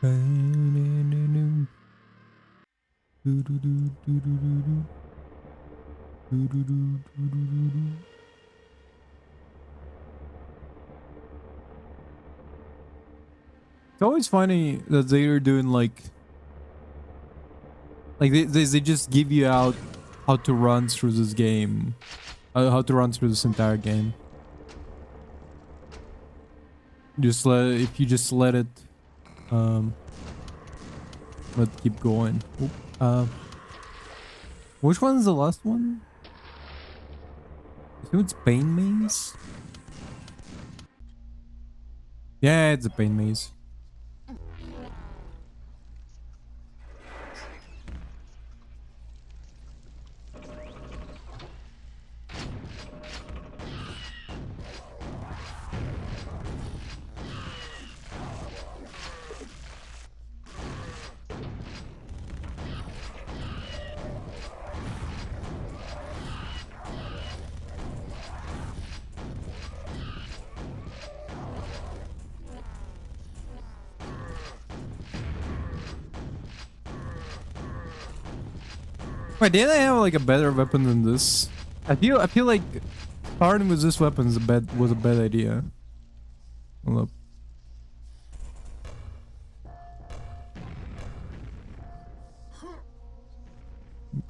It's always funny that they're doing like they just give you out how to run through this game, how to run through this entire game. Just if you just let it keep going. Oop, which one is the last one? I think it's Pain Maze. Yeah, it's a Pain Maze. Wait, didn't I have like a better weapon than this? I feel like starting with this weapon was a bad idea. Hold up.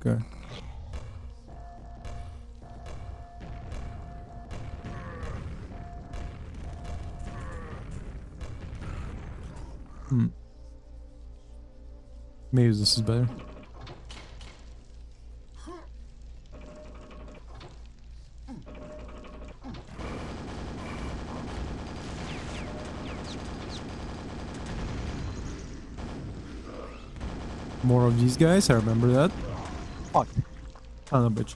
Okay. Maybe this is better. More of these guys, I remember that. Fuck. Son of a bitch.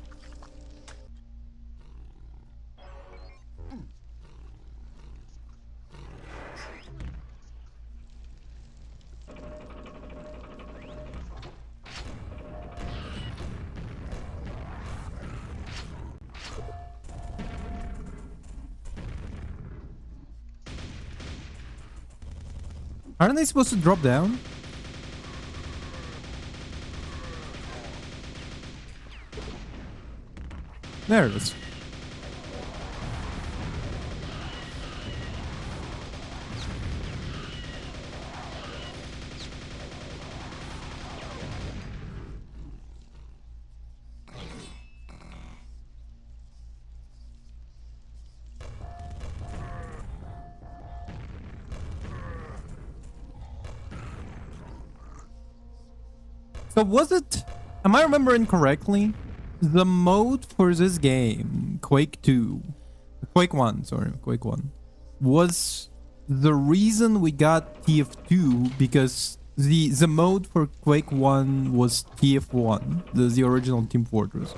Aren't they supposed to drop down? There it is. So was it, am I remembering correctly? The mode for this game, Quake 2, Quake 1, sorry, Quake 1, was the reason we got TF2 because the mode for Quake 1 was TF1, the original Team Fortress.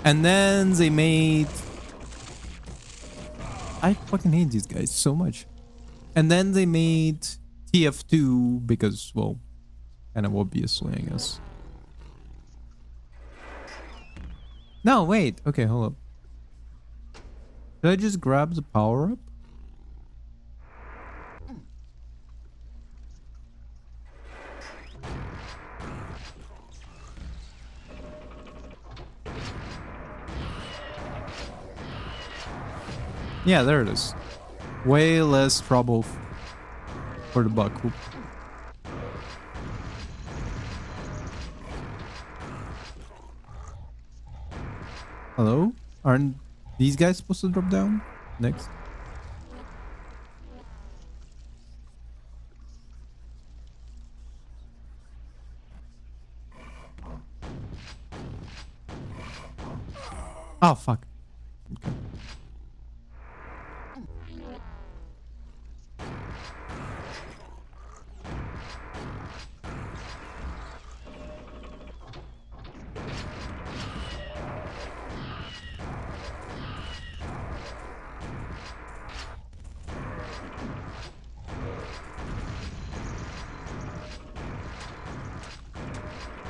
And then they made... I fucking hate these guys so much. And then they made TF2 because, well, kind of obviously, I guess. No, wait. Okay, hold up. Did I just grab the power up? Yeah, there it is. Way less trouble for the buck. Oop. Hello? Aren't these guys supposed to drop down next? Oh, fuck. Okay.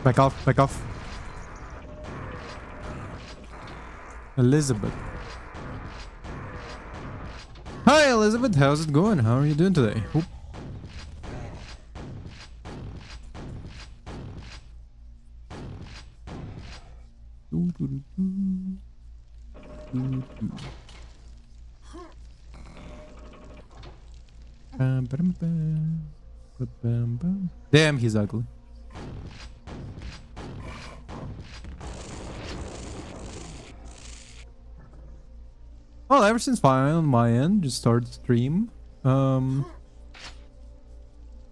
Back off, back off. Elizabeth. Hi, Elizabeth. How's it going? How are you doing today? Oop. Damn, he's ugly. Well, everything's fine on my end. Just start stream. I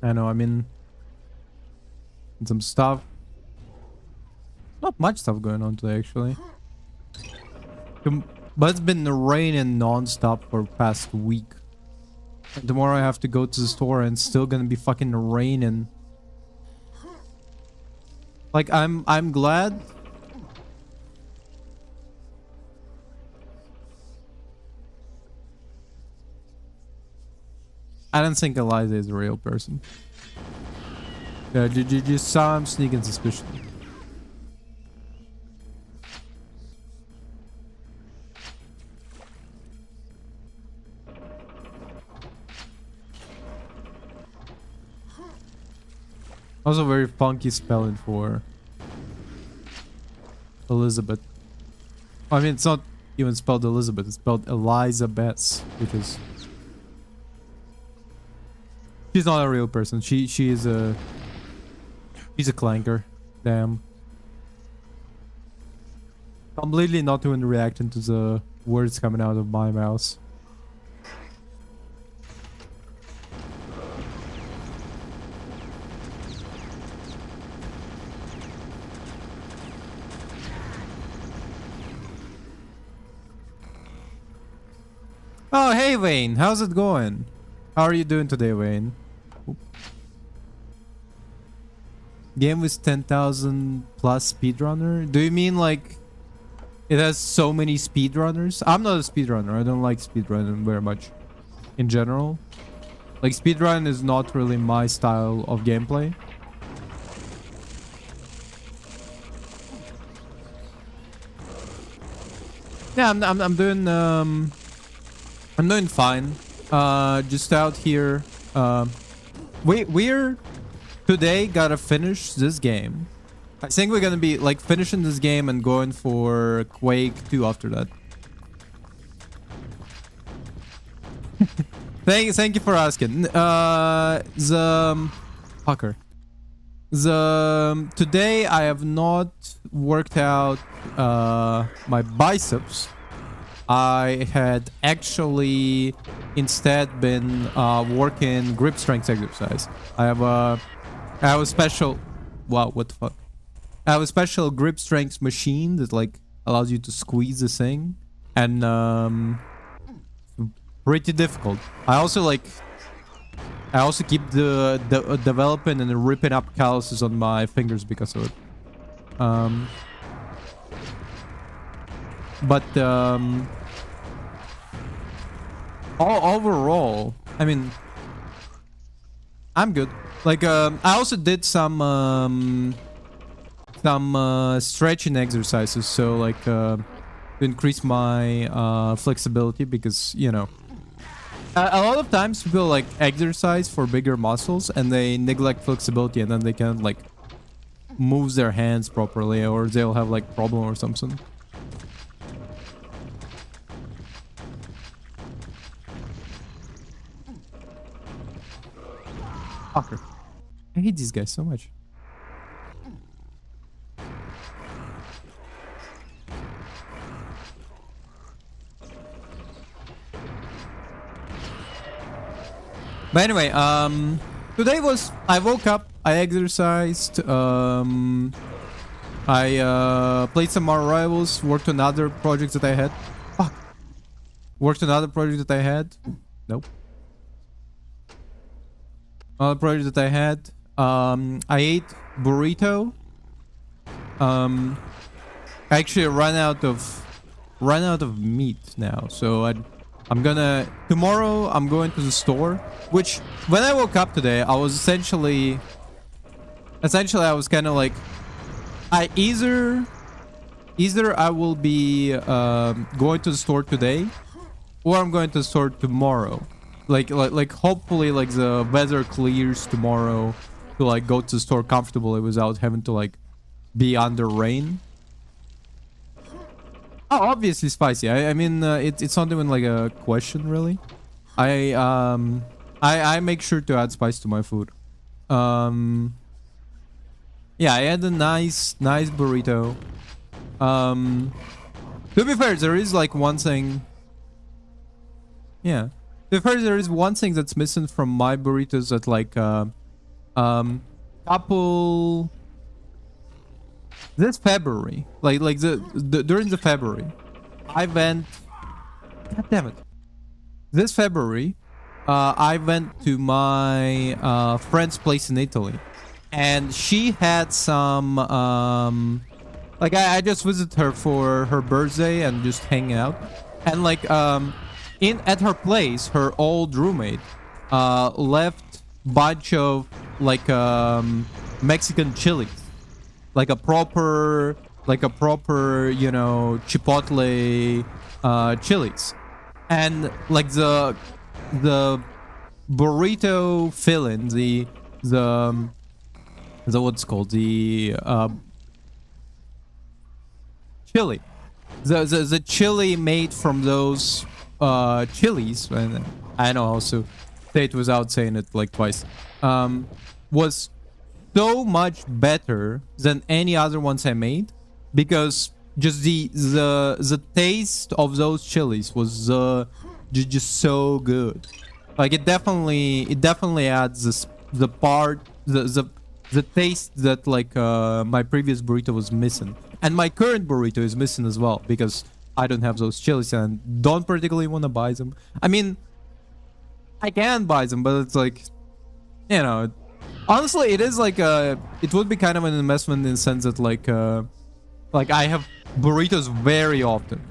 know, I mean, some stuff. Not much stuff going on today, actually. But it's been raining non-stop for the past week. And tomorrow I have to go to the store and it's still gonna be fucking raining. Like, I'm glad. I don't think Eliza is a real person. Yeah, just some sneaking suspicion. Also very funky spelling for Elizabeth. I mean, it's not even spelled Elizabeth, it's spelled Elizabeth, which is... She's not a real person. She is a... She's a clanker. Damn. Completely not even reacting to the words coming out of my mouth. Oh, hey Wayne, how's it going? How are you doing today, Wayne? Oop. Game with 10,000 plus speedrunner? Do you mean like it has so many speedrunners? I'm not a speedrunner. I don't like speedrunning very much in general. Like, speedrun is not really my style of gameplay. Yeah, I'm doing I'm doing fine. Just out here. We're today gotta finish this game. I think we're gonna be like finishing this game and going for Quake 2 after that. Thank you for asking. Fucker. Today I have not worked out my biceps. I had actually instead been working grip strength exercise. I have a special... Wow, what the fuck? I have a special grip strength machine that like allows you to squeeze the thing, and pretty difficult. I also keep the developing and ripping up calluses on my fingers because of it. Overall, I mean, I'm good. Like, I also did some stretching exercises, so like to increase my flexibility, because you know, a lot of times people like exercise for bigger muscles and they neglect flexibility, and then they can't like move their hands properly, or they'll have like problem or something. Fucker. I hate these guys so much. But anyway, today was... I woke up, I exercised, I played some more Rivals, worked on other projects that I had. Fuck. Worked on other projects that I had. Nope. Other project that I had. I ate burrito. I actually ran out of meat now, so I'm gonna... Tomorrow I'm going to the store, which when I woke up today, I was essentially I was kind of like, either I will be going to the store today, or I'm going to the store tomorrow. Like hopefully like the weather clears tomorrow to like go to the store comfortably without having to like be under rain. Oh, obviously spicy. I mean, it's not even like a question, really. I um, I make sure to add spice to my food. Um, yeah, I had a nice burrito. Um, to be fair, there is like one thing. Yeah, to be fair, there is one thing that's missing from my burritos that like um, couple this February, like the during the February, I went. God damn it! This February, I went to my friend's place in Italy, and she had some like I just visited her for her birthday and just hang out, and like in at her place, her old roommate left bunch of like Mexican chilies, like a proper you know chipotle chilies, and like the burrito filling, the what's called the chili, the chili made from those chilies, and I know also say it without saying it like twice, was so much better than any other ones I made, because just the taste of those chilies was just so good. Like it definitely adds the part the taste that like my previous burrito was missing, and my current burrito is missing as well, because I don't have those chilies and don't particularly want to buy them. I mean, I can buy them, but it's like, you know, honestly, it is like it would be kind of an investment in the sense that like I have burritos very often.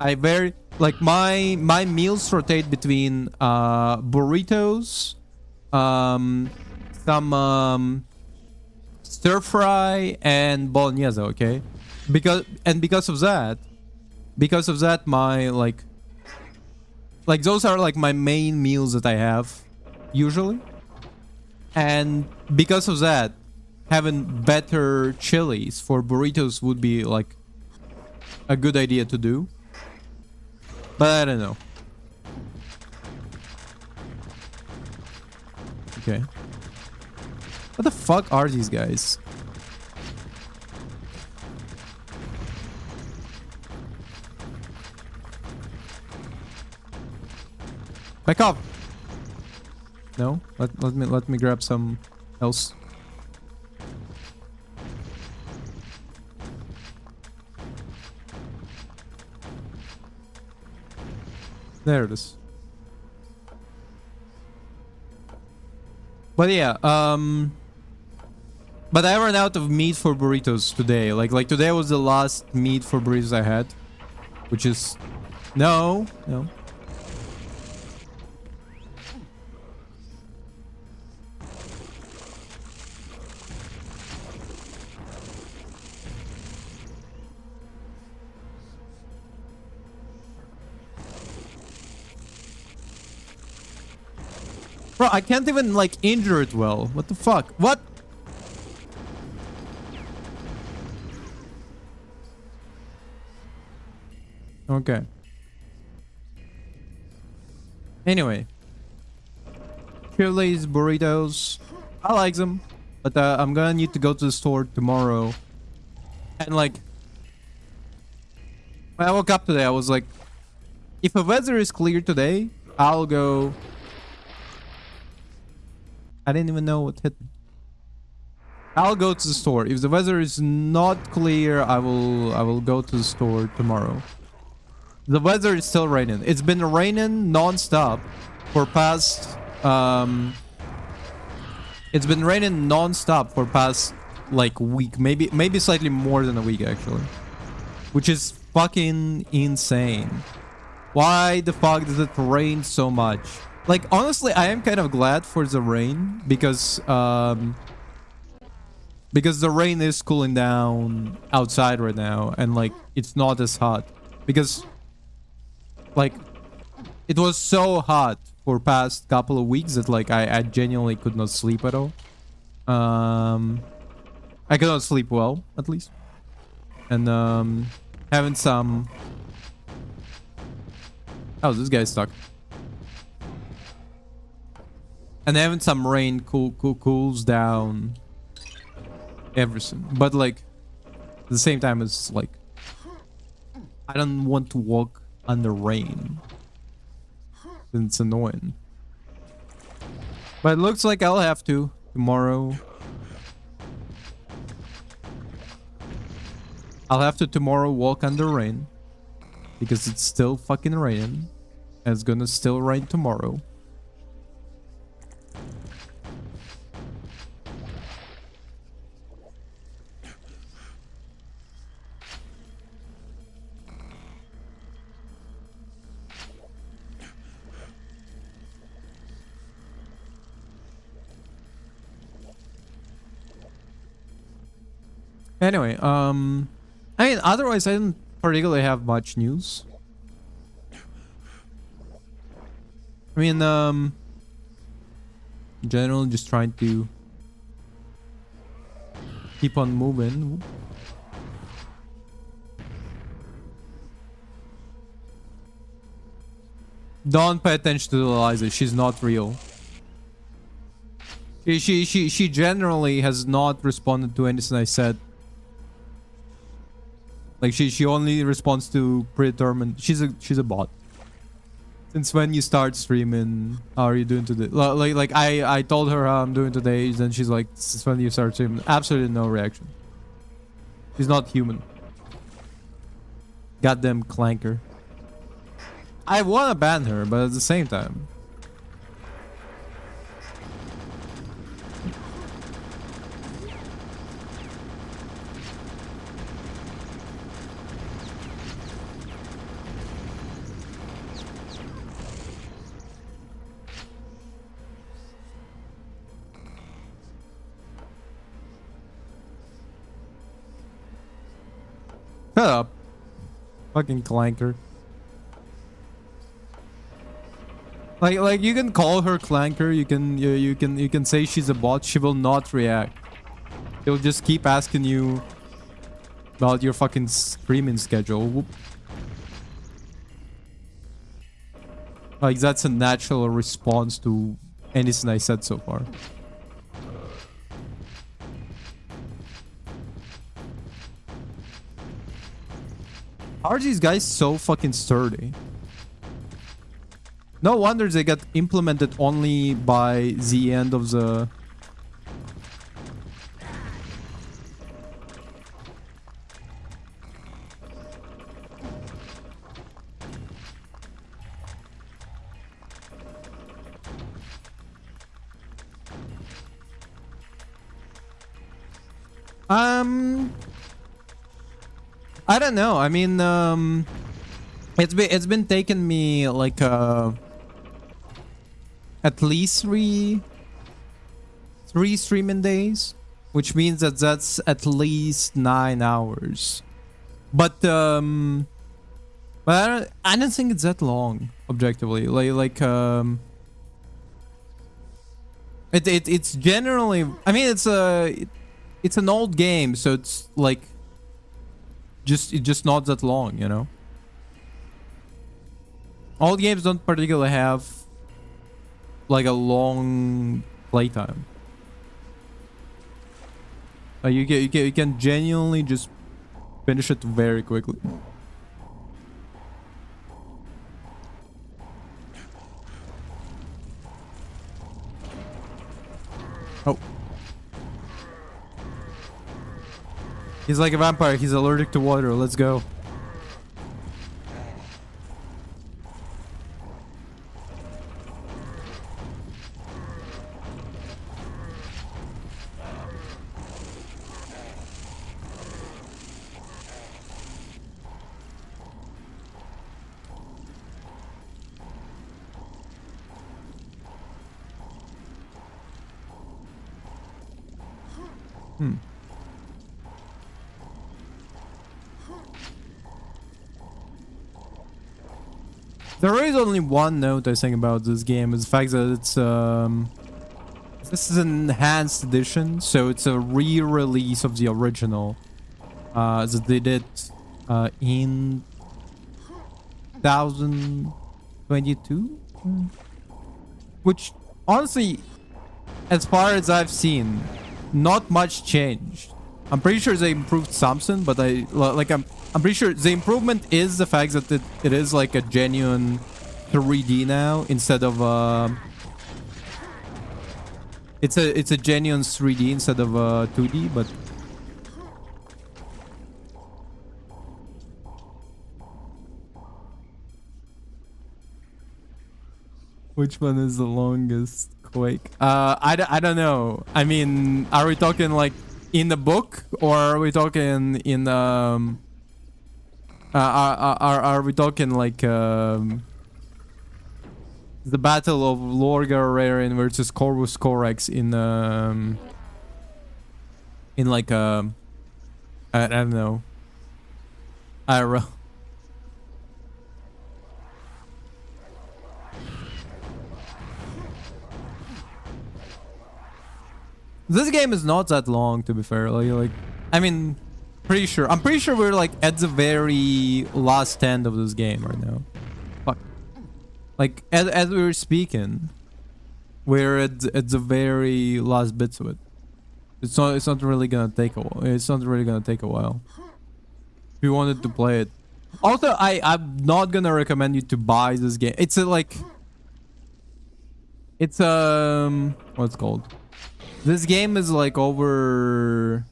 I very like my meals rotate between burritos, some stir fry and bolognese. Okay, because of that, my like those are like my main meals that I have usually. And because of that, having better chilies for burritos would be like a good idea to do. But I don't know. Okay. What the fuck are these guys? Back off. No? Let me grab some else. There it is. But yeah, but I ran out of meat for burritos today. Like today was the last meat for burritos I had, which is no. Bro, I can't even like injure it well. What the fuck? What? Okay. Anyway. Chili's, burritos. I like them. But I'm gonna need to go to the store tomorrow. And like, when I woke up today, I was like, if the weather is clear today, I'll go. I didn't even know what hit me. I'll go to the store. If the weather is not clear, I will go to the store tomorrow. The weather is still raining. It's been raining non-stop for past it's been raining non-stop for past like week, maybe slightly more than a week actually. Which is fucking insane. Why the fuck does it rain so much? Like, honestly, I am kind of glad for the rain because the rain is cooling down outside right now, and like it's not as hot because like it was so hot for past couple of weeks that like I genuinely could not sleep at all. I could not sleep well, at least. And having some Oh, this guy's stuck. And having some rain cools down everything. But like, at the same time, it's like, I don't want to walk under rain. It's annoying. But it looks like I'll have to tomorrow. I'll have to tomorrow walk under rain. Because it's still fucking raining. And it's gonna still rain tomorrow. Anyway, I mean, otherwise I didn't particularly have much news. I mean, in general, just trying to keep on moving. Don't pay attention to Eliza. She's not real. She generally has not responded to anything I said. Like she only responds to predetermined. She's a bot. Since when you start streaming? How are you doing today? Like I told her how I'm doing today, then she's like, since when you start streaming? Absolutely no reaction. She's not human. Goddamn clanker. I wanna ban her, but at the same time. Shut up. Fucking clanker. Like you can call her clanker, you can say she's a bot, she will not react. She'll just keep asking you about your fucking streaming schedule. Whoop. Like that's a natural response to anything I said so far. How are these guys so fucking sturdy? No wonder they got implemented only by the end of the... I don't know. I mean, it's been taking me like at least three streaming days, which means that that's at least 9 hours. But I don't think it's that long objectively. It's generally, I mean, it's an old game, so it's like it's just not that long, you know. Old games don't particularly have like a long playtime. You can genuinely just finish it very quickly. Oh. He's like a vampire. He's allergic to water. Let's go. There is only one note I think about this game, is the fact that it's this is an enhanced edition, so it's a re-release of the original that they did in 22? Which, honestly, as far as I've seen, not much changed. I'm pretty sure they improved something, but I'm pretty sure the improvement is the fact that it is like a genuine 3D now instead of it's a genuine 3D instead of 2D, but which one is the longest Quake? I don't know. I mean, are we talking like in the book, or are we talking in are we talking like the Battle of Lorgar versus Corvus Corax in like I don't know. I don't know. This game is not that long, to be fair. Like I mean, I'm pretty sure we're like at the very last end of this game right now. Fuck. Like as we were speaking, we're at the very last bits of it. It's not really gonna take a while. It's not really gonna take a while. If you wanted to play it. Also, I'm not gonna recommend you to buy this game. It's what's it called? This game is like over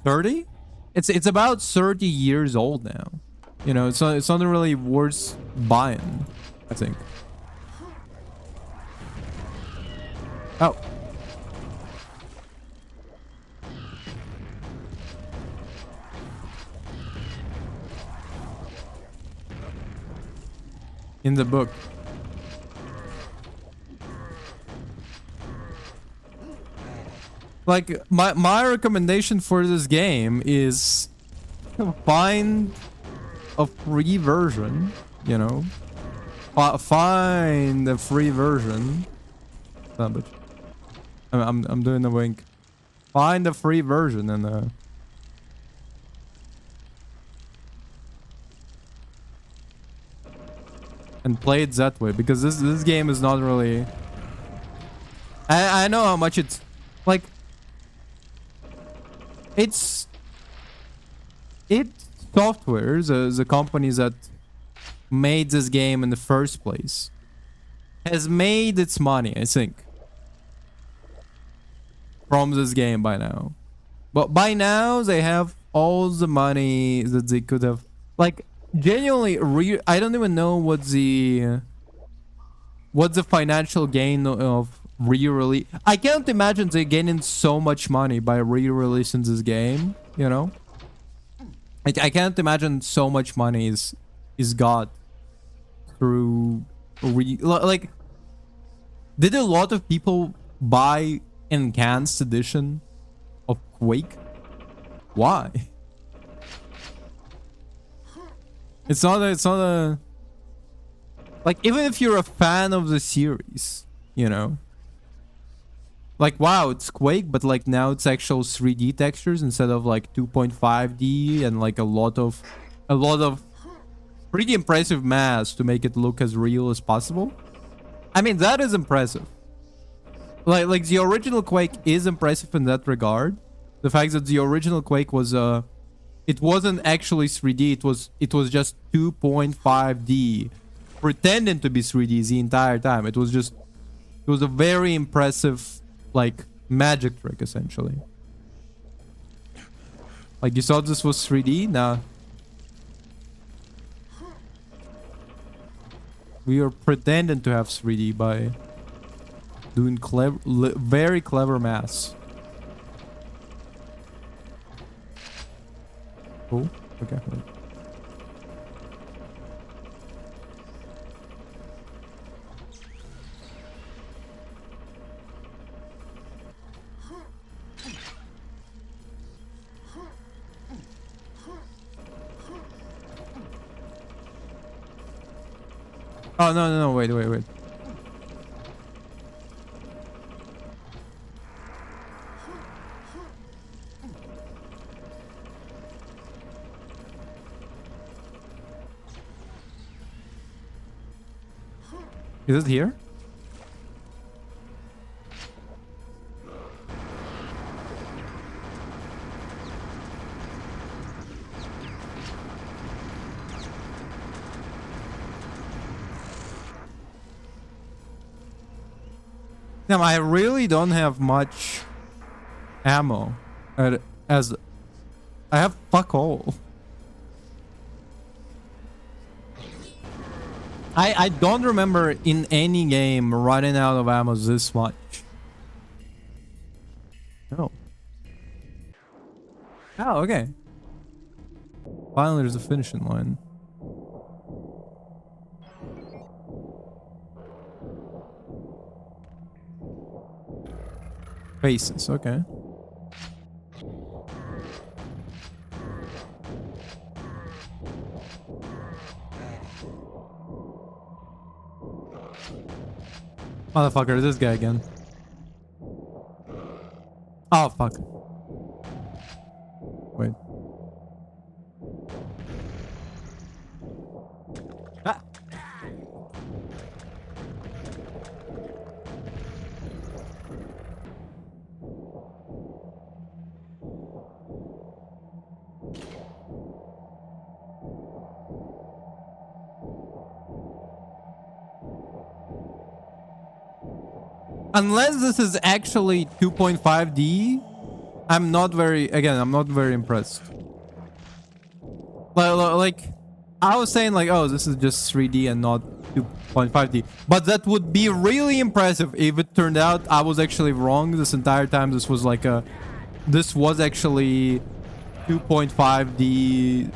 30? It's about 30 years old now. You know, it's not really worth buying, I think. Oh. In the book. Like my recommendation for this game is find a free version, you know. Find a free version. Oh, but I'm doing the wink. Find a free version and play it that way, because this game is not really. I know how much it's like. It's software, the companies that made this game in the first place has made its money, I think, from this game by now. But by now they have all the money that they could have, like, genuinely I don't even know what's the financial gain of re-release. I can't imagine they gaining so much money by re-releasing this game, you know. I can't imagine so much money is got through like, did a lot of people buy enhanced edition of Quake? Why? It's not a like, even if you're a fan of the series, you know, like, wow, it's Quake, but like now it's actual 3D textures instead of like 2.5D, and like a lot of pretty impressive mass to make it look as real as possible. I mean, that is impressive. Like the original Quake is impressive in that regard. The fact that the original Quake was it wasn't actually 3D, it was just 2.5D, pretending to be 3D the entire time. It was a very impressive, like, magic trick, essentially. Like, you thought this was 3D? Nah. We are pretending to have 3D by doing very clever maths. Oh, okay. Oh, no, wait. Is it here? Damn, I really don't have much ammo. As I have fuck all. I don't remember in any game running out of ammo this much. Oh. Oh, okay. Finally, there's a finishing line. Faces, okay. Motherfucker, this guy again. Oh, fuck. Wait. Ah. Unless this is actually 2.5D, I'm not very impressed. Like, I was saying like, oh, this is just 3D and not 2.5D. But that would be really impressive if it turned out I was actually wrong this entire time. This was like this was actually 2.5D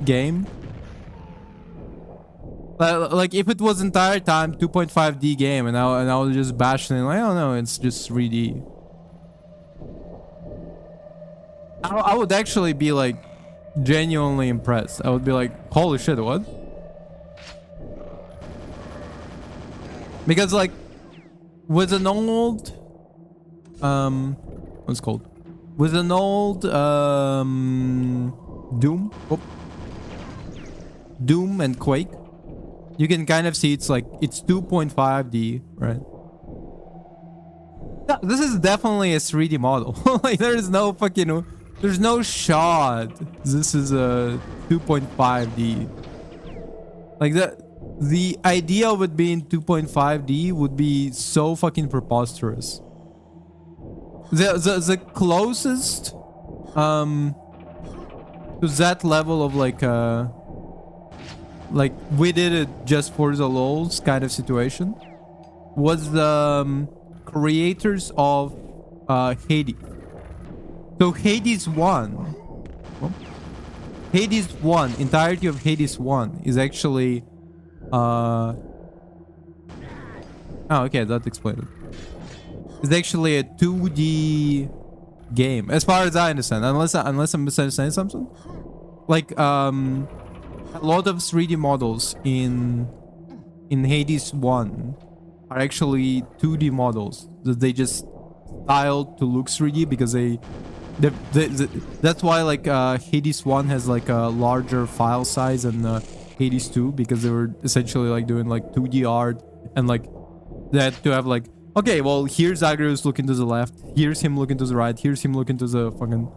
game. Like if it was entire time 2.5D game and I was just bashing it, like, I don't know, it's just 3D. I would actually be like genuinely impressed. I would be like, holy shit, what? Because like with an old what's it called? With an old Doom. Oh. Doom and Quake, you can kind of see it's 2.5D, right? Yeah, this is definitely a 3D model. Like there's no shot this is a 2.5D. Like the idea of it being 2.5D would be so fucking preposterous. The closest to that level of like we did it just for the lols kind of situation was the creators of Hades. So Hades 1, oh, Hades 1, entirety of Hades 1 is actually oh, okay, that explains it. It's actually a 2D game as far as I understand, unless I'm misunderstanding something. Like a lot of 3D models in Hades 1 are actually 2D models that they just styled to look 3D because that's why like Hades 1 has like a larger file size than Hades 2, because they were essentially like doing like 2D art, and like that to have like, okay, well, here's Zagreus looking to the left, here's him looking to the right, here's him looking to the fucking...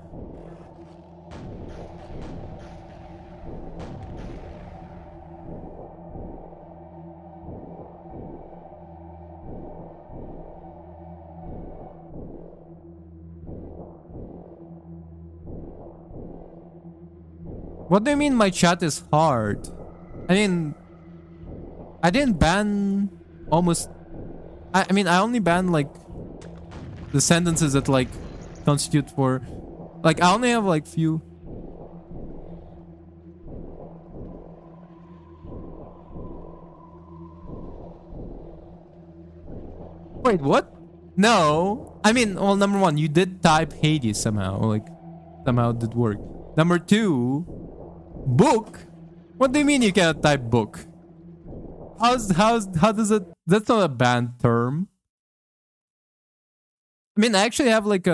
What do you mean my chat is hard? I mean, I didn't ban almost... I mean, I only banned like the sentences that like constitute for... Like, I only have like few... Wait, what? No. I mean, well, number one, you did type Hades somehow. Like, somehow it did work. Number two, book? What do you mean you cannot type book? How does it... That's not a banned term. I mean, I actually have like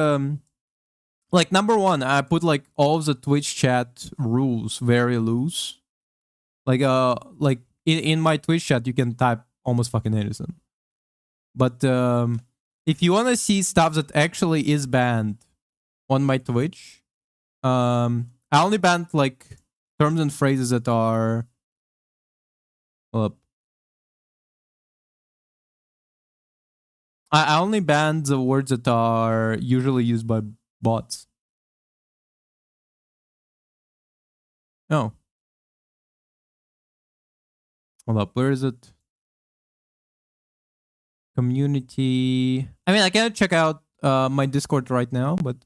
number one, I put like all of the Twitch chat rules very loose. Like in my Twitch chat you can type almost fucking innocent. But if you want to see stuff that actually is banned on my Twitch, I only banned like terms and phrases that are. Hold up. I only banned the words that are usually used by bots. No. Hold up. Where is it? Community. I mean, I can check out my Discord right now, but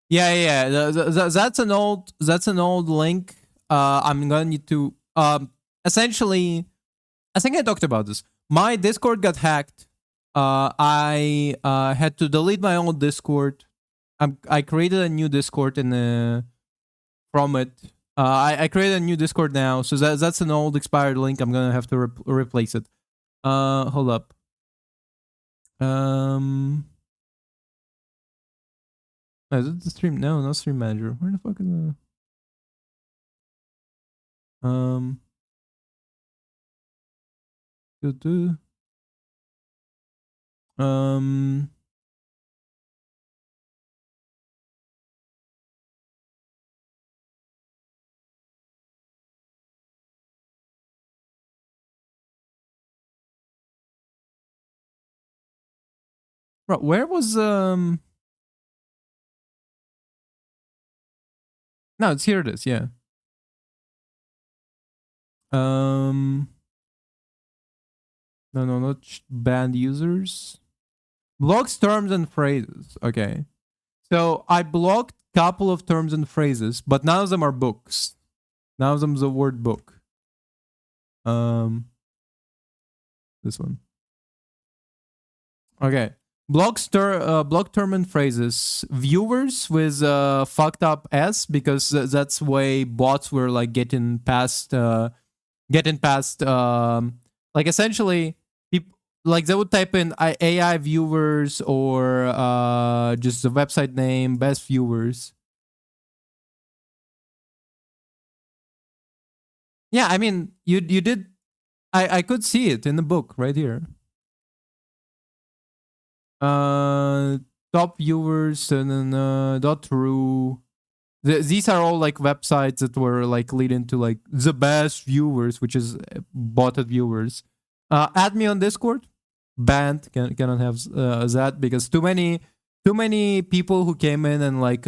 yeah. That's an old link. I'm gonna need to essentially. I think I talked about this. My Discord got hacked. I had to delete my old Discord. I created a new Discord from it. I created a new Discord now, so that's an old expired link. I'm gonna have to replace it. Hold up. Is it the stream? No, not stream manager. Where the fuck is the Bro, where was no, it's here. It is, yeah. No, not banned users. Blocks terms and phrases. Okay, so I blocked a couple of terms and phrases, but none of them are books. None of them is the word book. This one. Okay. Block term and phrases. Viewers with fucked up S, because that's way bots were like getting past like essentially people like they would type in AI viewers or just the website name, best viewers. Yeah, I mean you did. I could see it in the book right here. Top viewers and then .ru. These are all like websites that were like leading to like the best viewers, which is botted viewers. Add me on Discord. Banned. Cannot have that because too many people who came in and like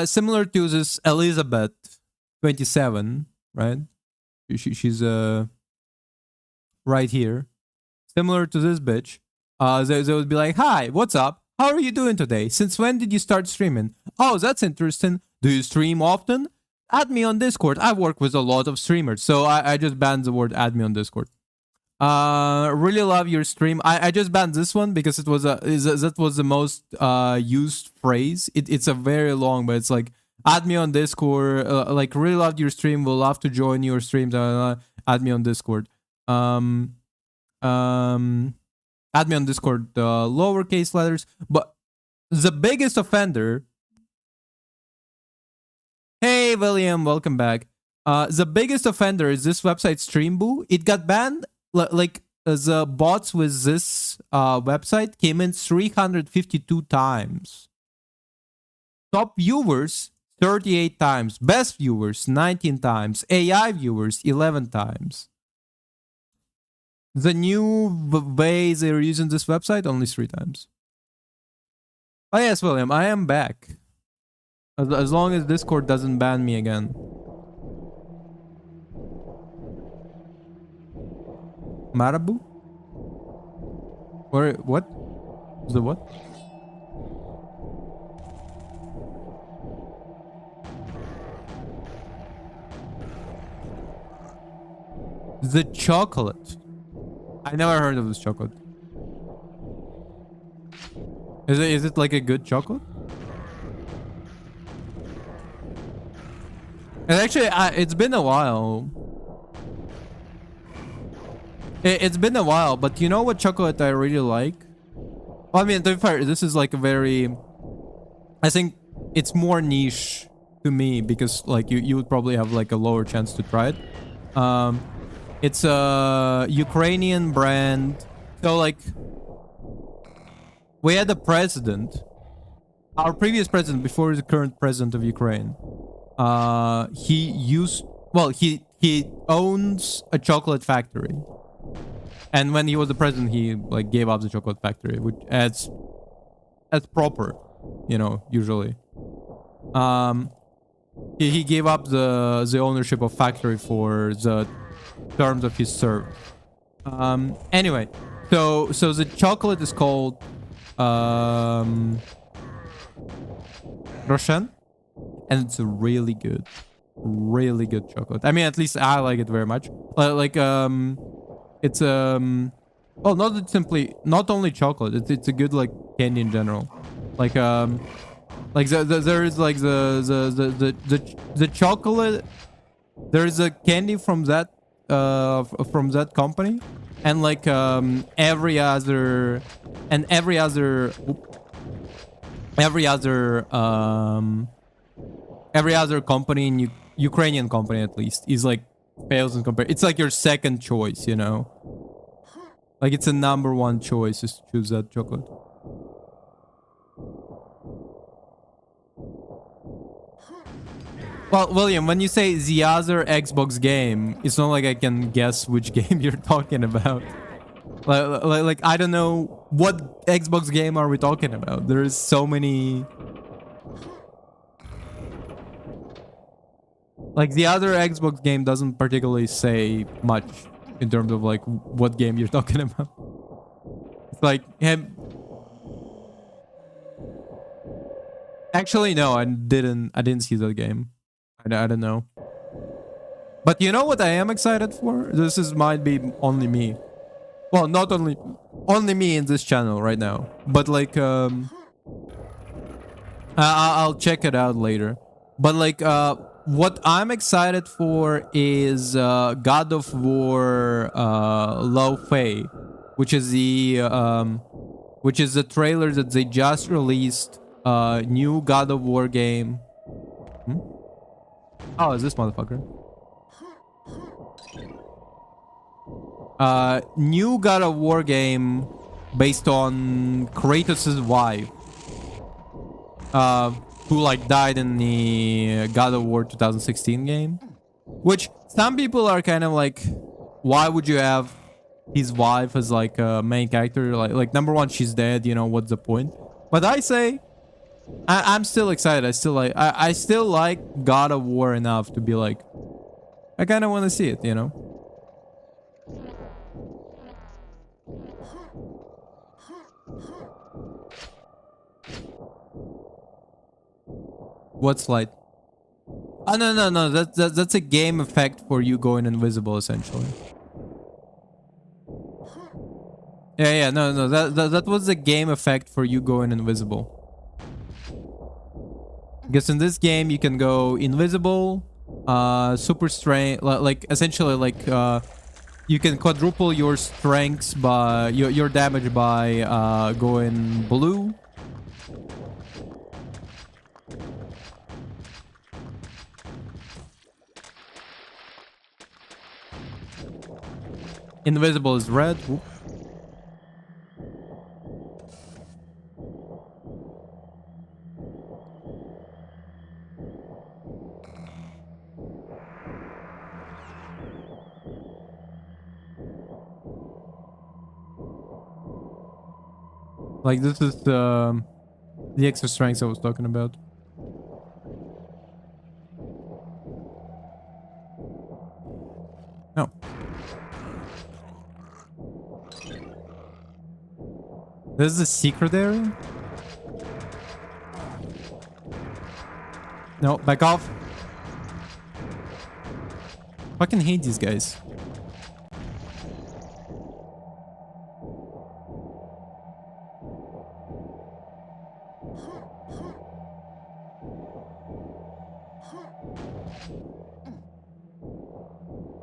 similar to this Elizabeth 27, right? She's right here. Similar to this bitch. They would be like, hi, what's up? How are you doing today? Since when did you start streaming? Oh, that's interesting. Do you stream often? Add me on Discord. I work with a lot of streamers. So I just banned the word add me on Discord. Really love your stream. I just banned this one because it was that was the most used phrase. It's a very long, but it's like add me on Discord. Like really loved your stream. Will love to join your streams. Add me on Discord. Add me on Discord, lowercase letters. But the biggest offender. Hey, William, welcome back. The biggest offender is this website, Streamboo. It got banned. Like the bots with this website came in 352 times. Top viewers 38 times. Best viewers 19 times. AI viewers 11 times. The new way they're using this website, only 3 times. Oh yes, William, I am back. As long as Discord doesn't ban me again. Marabu? Or what? The what? The chocolate. I never heard of this chocolate. Is it like a good chocolate? And actually, it's been a while. It's been a while, but you know what chocolate I really like? Well, I mean, to be fair, this is like a very... I think it's more niche to me because like you would probably have like a lower chance to try it. It's a Ukrainian brand. So like, we had a president, our previous president before the current president of Ukraine. He used, well, he owns a chocolate factory, and when he was the president, he like gave up the chocolate factory, which as proper, you know, usually. He gave up the ownership of factory for the terms of his service. Anyway, so the chocolate is called Roshan, and it's really good chocolate. I mean, at least I like it very much. It's well, not only chocolate. It's a good like candy in general. Like there is like the chocolate. There is a candy from that company, and like every other company in Ukrainian company at least is like fails in compare. It's like your second choice, you know. Like it's a number one choice is to choose that chocolate. Well, William, when you say the other Xbox game, it's not like I can guess which game you're talking about. Like I don't know what Xbox game are we talking about. There's so many. Like the other Xbox game doesn't particularly say much in terms of like what game you're talking about. It's like actually no, I didn't see that game. I don't know. But you know what I am excited for? Might be only me. Well, not only me in this channel right now. But like I'll check it out later. But like what I'm excited for is God of War Lo Fei, which is the trailer that they just released. New God of War game. Oh, is this motherfucker? New God of War game based on Kratos' wife. Who like died in the God of War 2016 game. Which some people are kind of like, why would you have his wife as like a main character? Like number one, she's dead, you know, what's the point? But I say I'm still excited. I still like God of War enough to be like, I kind of want to see it, you know. What light? Oh no. That's a game effect for you going invisible, essentially. Yeah. No. That was a game effect for you going invisible. Because in this game you can go invisible, super strength, like essentially like you can quadruple your strengths by your damage by going blue. Invisible is red. Whoop. Like this is the extra strength I was talking about. No. This is a secret area? No, back off. Fucking hate these guys.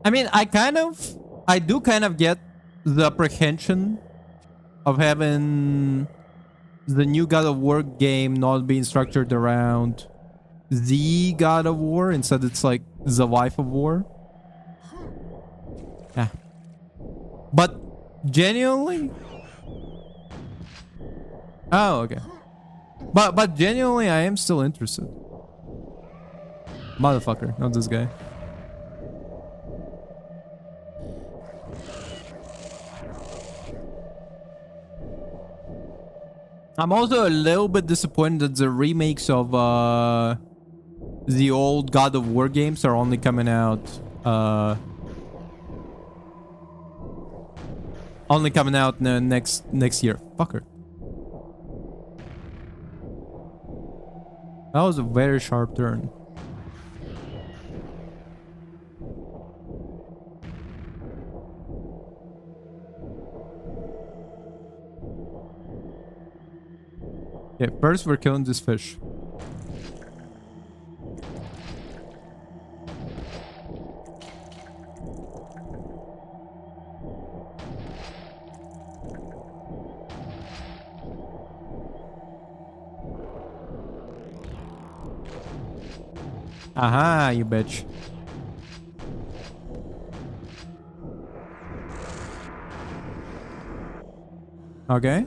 I mean, I do kind of get the apprehension of having the new God of War game not being structured around the God of War. Instead, it's like the wife of war. Yeah. But genuinely. Oh, okay. But genuinely, I am still interested. Motherfucker, not this guy. I'm also a little bit disappointed that the remakes of the old God of War games are only coming out next year. Fucker. That was a very sharp turn. Okay, first we're killing this fish. Aha, you bitch. Okay.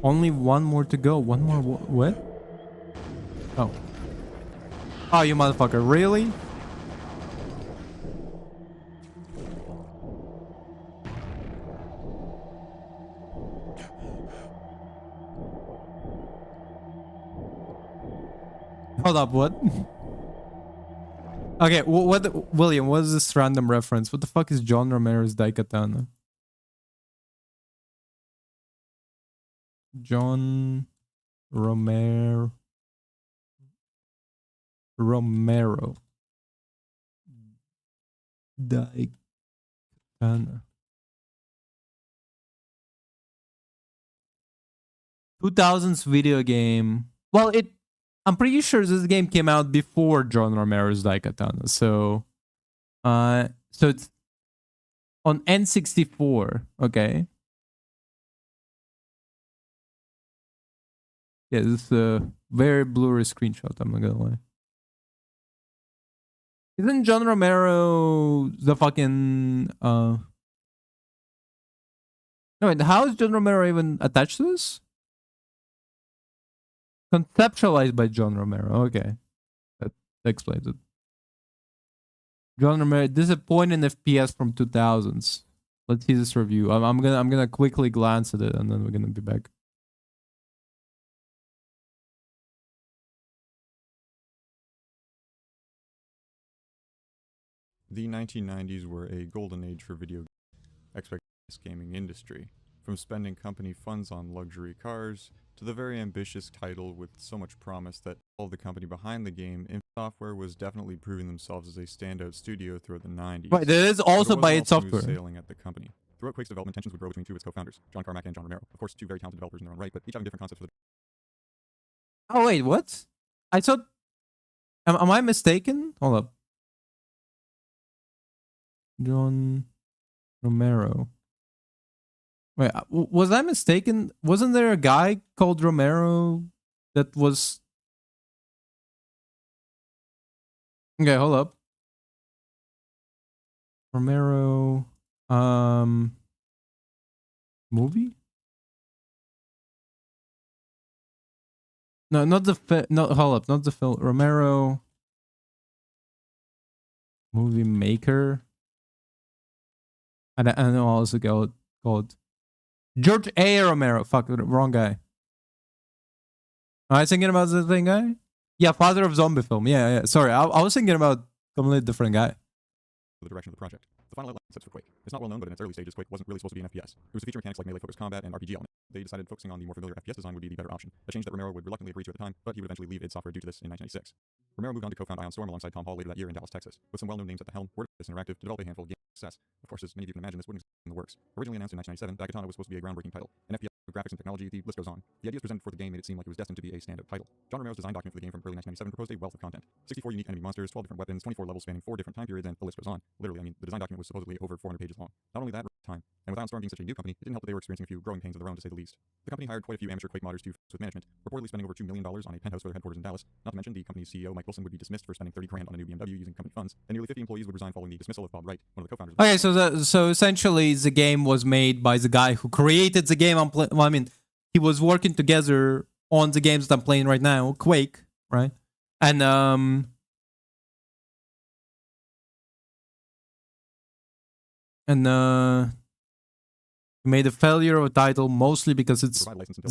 Only one more to go. One more. What? Oh. Oh, you motherfucker. Really? Hold up. What? Okay. William, what is this random reference? What the fuck is John Romero's Daikatana? John Romero. Daikatana. 2000s video game. Well, I'm pretty sure this game came out before John Romero's Daikatana. So it's on N64. Okay. Yeah, this is a very blurry screenshot. I'm not gonna lie. Isn't John Romero the fucking no, wait, how is John Romero even attached to this? Conceptualized by John Romero. Okay. That explains it. John Romero, disappointing FPS from 2000s. Let's see this review. I'm gonna quickly glance at it and then we're gonna be back. The 1990s were a golden age for video gaming industry. From spending company funds on luxury cars, to the very ambitious title with so much promise that all the company behind the game, id Software was definitely proving themselves as a standout studio throughout the 90s. Right, it is also by id Software. Sailing at the company. Throughout Quake's development, tensions would grow between two of its co-founders, John Carmack and John Romero. Of course, two very talented developers in their own right, but each having different concepts for the... Oh wait, what? I thought... Am I mistaken? Hold up. John Romero. Wait, was I mistaken? Wasn't there a guy called Romero that was... Okay, hold up. Romero... Movie? No, not the... No, hold up. Not the film. Romero... Movie maker? I don't know how else to go called. George A. Romero. Fuck, wrong guy. Am I thinking about the same guy? Yeah, father of zombie film. Yeah. Sorry, I was thinking about a completely different guy. The direction of the project. The final outline sets for Quake. It's not well known, but in its early stages, Quake wasn't really supposed to be an FPS. It was to feature mechanics like melee-focused combat and RPG elements. They decided focusing on the more familiar FPS design would be the better option, a change that Romero would reluctantly agree to at the time, but he would eventually leave id Software due to this in 1996. Romero moved on to co-found Ion Storm alongside Tom Hall later that year in Dallas, Texas. With some well-known names at the helm, Word Interactive to develop a handful of games success. Of course, as many of you can imagine, this wouldn't exist in the works. Originally announced in 1997, Daikatana was supposed to be a groundbreaking title. An FPS with graphics and technology, the list goes on. The ideas presented for the game made it seem like it was destined to be a standout title. John Romero's design document for the game from early 1997 proposed a wealth of content. 64 unique enemy monsters, 12 different weapons, 24 levels spanning 4 different time periods, and the list goes on. Literally, I mean, the design document was supposedly over 400 pages long. Not only that, time. And with Ion Storm being such a new company, it didn't help that they were experiencing a few growing pains of their own, to say the least. The company hired quite a few amateur Quake modders to f with management, reportedly spending over $2 million on a penthouse for their headquarters in Dallas. Not to mention, the company's CEO, Mike Wilson, would be dismissed for spending 30 grand on a new BMW using company funds, and nearly 50 employees would resign following the dismissal of Bob Wright, one of the co-founders. Okay, so essentially the game was made by the guy who created the game I'm playing. Well, I mean, he was working together on the games that I'm playing right now, Quake, right? And made a failure of a title mostly because it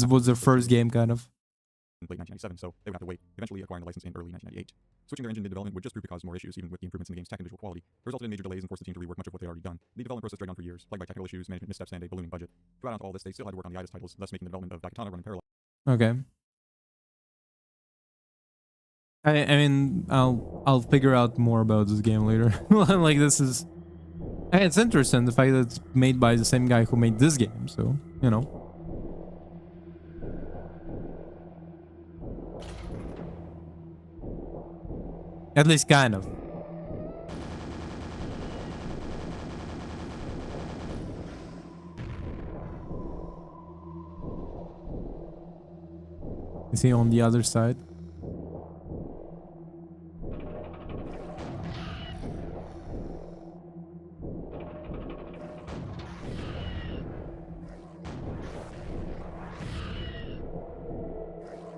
was their first game, kind of. In late 1997, so they would have to wait, eventually acquiring the license in early 1998. Switching their engine mid-development would just prove to cause more issues, even with the improvements in the game's tech and visual quality. It resulted in major delays and forced the team to rework much of what they had already done. The development process dragged on for years, plagued by technical issues, management missteps, and a ballooning budget. To add on to all this, they still had to work on the IDIS titles, thus making the development of Daikatana run in parallel. Okay. I mean, I'll figure out more about this game later. Like, this is... It's interesting, the fact that it's made by the same guy who made this game, so, you know. At least kind of. Is he on the other side?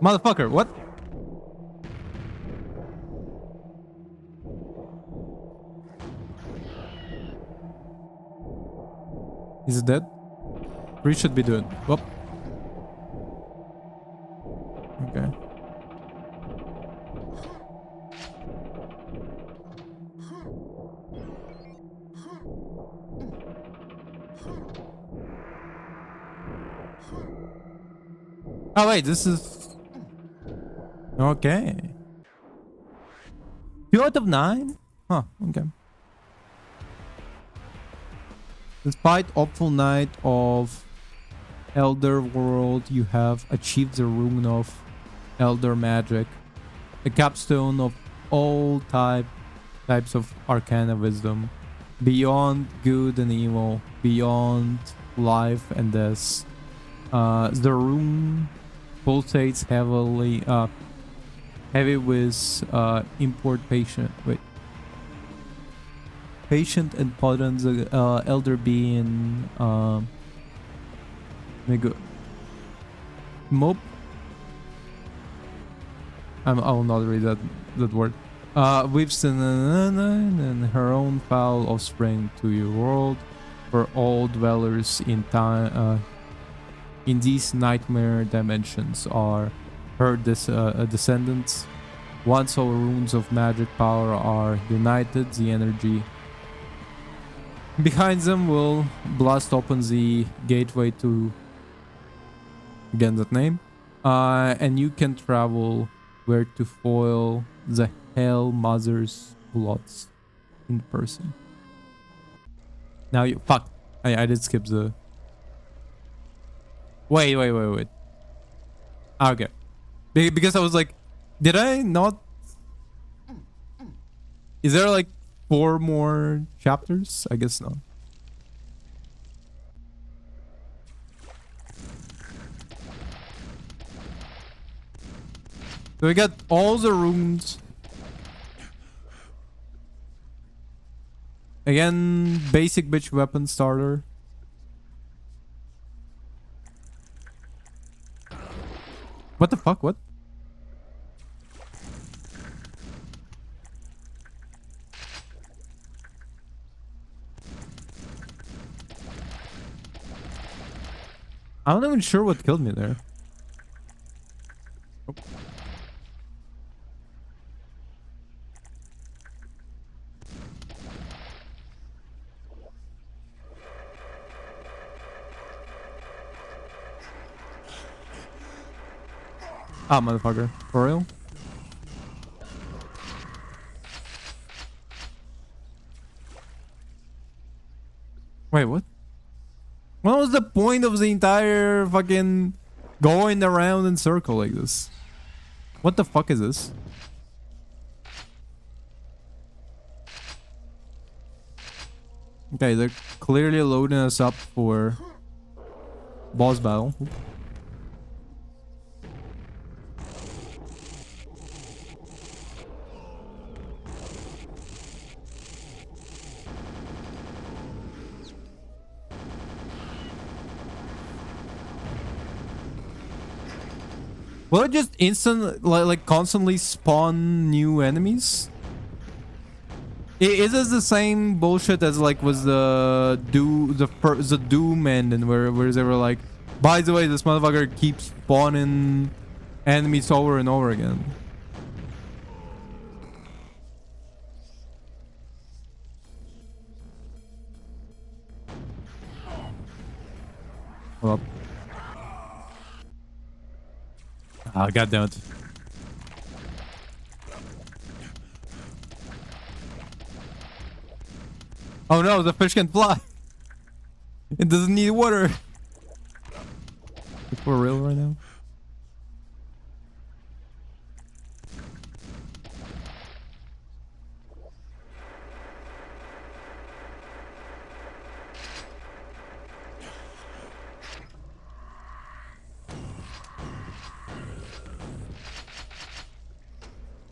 Motherfucker, what? Is it dead? 3 should be dead. Whoop. Okay. Oh wait, this is... Okay. 2 out of 9? Huh, okay. Despite awful night of Elder World, you have achieved the rune of Elder Magic, a capstone of all types of arcana wisdom, beyond good and evil, beyond life and death. The rune pulsates heavy with import patient and potent, elder being mope. I will not read that word. Weaves and her own foul offspring to your world, for all dwellers in time in these nightmare dimensions are her descendants. Once all runes of magic power are united, the energy behind them will blast open the gateway to, again that name, and you can travel where to foil the Hell Mother's plots in person. Now you... Fuck. I did skip the... Wait. Okay. Because I was like, did I not... Is there like 4 more chapters? I guess not. So we got all the rooms. Again, basic bitch weapon starter. What the fuck? What? I'm not even sure what killed me there. Oh. Ah, motherfucker. For real? Wait, what? What was the point of the entire fucking going around in circle like this? What the fuck is this? Okay, they're clearly loading us up for boss battle. Will it just like constantly spawn new enemies? Is this the same bullshit as like was the Doom ending where they were like, by the way, this motherfucker keeps spawning enemies over and over again. Hold up. Ah, goddamn it. Oh no, the fish can fly. It doesn't need water. Is for real right now?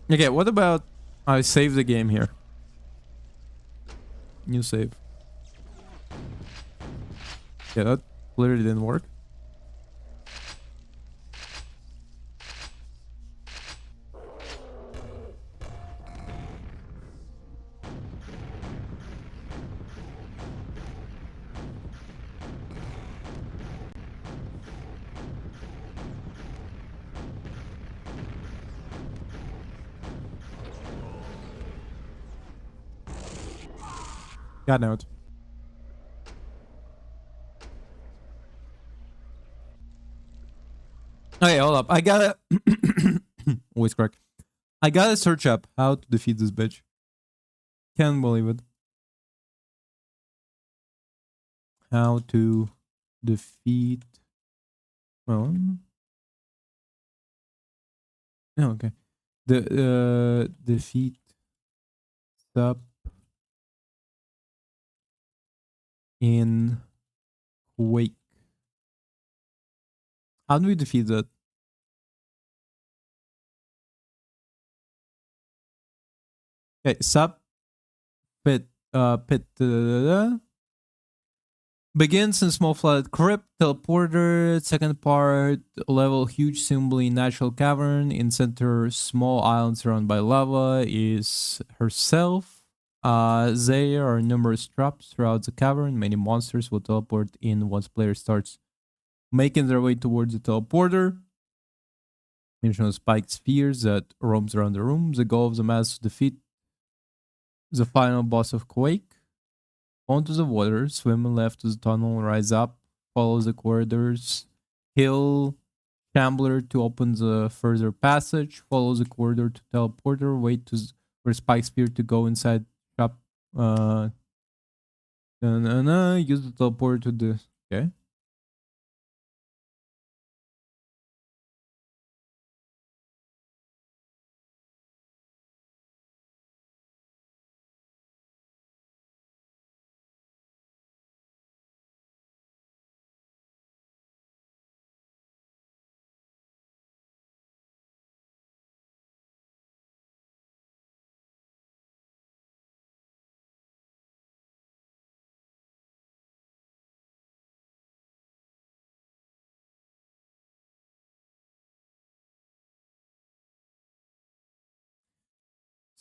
Okay, what about I save the game here? New save. Yeah, that clearly didn't work. God no. Okay, hold up. I gotta always correct. I gotta search up how to defeat this bitch. Can't believe it. How to defeat. Well, no, okay. The defeat sub in Quake. How do we defeat that? Okay, sub pit begins in small flooded crypt, teleporter, second part, level huge assembly natural cavern, in center small island surrounded by lava is herself. There are numerous traps throughout the cavern. Many monsters will teleport in once player starts making their way towards the teleporter. Mention of spiked spheres that roams around the room. The goal of the match is to defeat the final boss of Quake. Onto the water, swim left to the tunnel, rise up, follow the corridors, kill Shambler to open the further passage, follow the corridor to teleporter, wait for Spike Spear to go inside shop. Use the teleporter to the... Okay.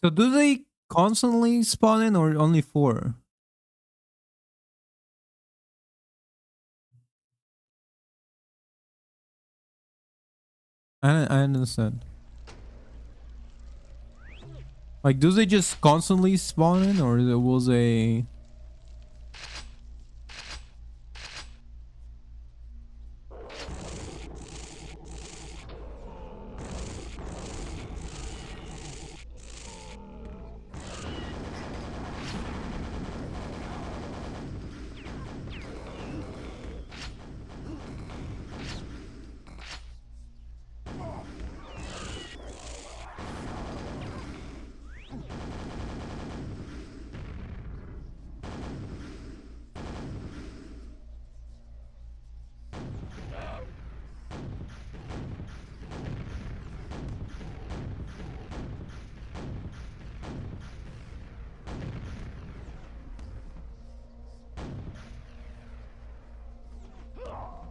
So do they constantly spawn in or only 4? I understand. Like, do they just constantly spawn in or was a...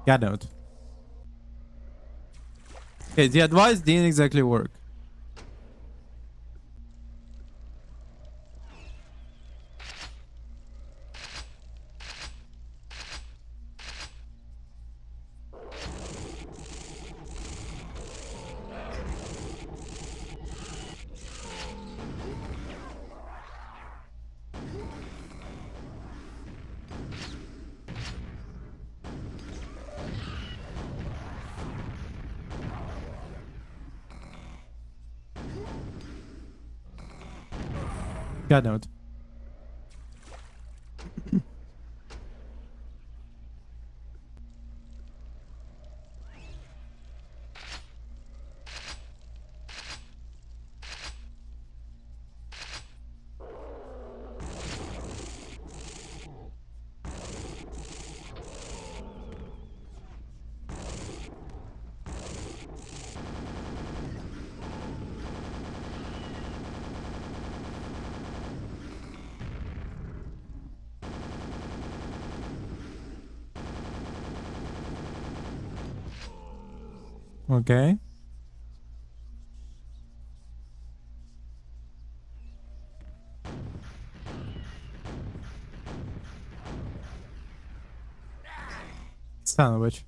God note. Okay, the advice didn't exactly work. God note. Okay. Son of a bitch.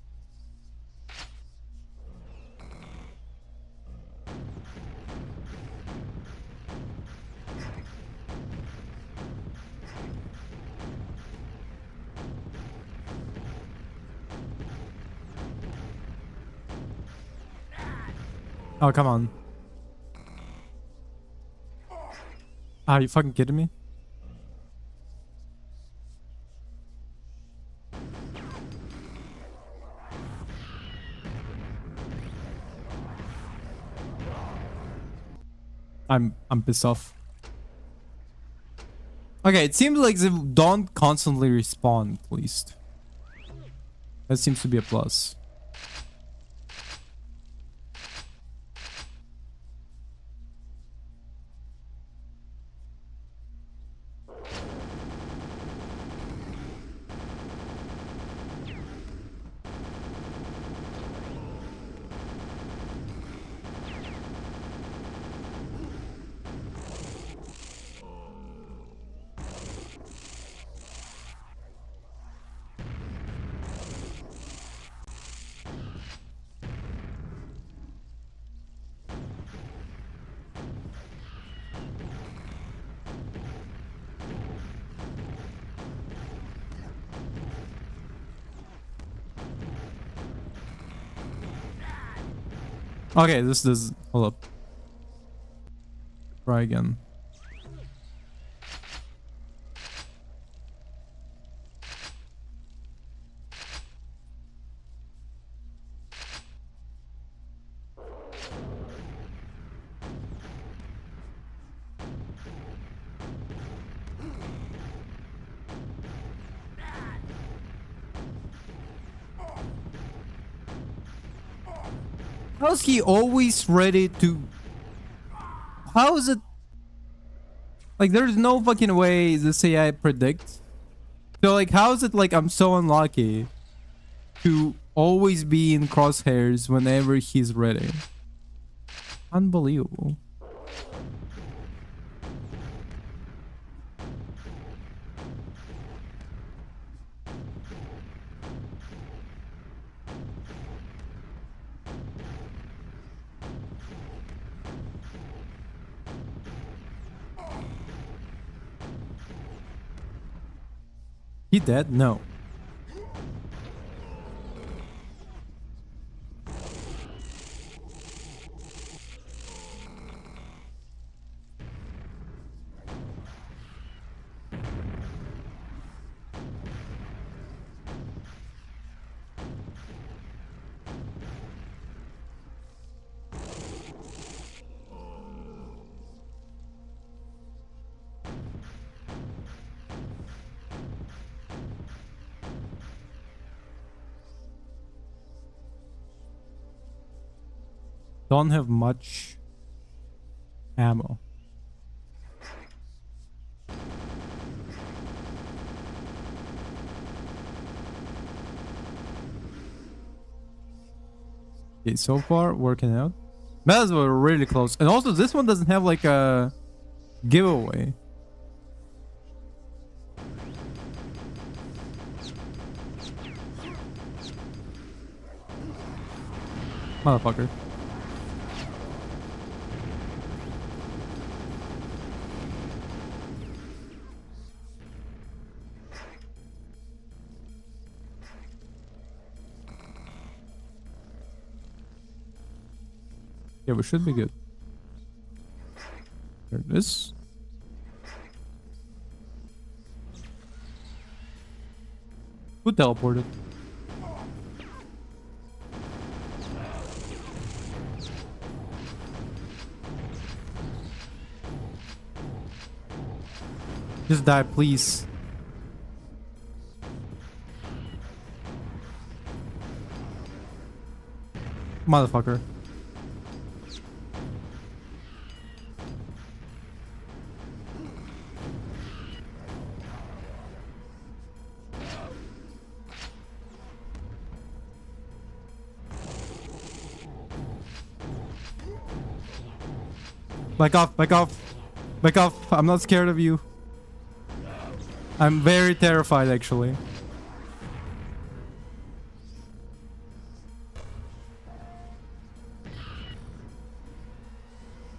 Oh, come on. Are you fucking kidding me? I'm pissed off. Okay, it seems like they don't constantly respawn, at least. That seems to be a plus. Okay, this does. Hold up. Try again. How's he always ready to... How is it... Like, there's no fucking way this AI predicts. So, like, how is it like I'm so unlucky to always be in crosshairs whenever he's ready? Unbelievable. He dead? No. Don't have much ammo. Okay, so far working out. That was really close. And also this one doesn't have like a giveaway. Motherfucker. Yeah, we should be good. There it is. Who teleported? Just die, please. Motherfucker. Back off, back off. Back off. I'm not scared of you. I'm very terrified, actually.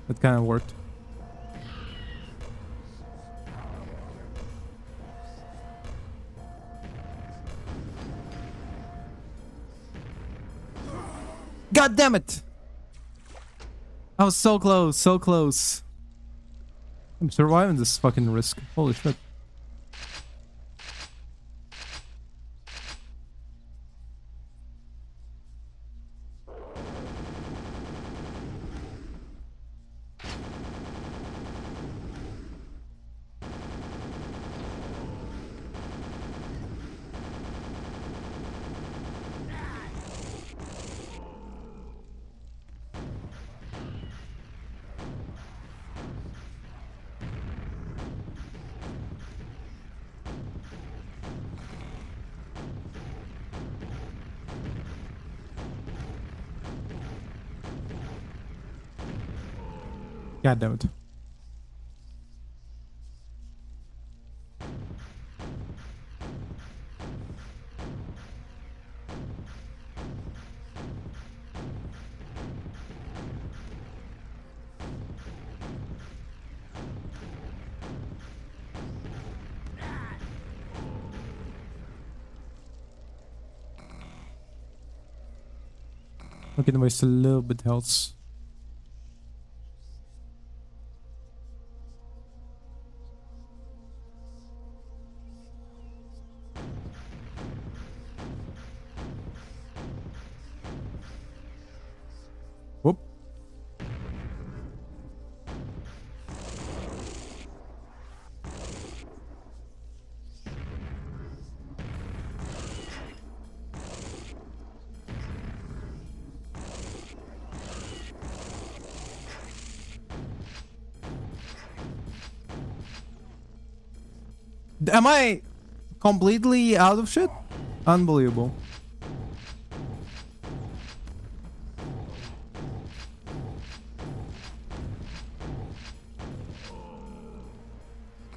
That kind of worked. God damn it! I was so close, so close. I'm surviving this fucking risk. Holy shit. God damn it. I'm gonna waste a little bit health. Whoop. Am I completely out of shit? Unbelievable.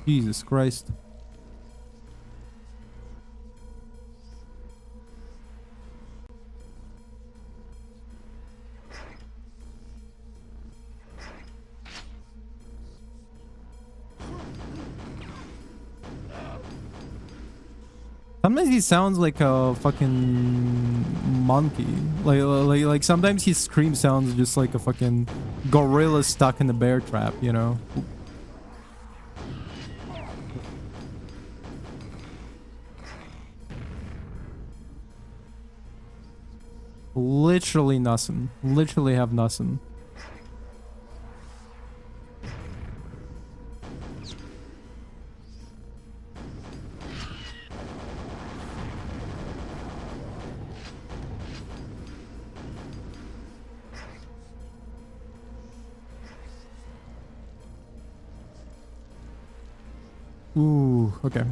Jesus Christ. Sometimes he sounds like a fucking monkey. Like sometimes his scream sounds just like a fucking gorilla stuck in a bear trap, you know? Literally nothing. Literally have nothing. Ooh, okay.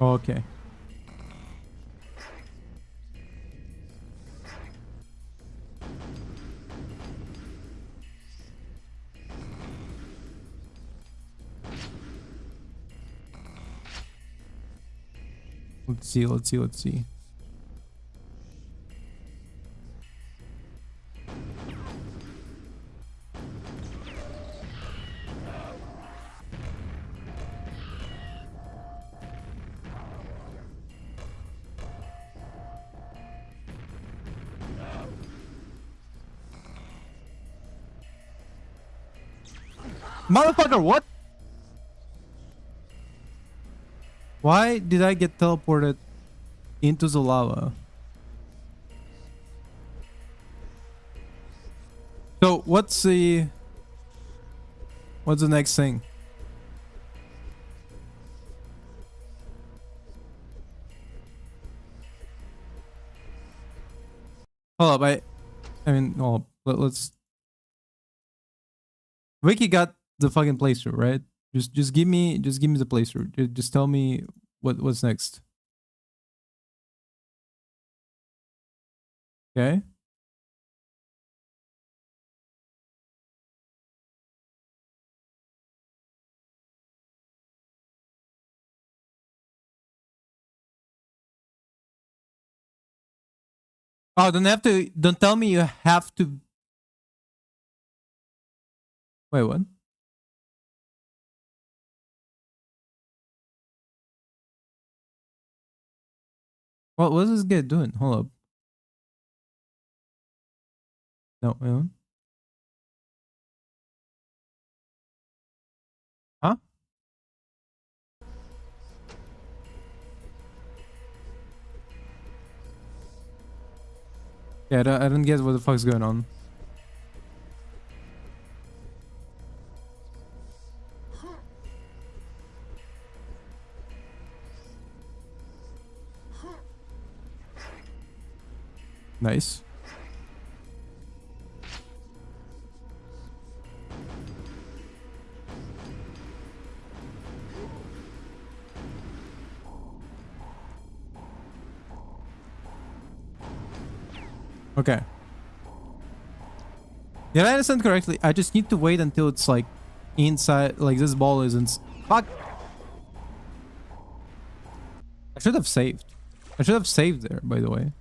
Okay. Let's see, let's see, let's see. Motherfucker, what? Why did I get teleported into the lava? So what's the next thing? Hold up, I mean, well, let's. Vicky got the fucking playthrough, right? Just give me the playthrough. Just tell me what's next. Okay. Oh, don't tell me you have to. Wait, what? What is this guy doing? Hold up. No, wait, what? Huh? Yeah, I don't get what the fuck's going on. Nice. Okay. Did I understand correctly? I just need to wait until it's like inside, like this ball isn't. Fuck. I should have saved. I should have saved there, by the way.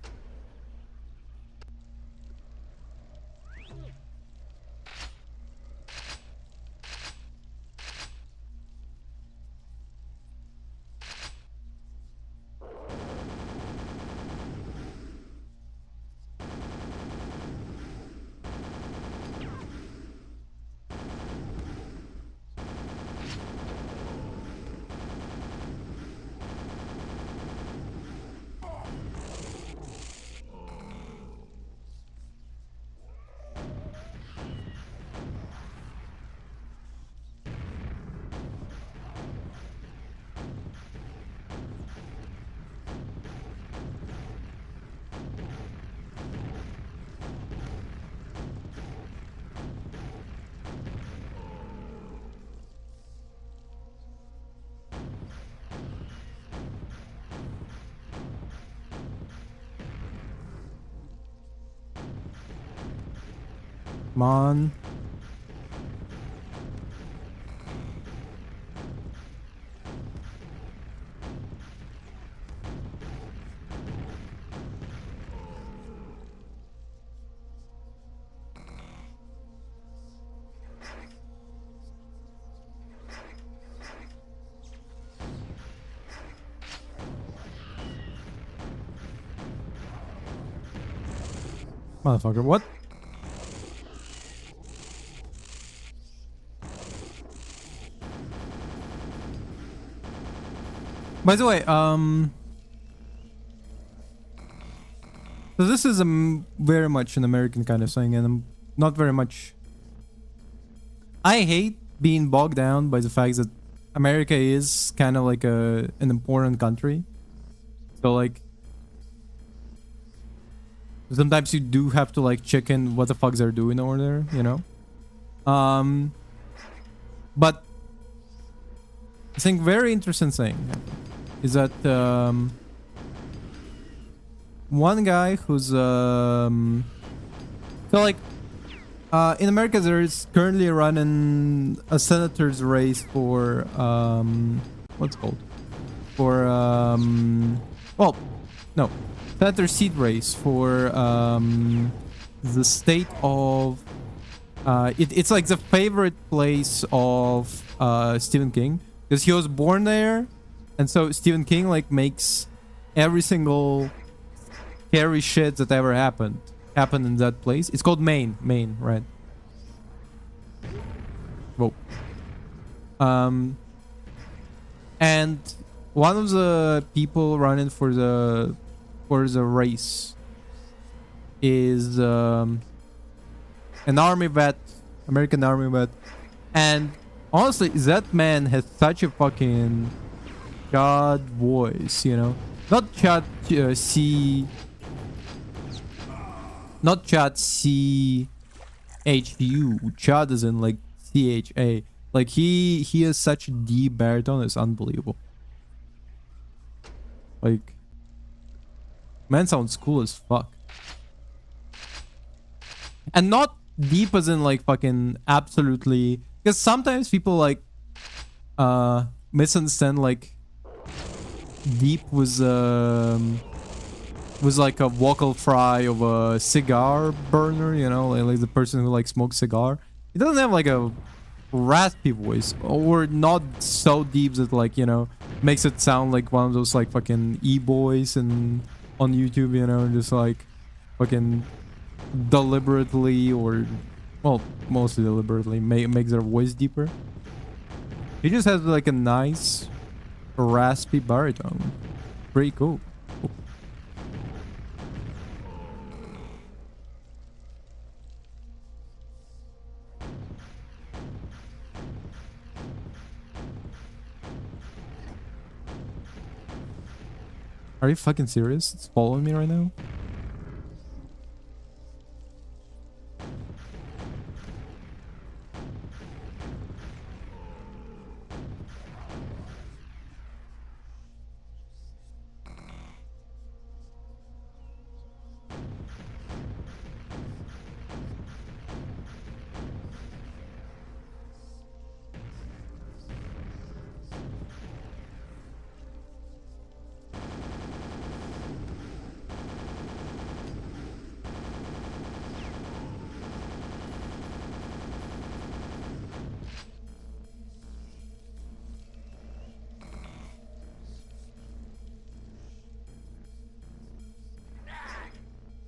Come on. Motherfucker, what? By the way, so this is very much an American kind of thing, and I'm not very much. I hate being bogged down by the fact that America is kind of like an important country. So like, sometimes you do have to like check in what the fuck they're doing over there, you know. But I think very interesting thing. is that one guy who's so like in America there is currently running a senator's race for what's it called, for well, no, senator seat race for the state of it's like the favorite place of Stephen King, because he was born there, and so Stephen King like makes every single scary shit that ever happened in that place. It's called Maine, right? Whoa. And one of the people running for the race is an army vet, American army vet, and honestly, that man has such a fucking god voice, you know, not Chad C, not Chad C H U, Chad is in like CHA. Like he has such a deep baritone, it's unbelievable. Like, man sounds cool as fuck. And not deep as in like fucking absolutely, because sometimes people like misunderstand like deep was like a vocal fry of a cigar burner, you know, like the person who like smokes cigar. It doesn't have like a raspy voice, or not so deep that like, you know, makes it sound like one of those like fucking e-boys and on YouTube, you know, just like fucking deliberately, or well, mostly deliberately makes their voice deeper. He just has like a nice raspy baritone. Pretty cool. Are you fucking serious? It's following me right now?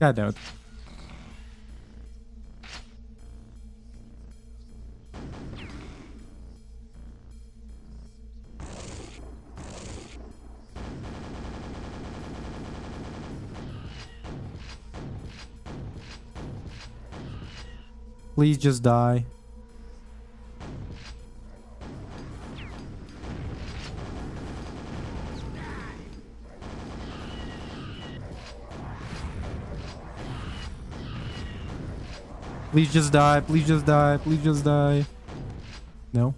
God damn it. Please just die. Please just die. Please just die. Please just die. No.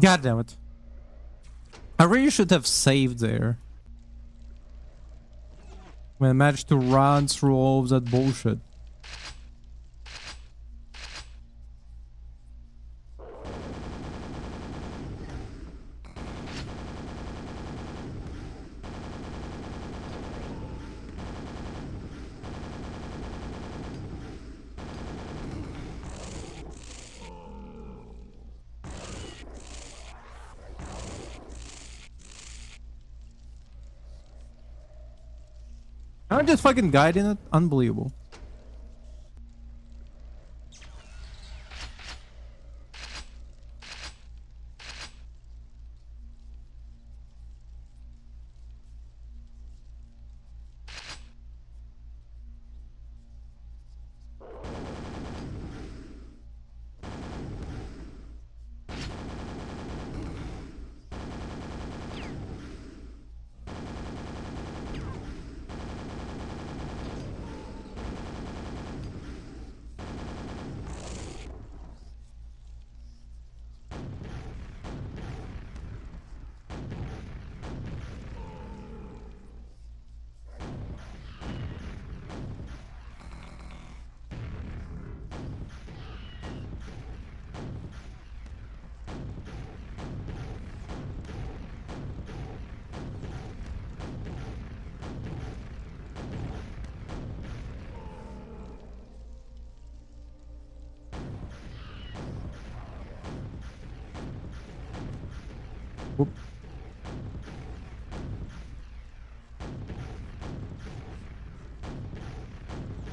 God damn it. I really should have saved there when I managed to run through all of that bullshit. I'm just fucking guiding it. Unbelievable.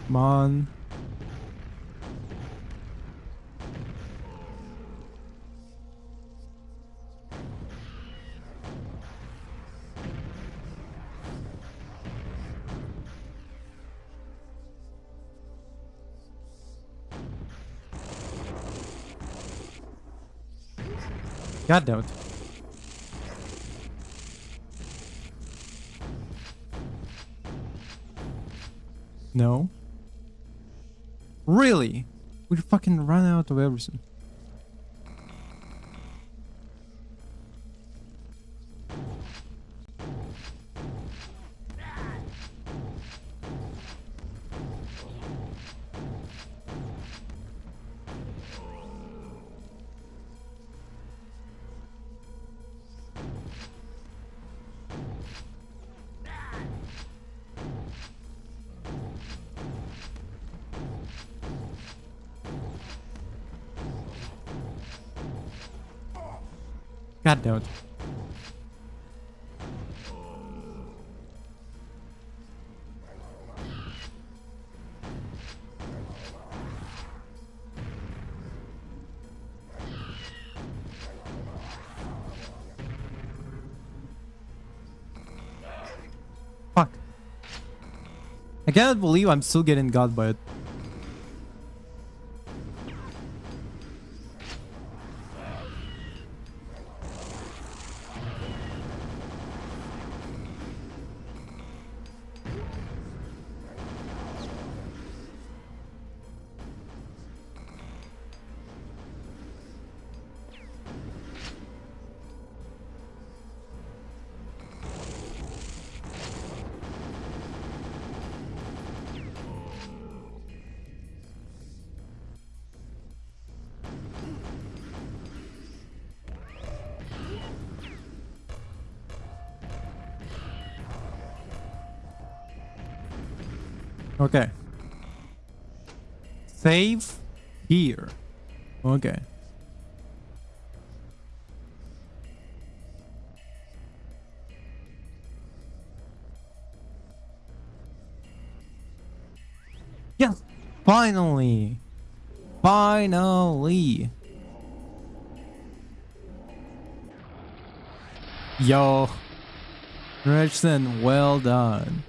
Come on. God damn it. No. Really? We fucking ran out of everything. God damn it. Fuck. I cannot believe I'm still getting got by it. Okay. Save here. Okay. Yes. Finally. Finally. Yo. Richardson, well done.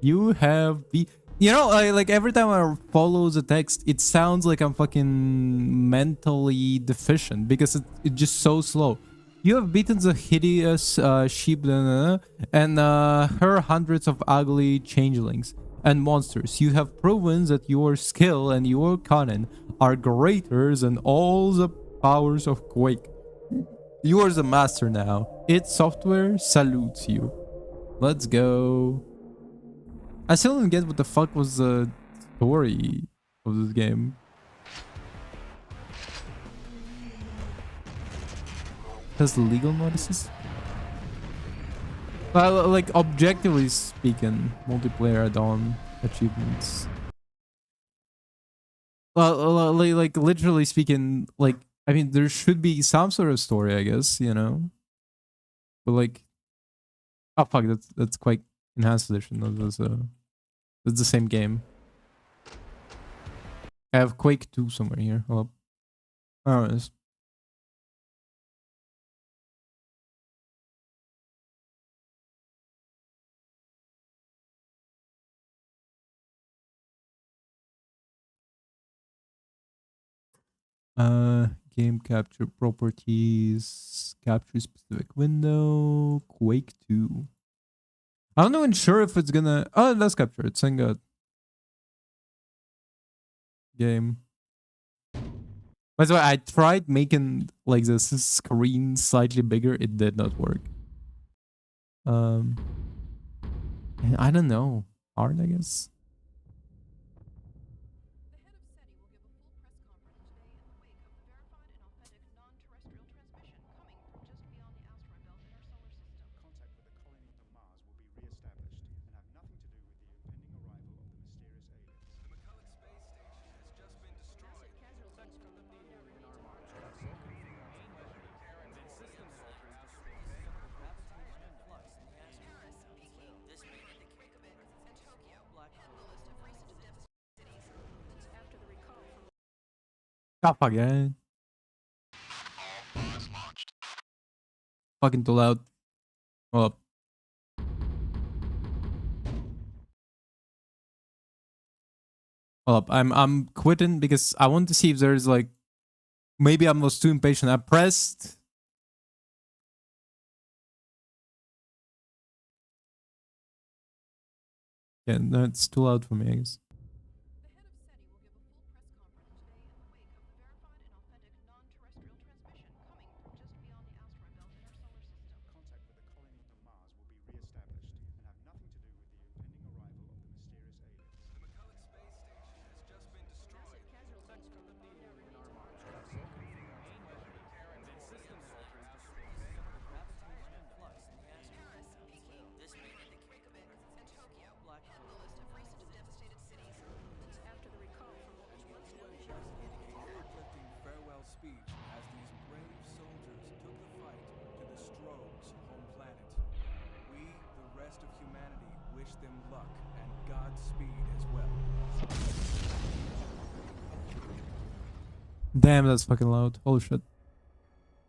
You have be. You know, like every time I follow the text, it sounds like I'm fucking mentally deficient because it's just so slow. You have beaten the hideous sheep and her hundreds of ugly changelings and monsters. You have proven that your skill and your cunning are greater than all the powers of Quake. You are the master now. Its software salutes you. Let's go. I still don't get what the fuck was the story of this game. Has legal notices? Like objectively speaking, multiplayer add-on achievements. Like literally speaking, like I mean, there should be some sort of story, I guess, you know. But like, oh fuck, that's Quake Enhanced Edition. That's the same game. I have Quake 2 somewhere here. Hold up. Oh, it's game capture properties, capture specific window, Quake 2. I'm not even sure if it's gonna. Oh, let's capture it. Saying a game. By the way, I tried making like this screen slightly bigger. It did not work. Um, I don't know. Hard, I guess. Oh, fuck yeah. Fucking too loud. Hold up. Hold up. I'm quitting because I want to see if there's like maybe I was too impatient. I pressed. Yeah, no, it's too loud for me, I guess. Speech as these brave soldiers took the fight to the Strogs' home planet. We, the rest of humanity, wish them luck and Godspeed as well. Damn, that's fucking loud. Holy shit.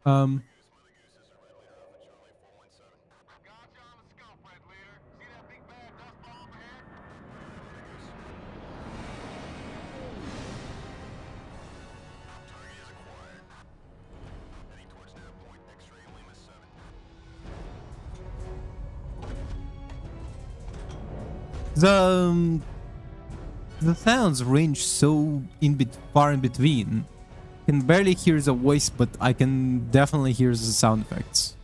Um. The the sounds range so far in between. Can barely hear the voice, but I can definitely hear the sound effects.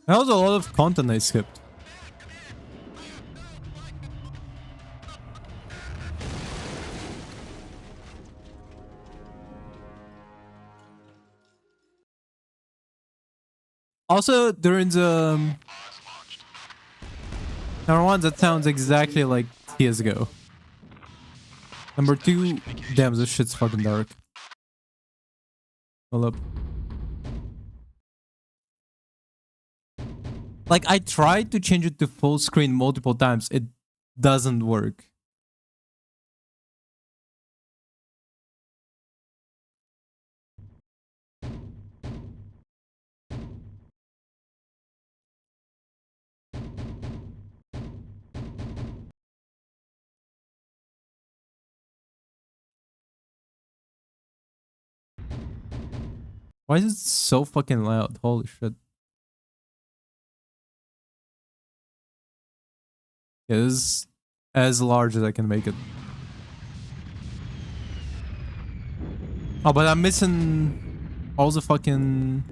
That was a lot of content I skipped. Also, during the number one, that sounds exactly like CS:GO. Number two, damn, this shit's fucking dark. Hold up. Like, I tried to change it to full screen multiple times. It doesn't work. Why is it so fucking loud? Holy shit. Yeah, this is as large as I can make it. Oh, but I'm missing all the fucking...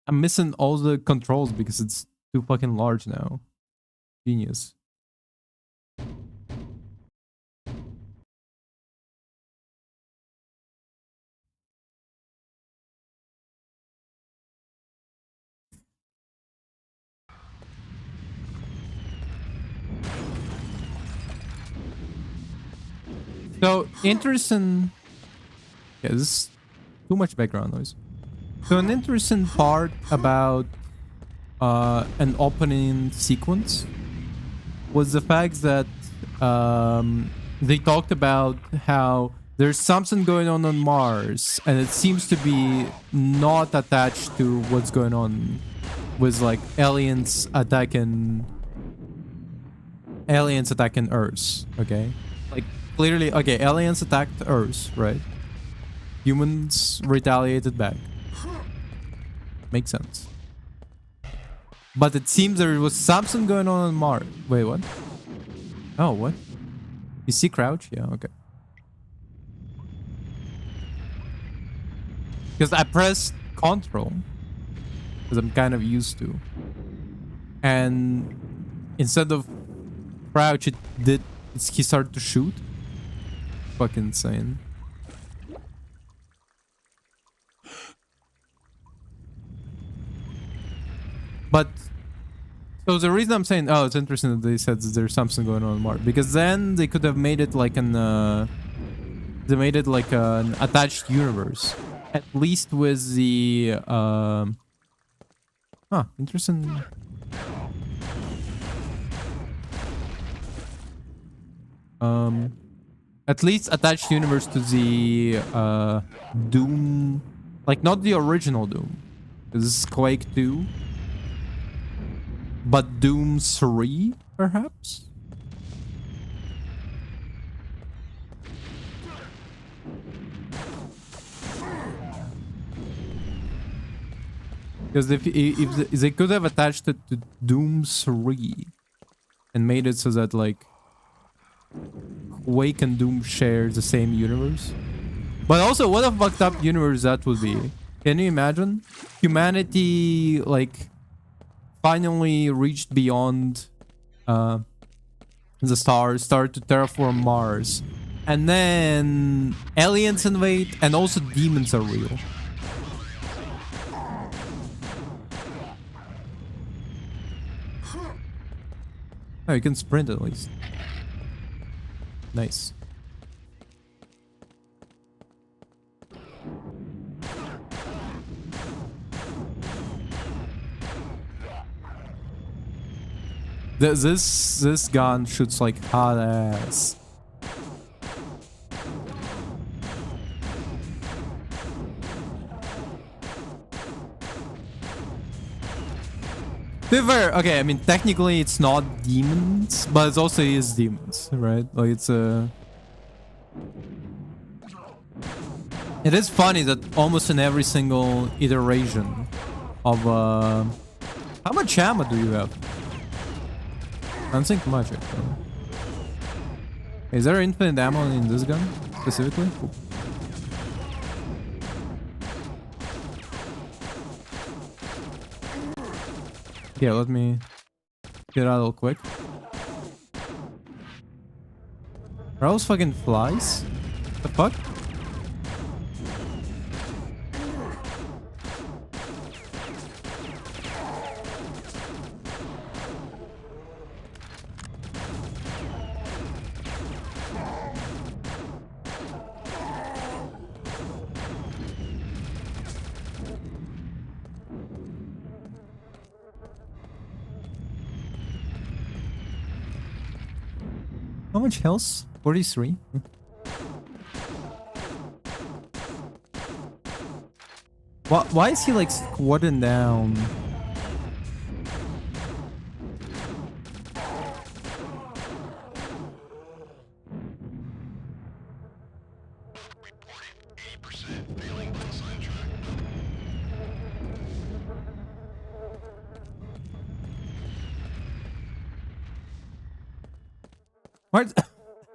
I'm missing all the controls because it's too fucking large now. Genius. So interesting. Yeah, this is too much background noise. So an interesting part about an opening sequence was the fact that they talked about how there's something going on Mars, and it seems to be not attached to what's going on with like aliens attacking Earth. Okay, like clearly, okay, aliens attacked Earth, right? Humans retaliated back. Makes sense. But it seems there was something going on Mars. Wait, what? Oh, what? You see crouch? Yeah, okay. Because I pressed control. Because I'm kind of used to. And instead of crouch, he started to shoot. Fucking insane. But so the reason I'm saying, oh, it's interesting that they said that there's something going on Mars, because then they could have made it like an attached universe, at least with the interesting. At least attached universe to the Doom, like not the original Doom. This is Quake 2. But Doom 3, perhaps? Because if they could have attached it to Doom 3 and made it so that like Quake and Doom share the same universe. But also, what a fucked up universe that would be. Can you imagine? Humanity like finally reached beyond the stars, started to terraform Mars, and then aliens invade, and also demons are real. Oh, you can sprint at least. Nice. This gun shoots like hot ass. To be fair, okay, I mean technically it's not demons, but it also is demons, right? Like it's a. It is funny that almost in every single iteration of how much ammo do you have? I don't think much actually. Is there infinite ammo in this gun specifically? Cool. Yeah, let me get out real quick. Are those fucking flies? The fuck? How much health? 43? Why is he like squatting down?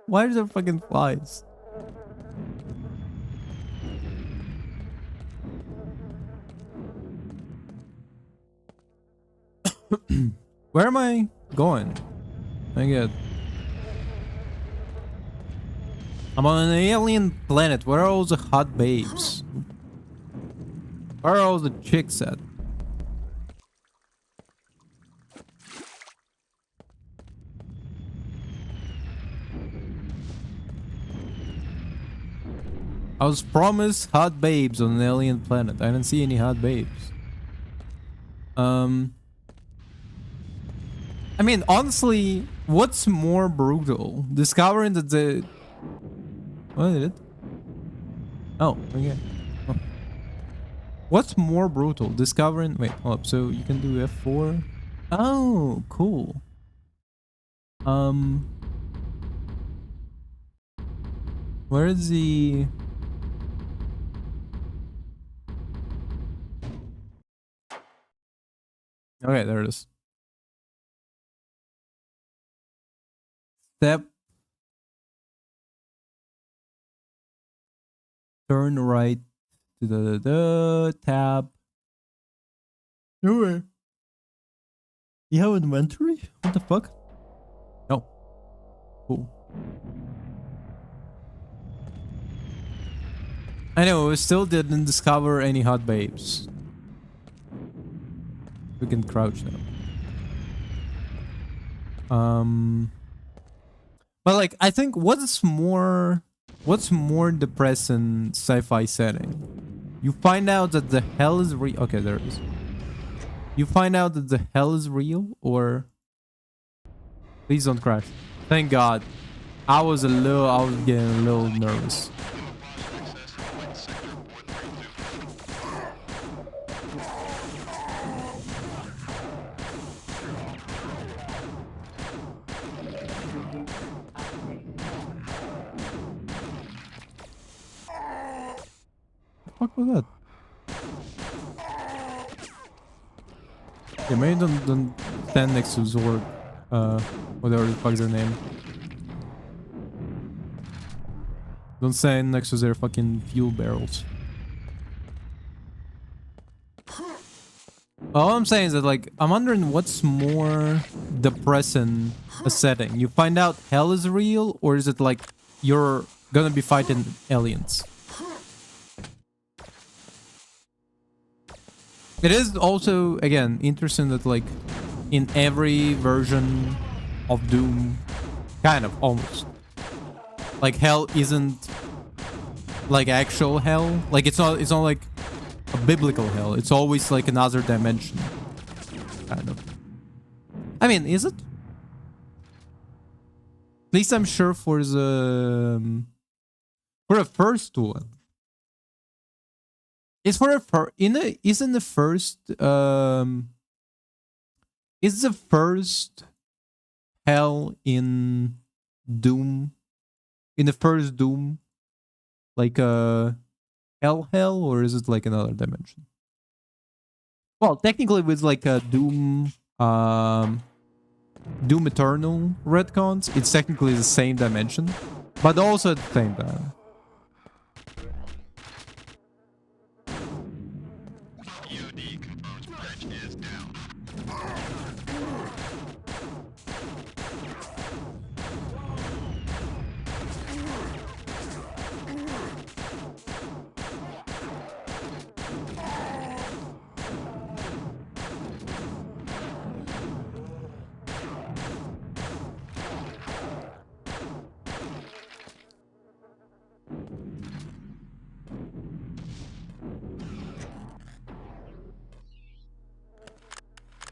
Why are there fucking flies? Where am I going? I get. I'm on an alien planet. Where are all the hot babes? Where are all the chicks at? I was promised hot babes on an alien planet. I didn't see any hot babes. I mean, honestly, what's more brutal? Discovering that the... What did it? Oh, okay. Oh. What's more brutal? Discovering... Wait, hold up. So you can do F4? Oh, cool. Where is the... Okay, there it is. Step. Turn right to the tab. Nowhere. You have inventory? What the fuck? No. Cool. I know, we still didn't discover any hot babes. We can crouch now. But like, I think what's more depressing sci-fi setting? You find out that the hell is real. Okay, there it is. You find out that the hell is real, or please don't crash. Thank God. I was getting a little nervous. What the fuck was that? Yeah, maybe don't stand next to Zorg. Whatever the fuck's their name. Don't stand next to their fucking fuel barrels. All I'm saying is that, like, I'm wondering what's more depressing a setting. You find out hell is real, or is it like you're gonna be fighting aliens? It is also, again, interesting that, like, in every version of Doom, kind of, almost, like, hell isn't like actual hell. Like, it's not like a biblical hell. It's always like another dimension, kind of. I mean, is it? At least I'm sure for the first one. It's for a isn't the first is the first hell in Doom, in the first Doom, like a hell, or is it like another dimension? Well, technically with like a Doom Doom Eternal retcons, it's technically the same dimension, but also at the same time.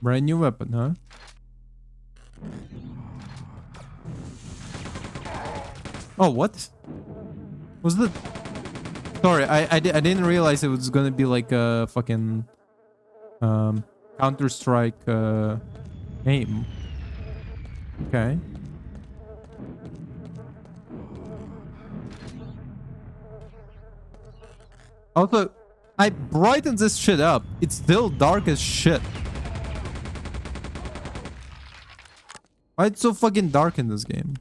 Brand new weapon, huh? Oh, what? Was that? Sorry, I didn't realize it was gonna be like a fucking Counter-Strike aim. Okay. Also, I brightened this shit up. It's still dark as shit. Why it's so fucking dark in this game?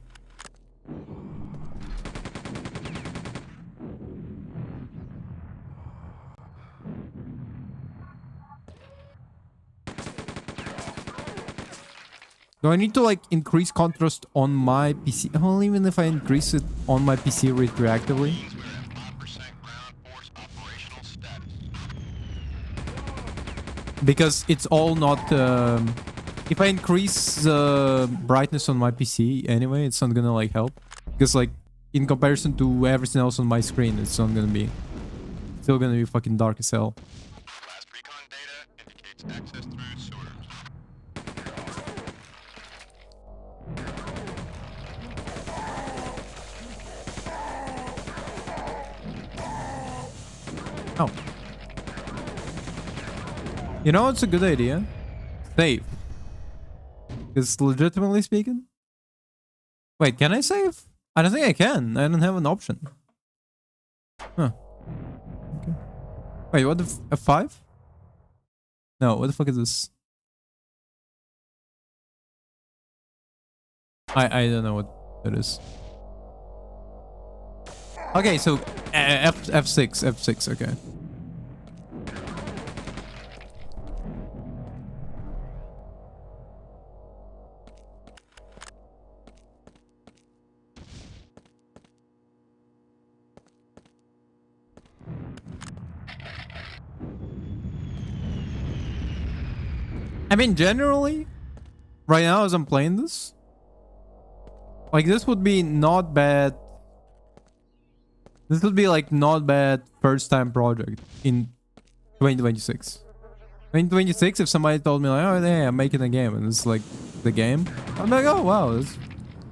Do I need to like increase contrast on my PC? Well, even if I increase it on my PC retroactively. Because it's all not... if I increase the brightness on my PC anyway, it's not gonna like help. Because like in comparison to everything else on my screen, it's not gonna be... Still gonna be fucking dark as hell. Last recon data indicates access through sewers. Oh. You know what's a good idea? Save. Because legitimately speaking... Wait, can I save? I don't think I can. I don't have an option. Huh. Okay. Wait, what the F5? No, what the fuck is this? I don't know what it is. Okay, so F6, okay. I mean, generally, right now as I'm playing this, like this would be not bad. This would be like not bad first time project in 2026. 2026, if somebody told me like, oh yeah, I'm making a game and it's like the game, I'm like, oh wow, that's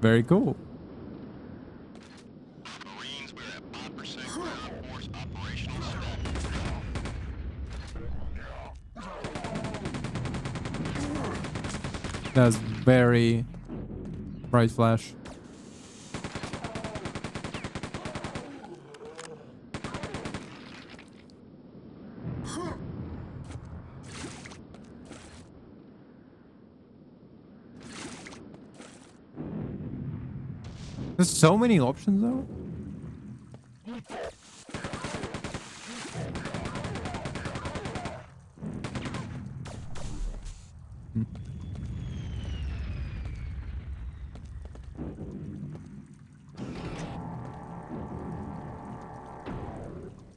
very cool. Marines, we're at 5% ground force operational status. That's very bright flash. There's so many options though.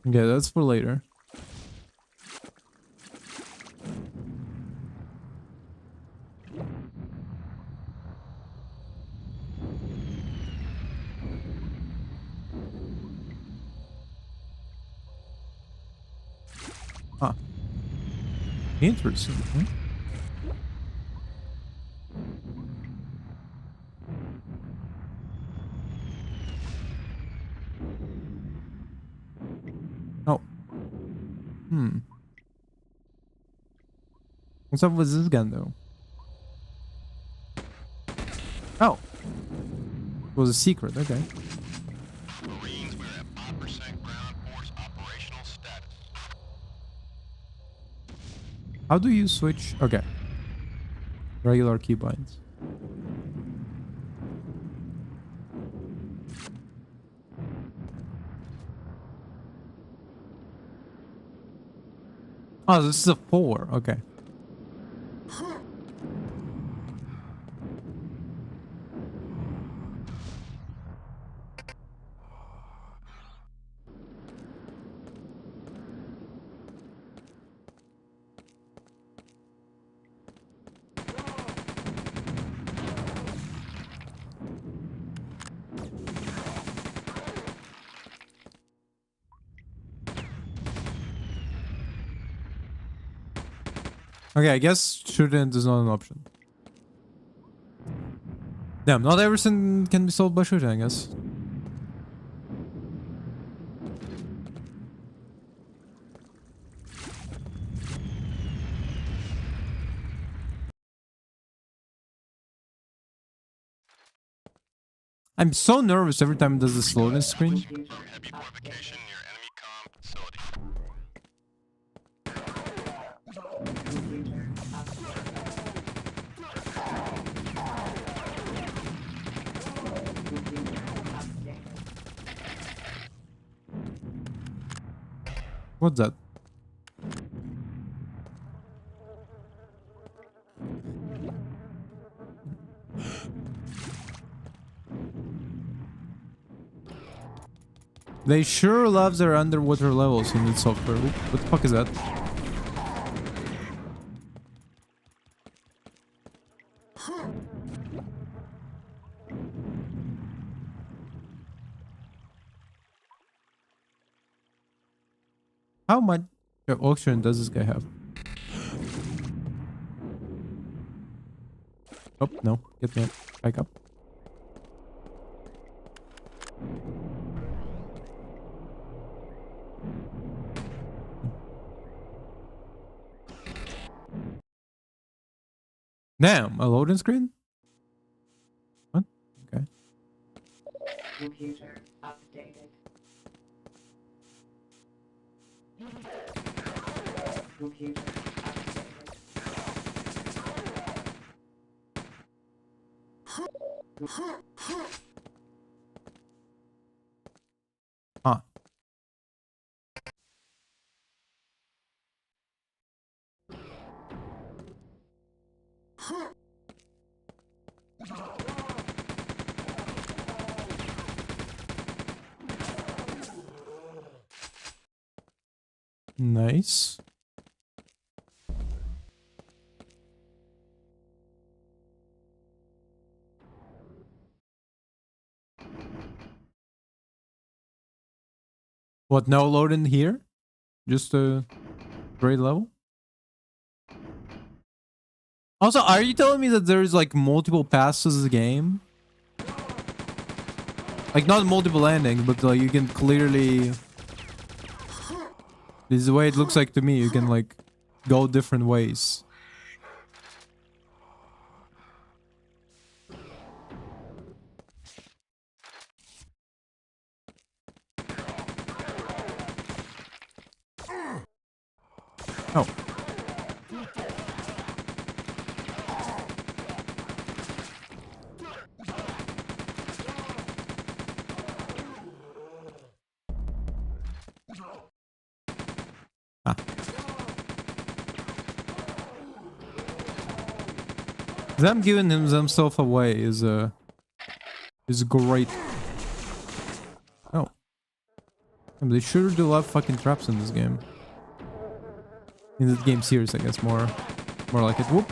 Okay, that's for later. Ah. Interesting. Huh? Oh. Hmm. What's up with this gun though? Oh. It was a secret, okay. Marines, we're at 5% ground force operational status. How do you switch? Okay. Regular keybinds. Oh, this is a 4. Okay. Okay, I guess shooting is not an option. Damn, not everything can be solved by shooting, I guess. I'm so nervous every time it does this loading screen. From heavy fortification near enemy comm facility. What's that? They sure love their underwater levels in the software. Oop, what the fuck is that? How much oxygen does this guy have? Oh, no. Get me back up. Damn, a loading screen? What? Okay. Computer updated. Computer updated. Huh. Nice. What, no loading here? Just a grade level? Also, are you telling me that there's like multiple paths to this game? Like not multiple endings, but like you can clearly... This is the way it looks like to me. You can like go different ways. Oh. Ah. Them giving themselves away is great. Oh. And they sure do love fucking traps in this game. In this game series, I guess more like it. Whoop.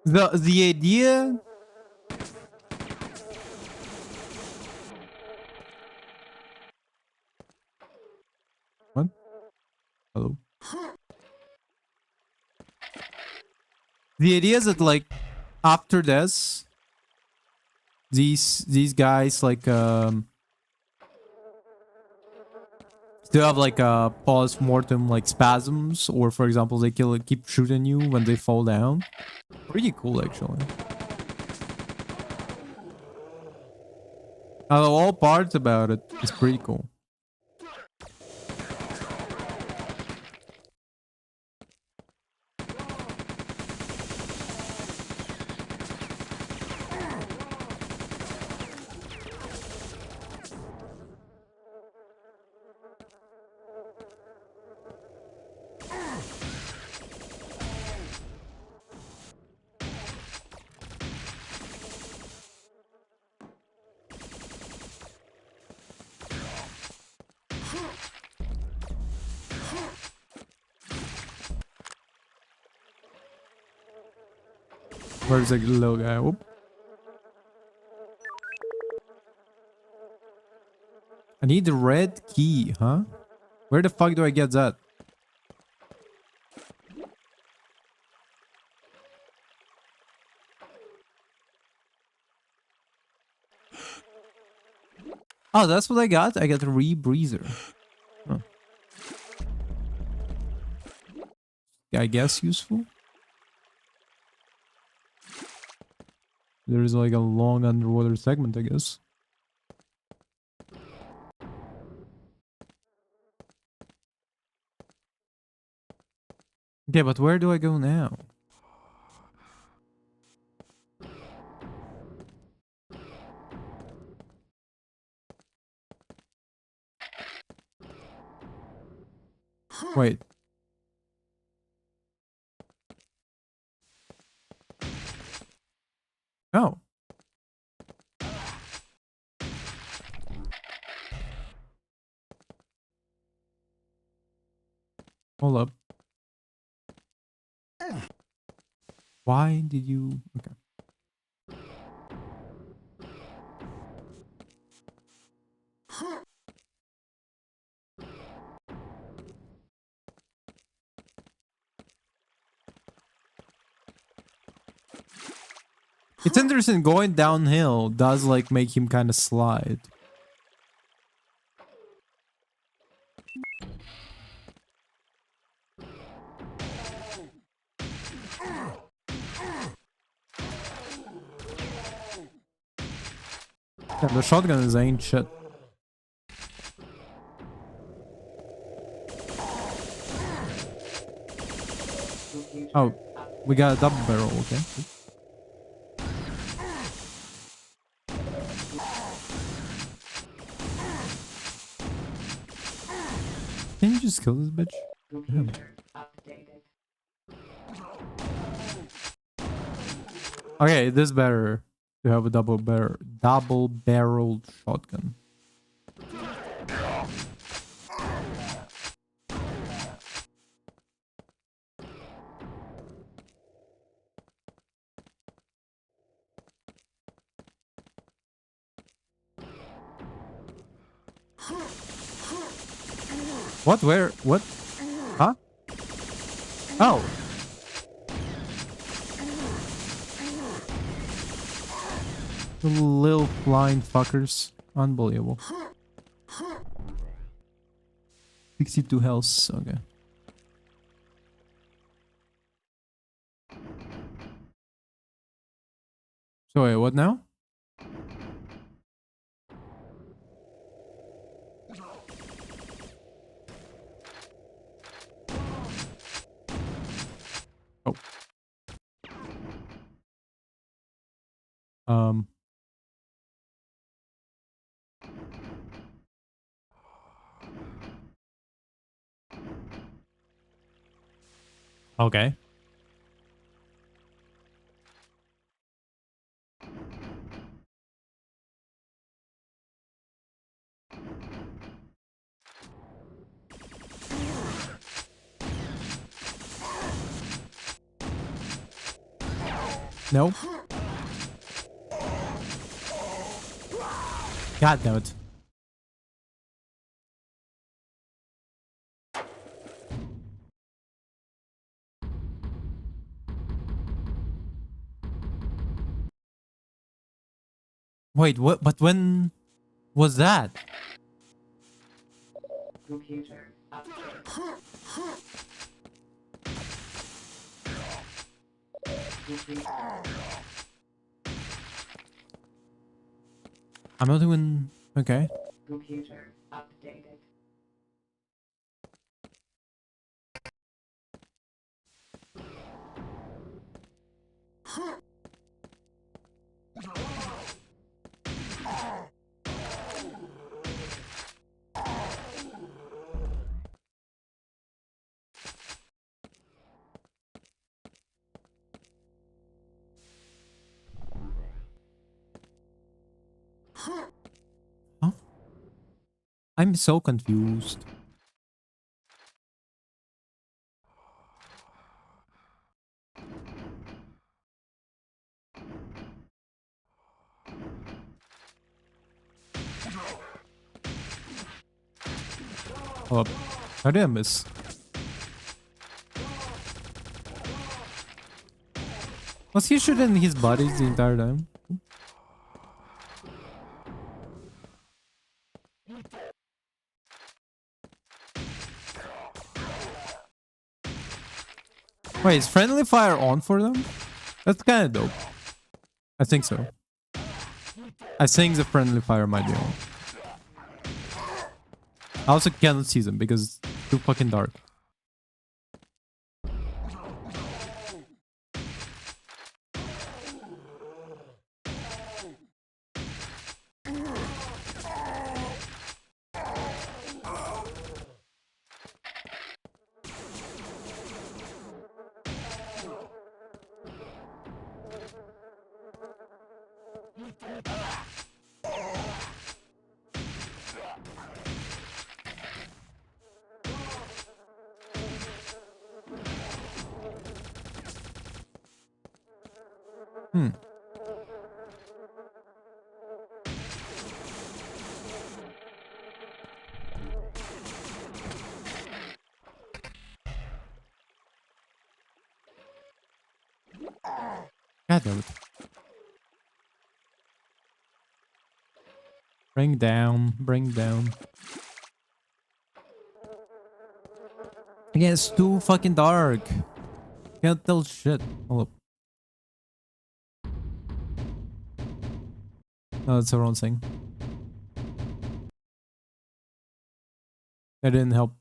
The idea. What? Hello. The idea is that like after this, these guys like still have like a post-mortem like spasms, or for example they keep shooting you when they fall down. Pretty cool actually. Out of all parts about it, it's pretty cool. Where's the little guy? Whoop. I need the red key, huh? Where the fuck do I get that? Oh, that's what I got? I got a rebreather. Huh. I guess useful. There is like a long underwater segment, I guess. Okay, but where do I go now? Wait. Hold up. Why did you... Okay. It's interesting, going downhill does like make him kind of slide. Yeah, the shotgun is ain't shit. Oh, we got a double barrel, okay. Can you just kill this bitch? Damn. Computer updated. Okay, it is better to have a double barreled shotgun. What? Where? What? Huh? Oh. The little blind fuckers. Unbelievable. 62 health. Okay. So wait, what now? Oh. Okay. No. God damn it. Wait, what? But when was that? Computer updated. Computer I'm not even... Okay. computer updated. Huh? I'm so confused. Oh, how did I miss? Was he shooting his bodies the entire time? Wait, is friendly fire on for them? That's kind of dope. I think so. I think the friendly fire might be on. I also cannot see them because it's too fucking dark. Hmm. God damn it. Bring down, bring down. Again, it's too fucking dark. Can't tell shit. Hold up. No, that's the wrong thing. That didn't help.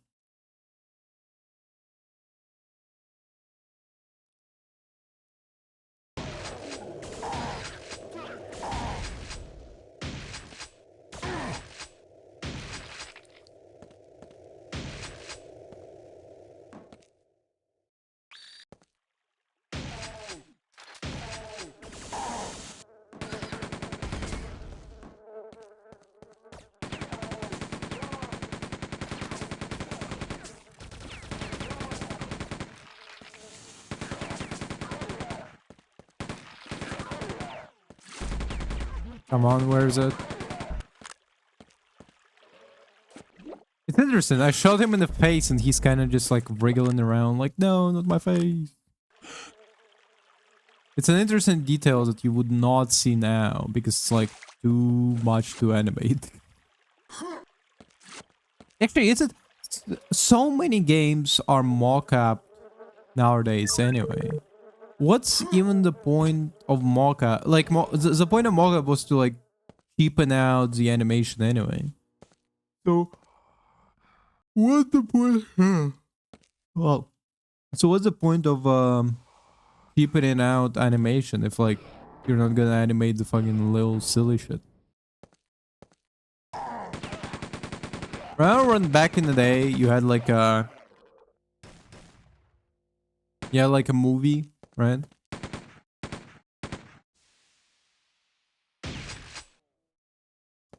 Come on, where is it? It's interesting. I shot him in the face and he's kind of just like wriggling around like, no, not my face. It's an interesting detail that you would not see now because it's like too much to animate. Actually, is it? So many games are mock-up nowadays anyway. What's even the point of mock-up? Like, the point of mock-up was to like cheapen out the animation anyway. So, what's the point? Well, so what's the point of cheapening out animation if like you're not gonna animate the fucking little silly shit? Remember when back in the day you had like a like a movie, right?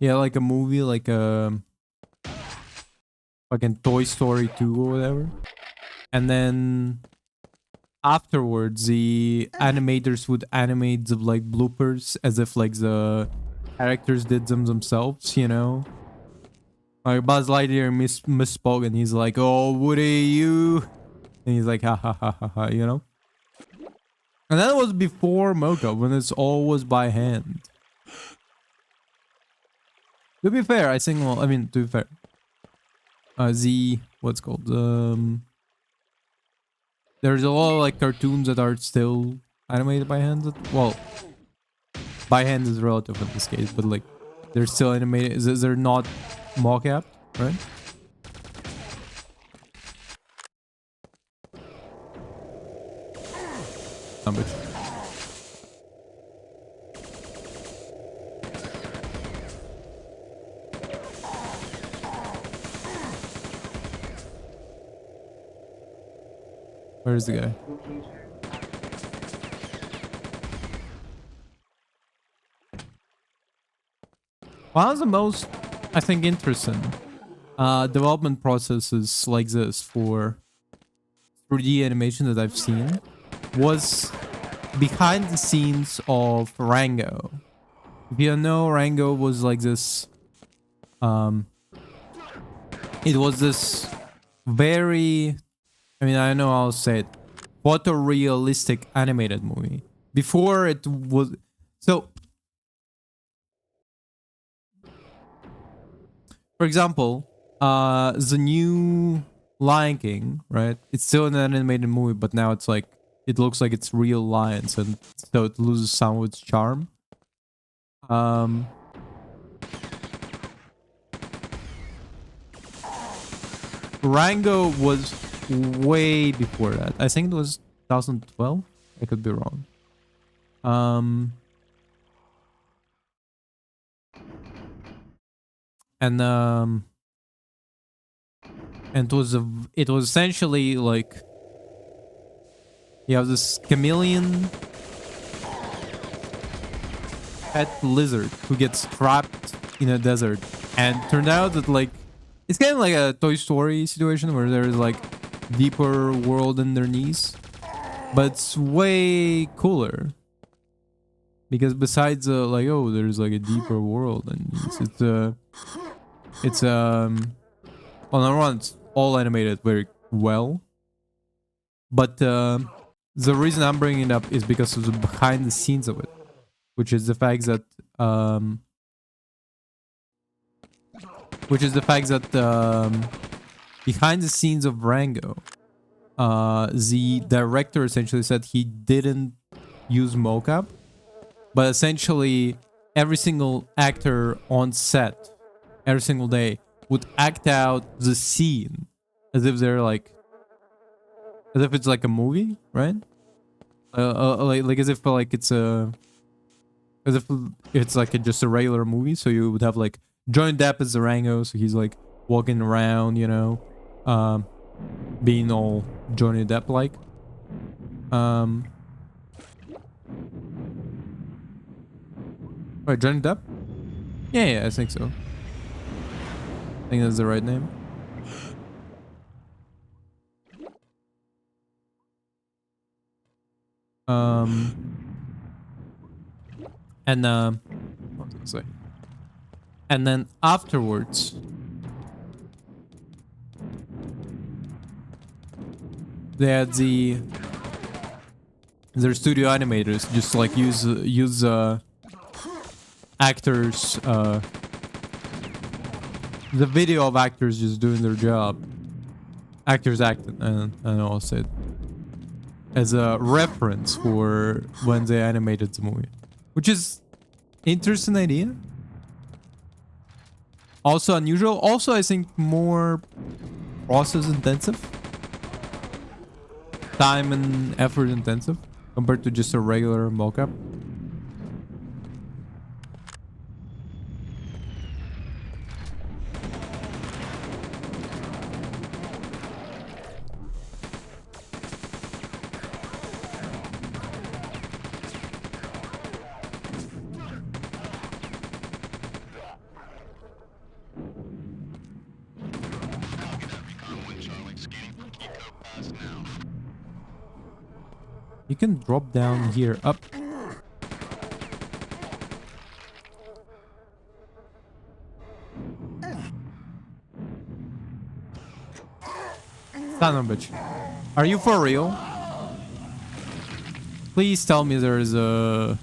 Yeah, like a movie, like a fucking Toy Story 2 or whatever. And then afterwards the animators would animate the like bloopers as if like the characters did them themselves, you know? Like Buzz Lightyear misspoke and he's like, oh, Woody, you... And he's like, ha ha ha ha ha, you know? And that was before mocap, when it's always by hand. To be fair, I think, well, I mean, to be fair. What's called? There's a lot of like cartoons that are still animated by hand. Well, by hand is relative in this case, but like, they're still animated. They're not mocap, right? Bitch. Where's the guy? One of the most, I think, interesting development processes like this for 3D animation that I've seen was behind the scenes of Rango. If you know, Rango was like this, it was this very, I mean, I don't know how to say it, photorealistic animated movie. Before it was, so, for example, the new Lion King, right? It's still an animated movie, but now it's like, it looks like it's real lions, and so it loses some of its charm. Rango was way before that. I think it was 2012. I could be wrong. And it was essentially like, you have this chameleon pet lizard who gets trapped in a desert, and turned out that like it's kind of like a Toy Story situation where there's like deeper world underneath, but it's way cooler. because besides like, oh, there's like a deeper world, and it's on the one, it's all animated very well, but the reason I'm bringing it up is because of the behind the scenes of it, which is the fact that behind the scenes of Rango, the director essentially said he didn't use mocap, but essentially every single actor on set every single day would act out the scene as if they're like, as if it's like a movie, right? Like as if like it's a, as if it's like just a regular movie. So you would have like Johnny Depp as the Rango, so he's like walking around, you know, being all Johnny Depp like. Wait, Johnny Depp? Yeah, I think so. I think that's the right name. And what was I gonna say? And then afterwards, they had their studio animators just like use actors, the video of actors just doing their job, actors acting, and I'll say it as a reference for when they animated the movie, which is interesting idea. Also unusual. Also, I think more process intensive, time and effort intensive compared to just a regular mocap. You can drop down here, up. Son of a bitch. Are you for real? Please tell me there's a...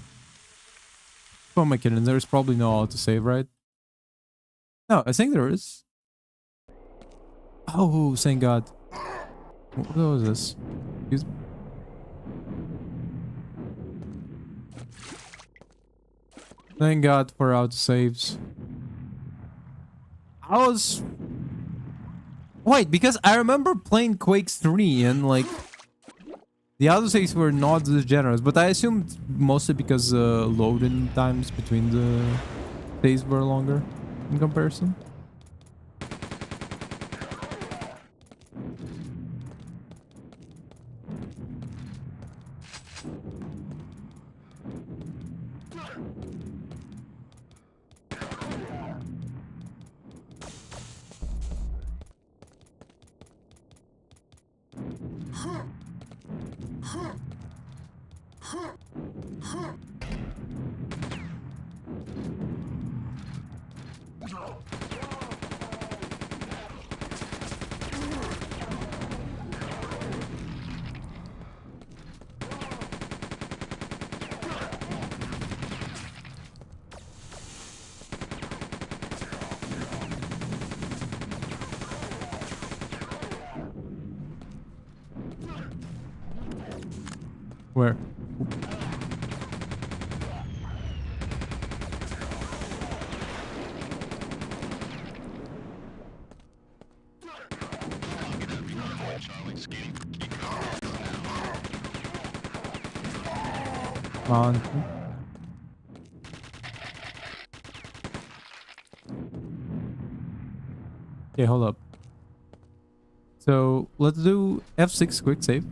Oh my goodness, there's probably no auto save, right? No, I think there is. Oh, thank God. What was this? Excuse me. Thank God for autosaves. I was... Wait, because I remember playing Quake 3 and like... The autosaves were not this generous, but I assumed mostly because loading times between the saves were longer in comparison. Where? Come on. Okay, hold up. So let's do F6 quick save.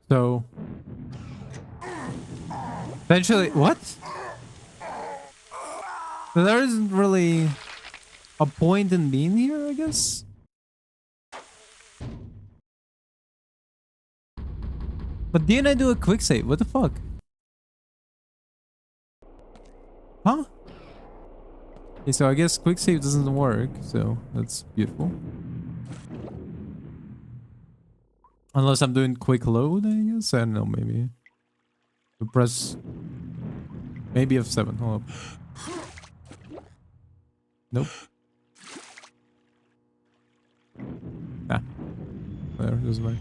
So eventually, what? So there isn't really a point in being here, I guess. But didn't I do a quick save? What the fuck? Huh? Okay, so I guess quick save doesn't work, so that's beautiful. Unless I'm doing quick load, I guess. I don't know, maybe. We press maybe F7. Hold up. Nope. Nah. Whatever, doesn't matter.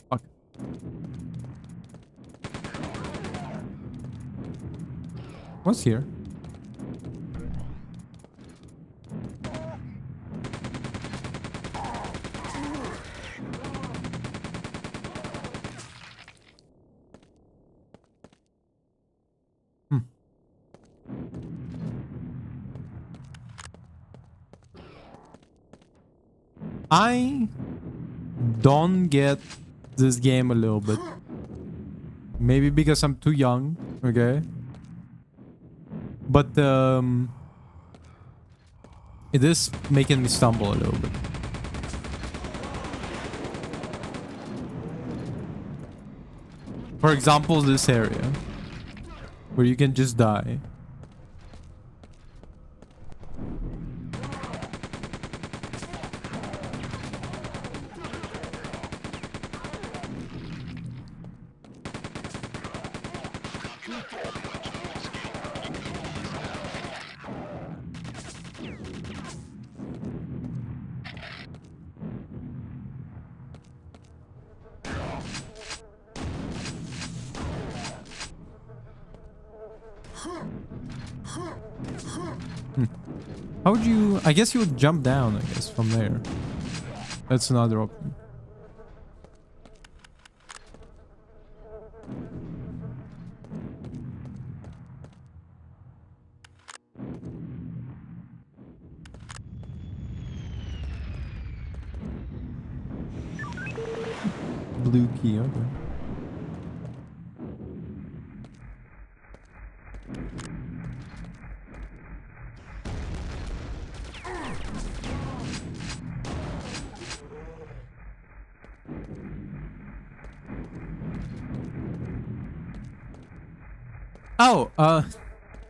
Fuck. What's here? I don't get this game a little bit. Maybe because I'm too young, okay? But it is making me stumble a little bit. For example, this area where you can just die. How would you... I guess you would jump down, I guess, from there. That's another option. Blue key, okay. Oh,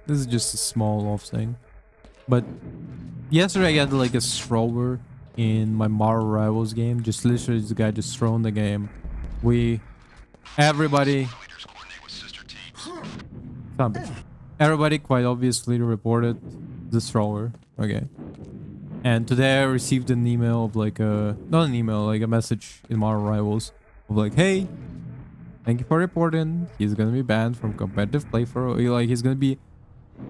this is just a small off thing. But yesterday I got like a stroller in my Marvel Rivals game. Just literally the guy just thrown the game. Everybody everybody quite obviously reported the stroller. Okay. And today I received an email of like not an email, like a message in Marvel Rivals of like, hey, thank you for reporting. He's gonna be banned from competitive play for like he's gonna be.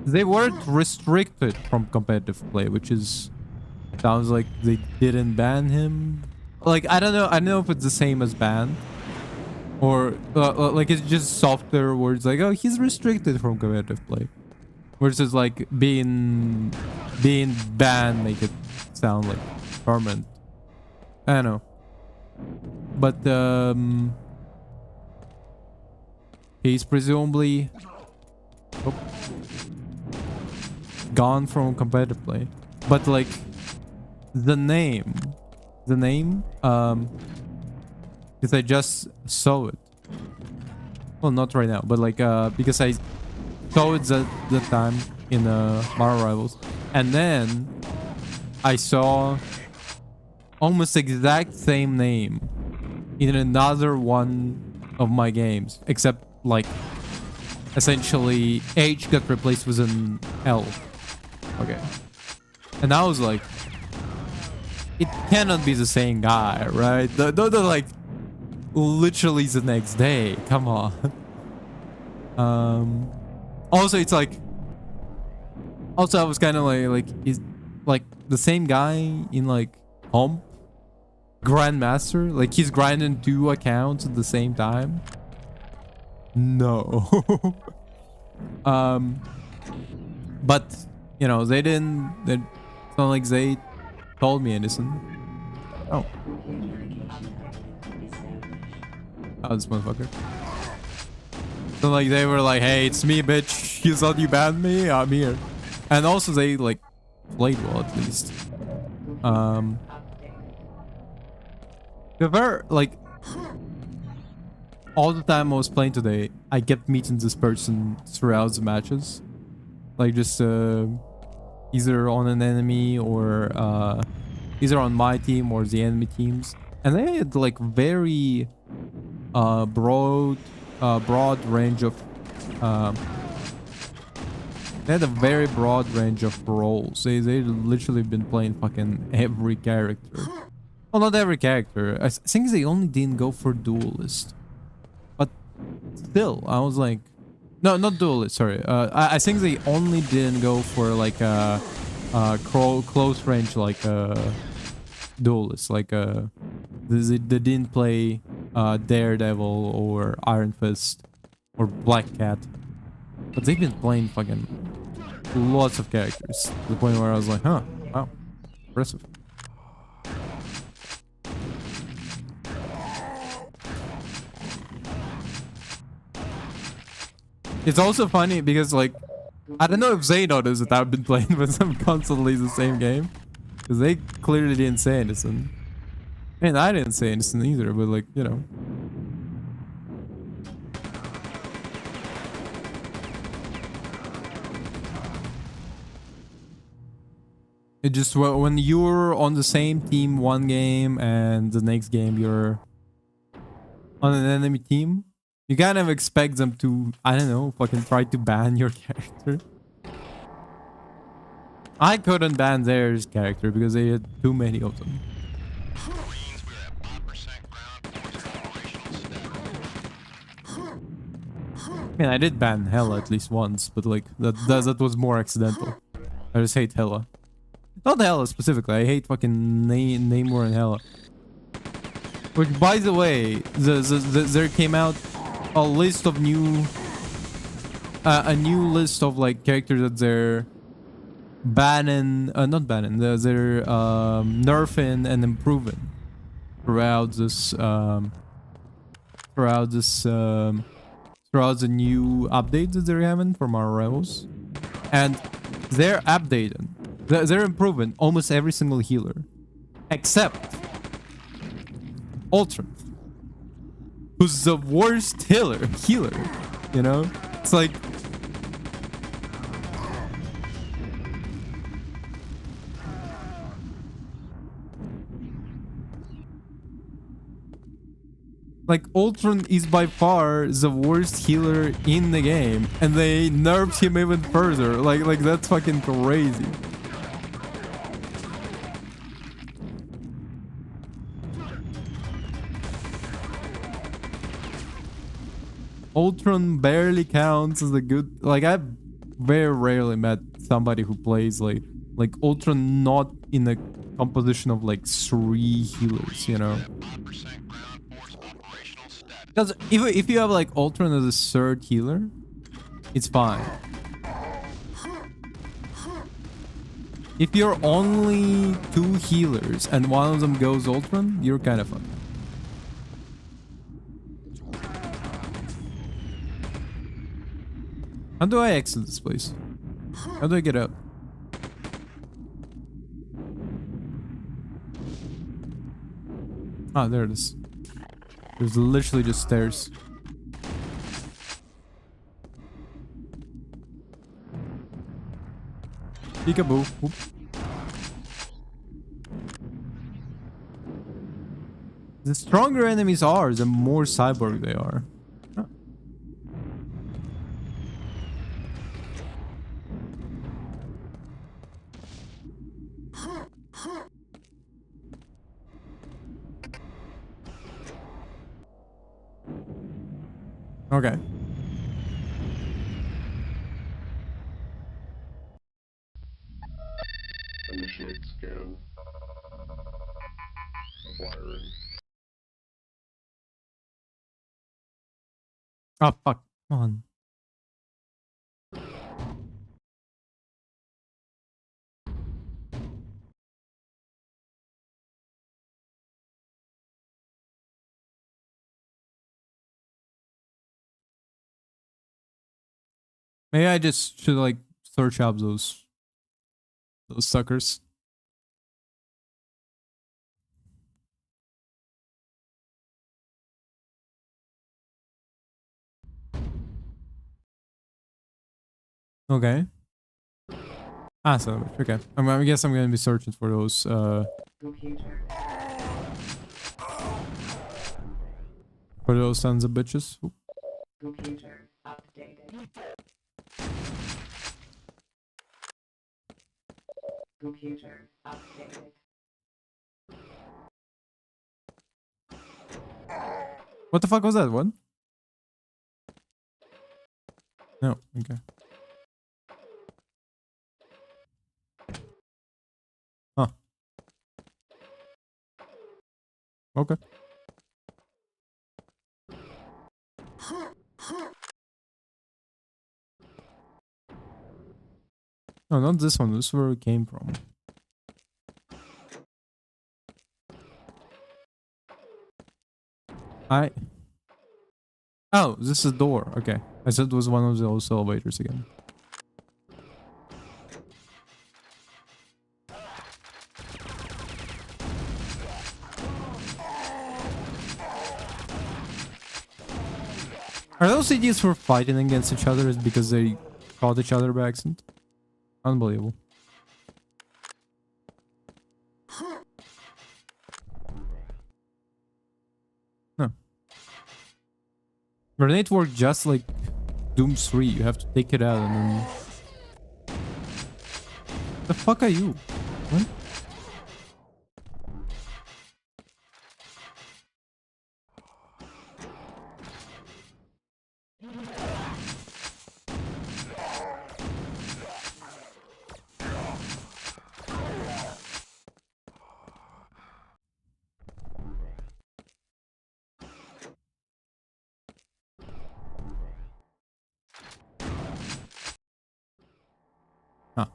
They weren't restricted from competitive play, which is sounds like they didn't ban him. Like I don't know. I don't know if it's the same as ban, or like it's just softer words like oh he's restricted from competitive play, versus like being banned make it sound like permanent. I don't know, but he's presumably gone from competitive play, but like the name because I just saw it. Well, not right now, but like because I saw it at the time in Marvel Rivals, and then I saw almost exact same name in another one of my games, except like essentially H got replaced with an L. Okay. And I was like, it cannot be the same guy, right? They're like literally the next day. Come on. Also it's like I was kind of like is like the same guy in like Comp Grandmaster, like he's grinding 2 accounts at the same time. No. um, but you know they didn't. It's not like they told me anything. Oh, oh, this motherfucker. So like they were like, "Hey, it's me, bitch. You thought you banned me? I'm here." And also they like played well at least. Ever like all the time I was playing today, I kept meeting this person throughout the matches, like just either on an enemy or either on my team or the enemy teams, and they had like very broad range of they had a very broad range of roles. They literally been playing fucking every character. Well, not every character. I think they only didn't go for duelist. But still, I was like, no, not duelist. Sorry. I think they only didn't go for like a close range like duelist. Like they didn't play Daredevil or Iron Fist or Black Cat. But they've been playing fucking lots of characters to the point where I was like, huh, wow, impressive. It's also funny because like I don't know if they noticed that I've been playing with them constantly the same game, because they clearly didn't say anything. And I didn't say anything either, but like, you know. It just when you're on the same team one game and the next game you're on an enemy team, you kind of expect them to, I don't know, fucking try to ban your character. I couldn't ban theirs character because they had too many of them. Marines, we're at 5% ground force operational status. I mean, I did ban Hella at least once, but like that was more accidental. I just hate Hella. Not Hella specifically. I hate fucking Namor and Hella. Which, by the way, there came out a list of a new list of like characters that they're banning, not banning, they're nerfing and improving throughout this throughout the new updates that they're having from our rivals, and they're updating, they're improving almost every single healer except Ultron, who's the worst healer, you know? It's like Ultron is by far the worst healer in the game, and they nerfed him even further. Like that's fucking crazy. Ultron barely counts as a good, like I've very rarely met somebody who plays like Ultron not in a composition of like 3 healers, you know? 5% ground force operational status. Because if you have like Ultron as a 3rd healer, it's fine. If you're only 2 healers and one of them goes Ultron, you're kind of fucked. How do I exit this place? How do I get out? Ah, there it is. There's literally just stairs. Peekaboo. Oop. The stronger enemies are, the more cyborg they are. Huh. Okay. Initiate scan. Wiring. Oh, fuck. Come on. Maybe I just should like search up those suckers. Okay. Ah, so okay. I guess I'm gonna be searching for those Computer. sons of bitches. Oop. Computer updated. Computer updated. What the fuck was that one? No, okay. Huh. Okay. No, not this one. This is where it came from. Oh, this is a door. Okay. I said it was one of those elevators again. Are those idiots for fighting against each other is because they caught each other by accident? Unbelievable. No. Grenade work just like Doom 3. You have to take it out and then... The fuck are you? What? Huh.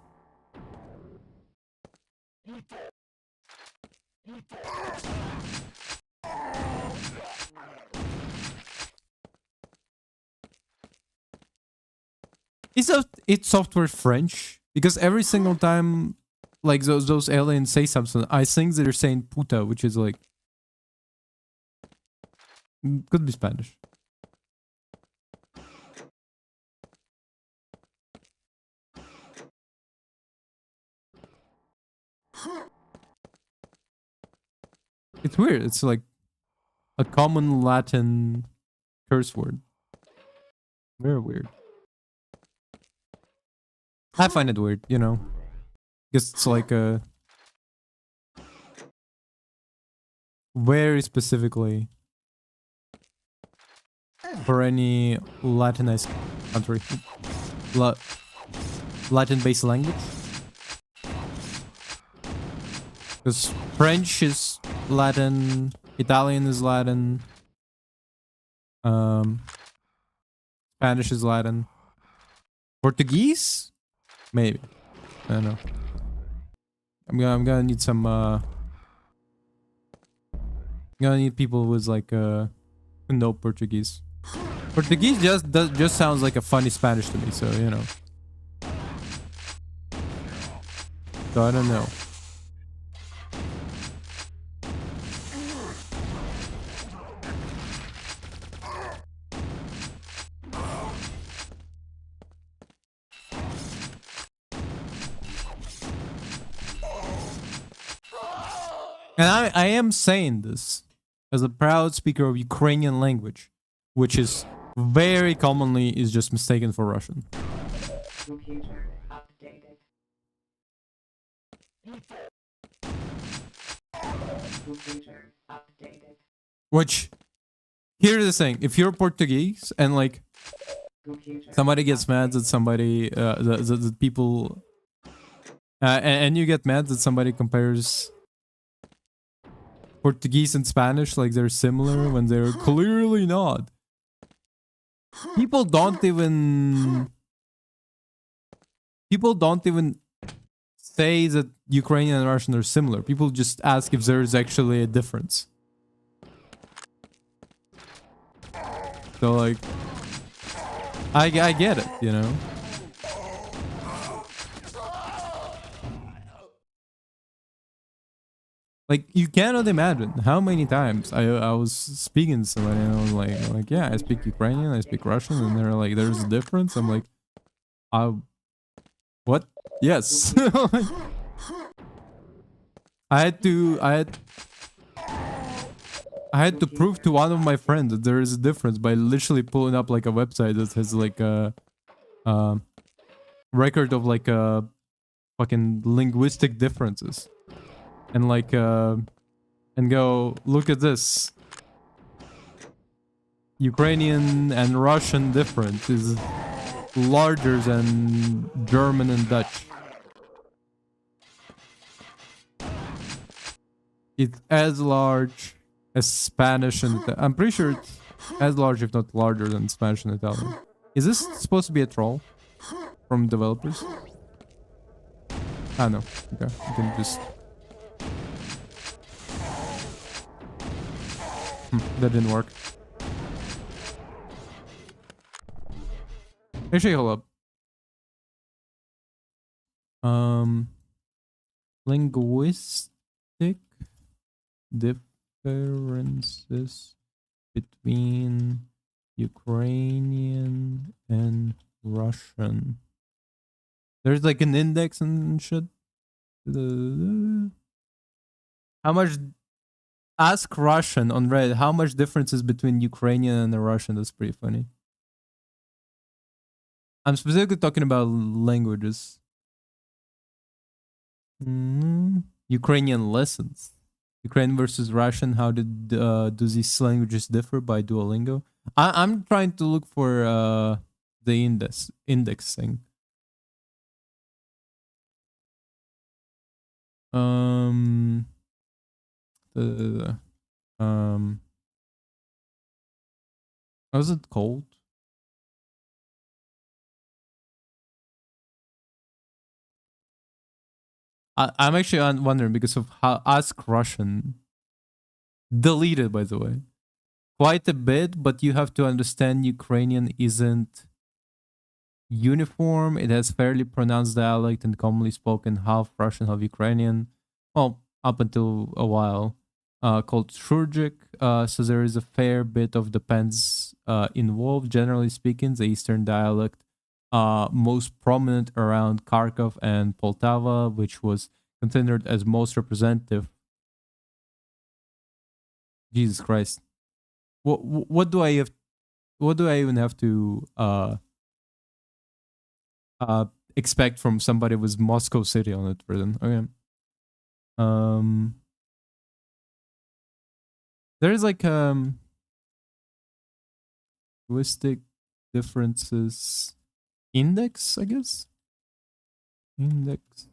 Is it software French? Because every single time like those aliens say something, I think they're saying puta, which is like could be Spanish. It's weird. It's like a common Latin curse word. Very weird. I find it weird, you know. Because it's like a very specifically for any Latinized country. Latin-based language. Because French is Latin, Italian is Latin, Spanish is Latin, Portuguese, maybe. I don't know. I'm gonna need some. I'm gonna need people with like who know Portuguese. Portuguese just sounds like a funny Spanish to me, so you know. So I don't know. And I am saying this as a proud speaker of Ukrainian language, which is very commonly is just mistaken for Russian. Computer updated. Computer updated. Which, here's the thing: if you're Portuguese and like Computer somebody gets mad that somebody, the people, and you get mad that somebody compares Portuguese and Spanish like they're similar when they're clearly not. people don't even say that Ukrainian and Russian are similar. People just ask if there is actually a difference. So like, I get it, you know. Like, you cannot imagine how many times I was speaking to somebody and I was like yeah, I speak Ukrainian, I speak Russian, and they're like, there's a difference. I'm like, what? Yes. I had to prove to one of my friends that there is a difference by literally pulling up like a website that has like a record of like fucking linguistic differences, and like and go, look at this. Ukrainian and Russian difference is larger than German and Dutch. It's as large as Spanish and I'm pretty sure it's as large, if not larger, than Spanish and Italian. Is this supposed to be a troll from developers? Ah, no. Okay, you can just... that didn't work. Actually, hold up. Linguistic differences between Ukrainian and Russian. There's like an index and shit. How much? Ask Russian on Reddit. How much differences between Ukrainian and the Russian? That's pretty funny. I'm specifically talking about languages. Ukrainian lessons. Ukrainian versus Russian. How did do these languages differ by Duolingo? I'm trying to look for the indexing. Was it cold? I'm actually wondering because of how Ask Russian deleted, by the way, quite a bit, but you have to understand Ukrainian isn't uniform. It has fairly pronounced dialect and commonly spoken half Russian, half Ukrainian. Well, up until a while, called Shurjik. So there is a fair bit of depends involved. Generally speaking, the Eastern dialect most prominent around Kharkov and Poltava, which was considered as most representative. Jesus Christ. What do I have? What do I even have to expect from somebody with Moscow City on it for them? Okay. There's like linguistic differences index, I guess. Index.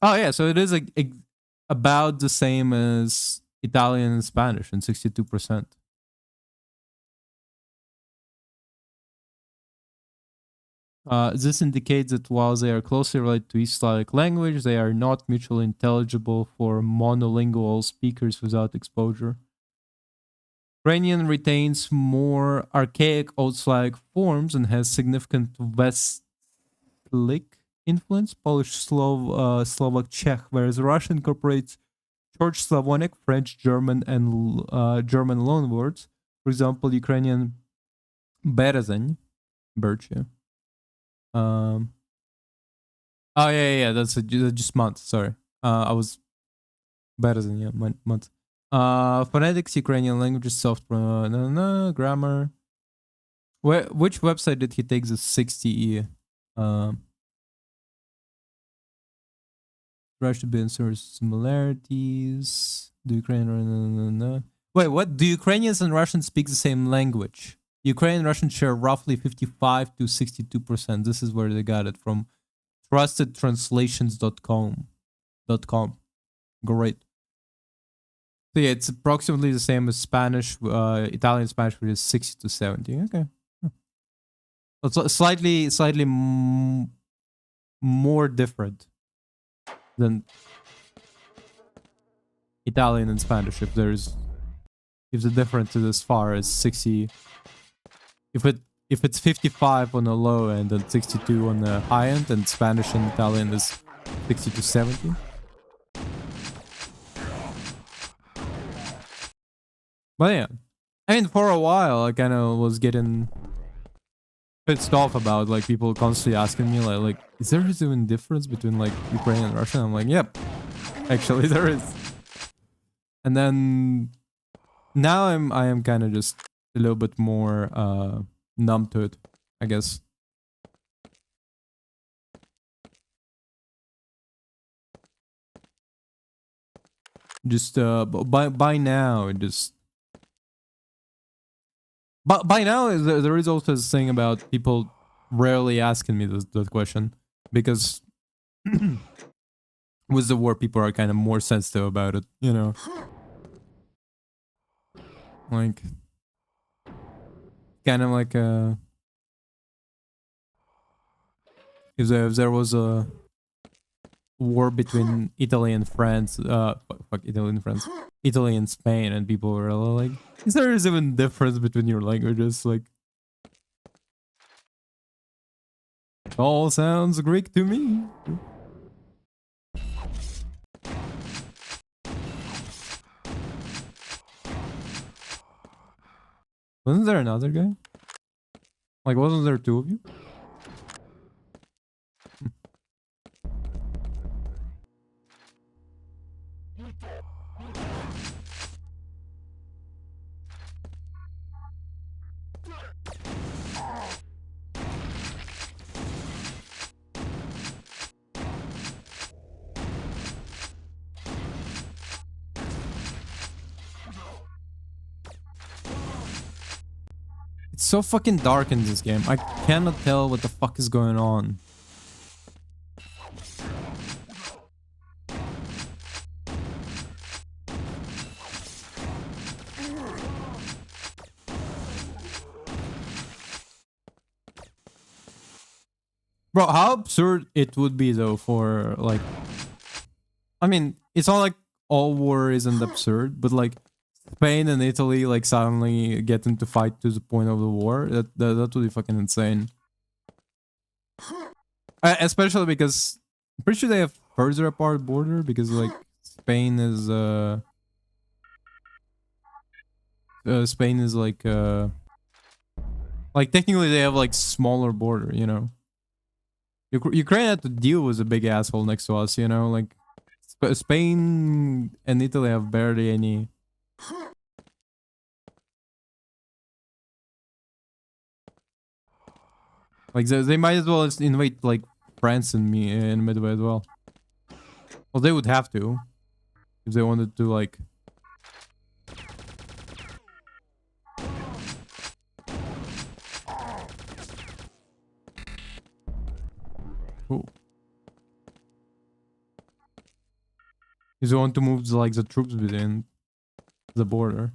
Oh yeah, so it is like about the same as Italian and Spanish, and 62%. This indicates that while they are closely related to East Slavic language, they are not mutually intelligible for monolingual speakers without exposure. Ukrainian retains more archaic Old Slavic forms and has significant Westlic influence, Polish, Slovak, Czech, whereas Russian incorporates Church Slavonic, French, German, and German loanwords. For example, Ukrainian Berezeń, birch, yeah. Oh yeah, that's just month. Sorry, I was better than month. Phonetics, Ukrainian languages, soft grammar. Which website did he take the 60? Russian be similarities. Do Ukrainian? Wait, what? Do Ukrainians and Russians speak the same language? Ukrainian and Russian share roughly 55 to 62%. This is where they got it from. Trustedtranslations.com. Great. So yeah, it's approximately the same as Spanish, Italian Spanish, which is 60 to 70. Okay. It's slightly more different than Italian and Spanish. If the difference is as far as 60, if it's 55 on the low end and 62 on the high end, and Spanish and Italian is 60 to 70. But yeah, I mean, for a while, I kind of was getting pissed off about like people constantly asking me like, is there even difference between like Ukraine and Russia? I'm like, yep, actually there is. And then now I am kind of just a little bit more numb to it, I guess. Just by now, just but by now there is also this thing about people rarely asking me that question, because with the war people are kind of more sensitive about it, you know. Like kind of like if there was a war between Italy and France, fuck Italy and France, Italy and Spain, and people were like, is there even difference between your languages? Like, it all sounds Greek to me. Wasn't there another guy? Like, wasn't there two of you? It's so fucking dark in this game. I cannot tell what the fuck is going on. Bro, how absurd it would be though for like, I mean, it's not like all war isn't absurd, but like Spain and Italy like suddenly get into fight to the point of the war. That would be fucking insane. Especially because I'm pretty sure they have further apart border, because like Spain is like technically they have like smaller border, you know. Ukraine had to deal with a big asshole next to us, you know, like Spain and Italy have barely any. Like they might as well invade like France and me in Midway as well. Well, they would have to if they wanted to like. Ooh. If they want to move like the troops within the border.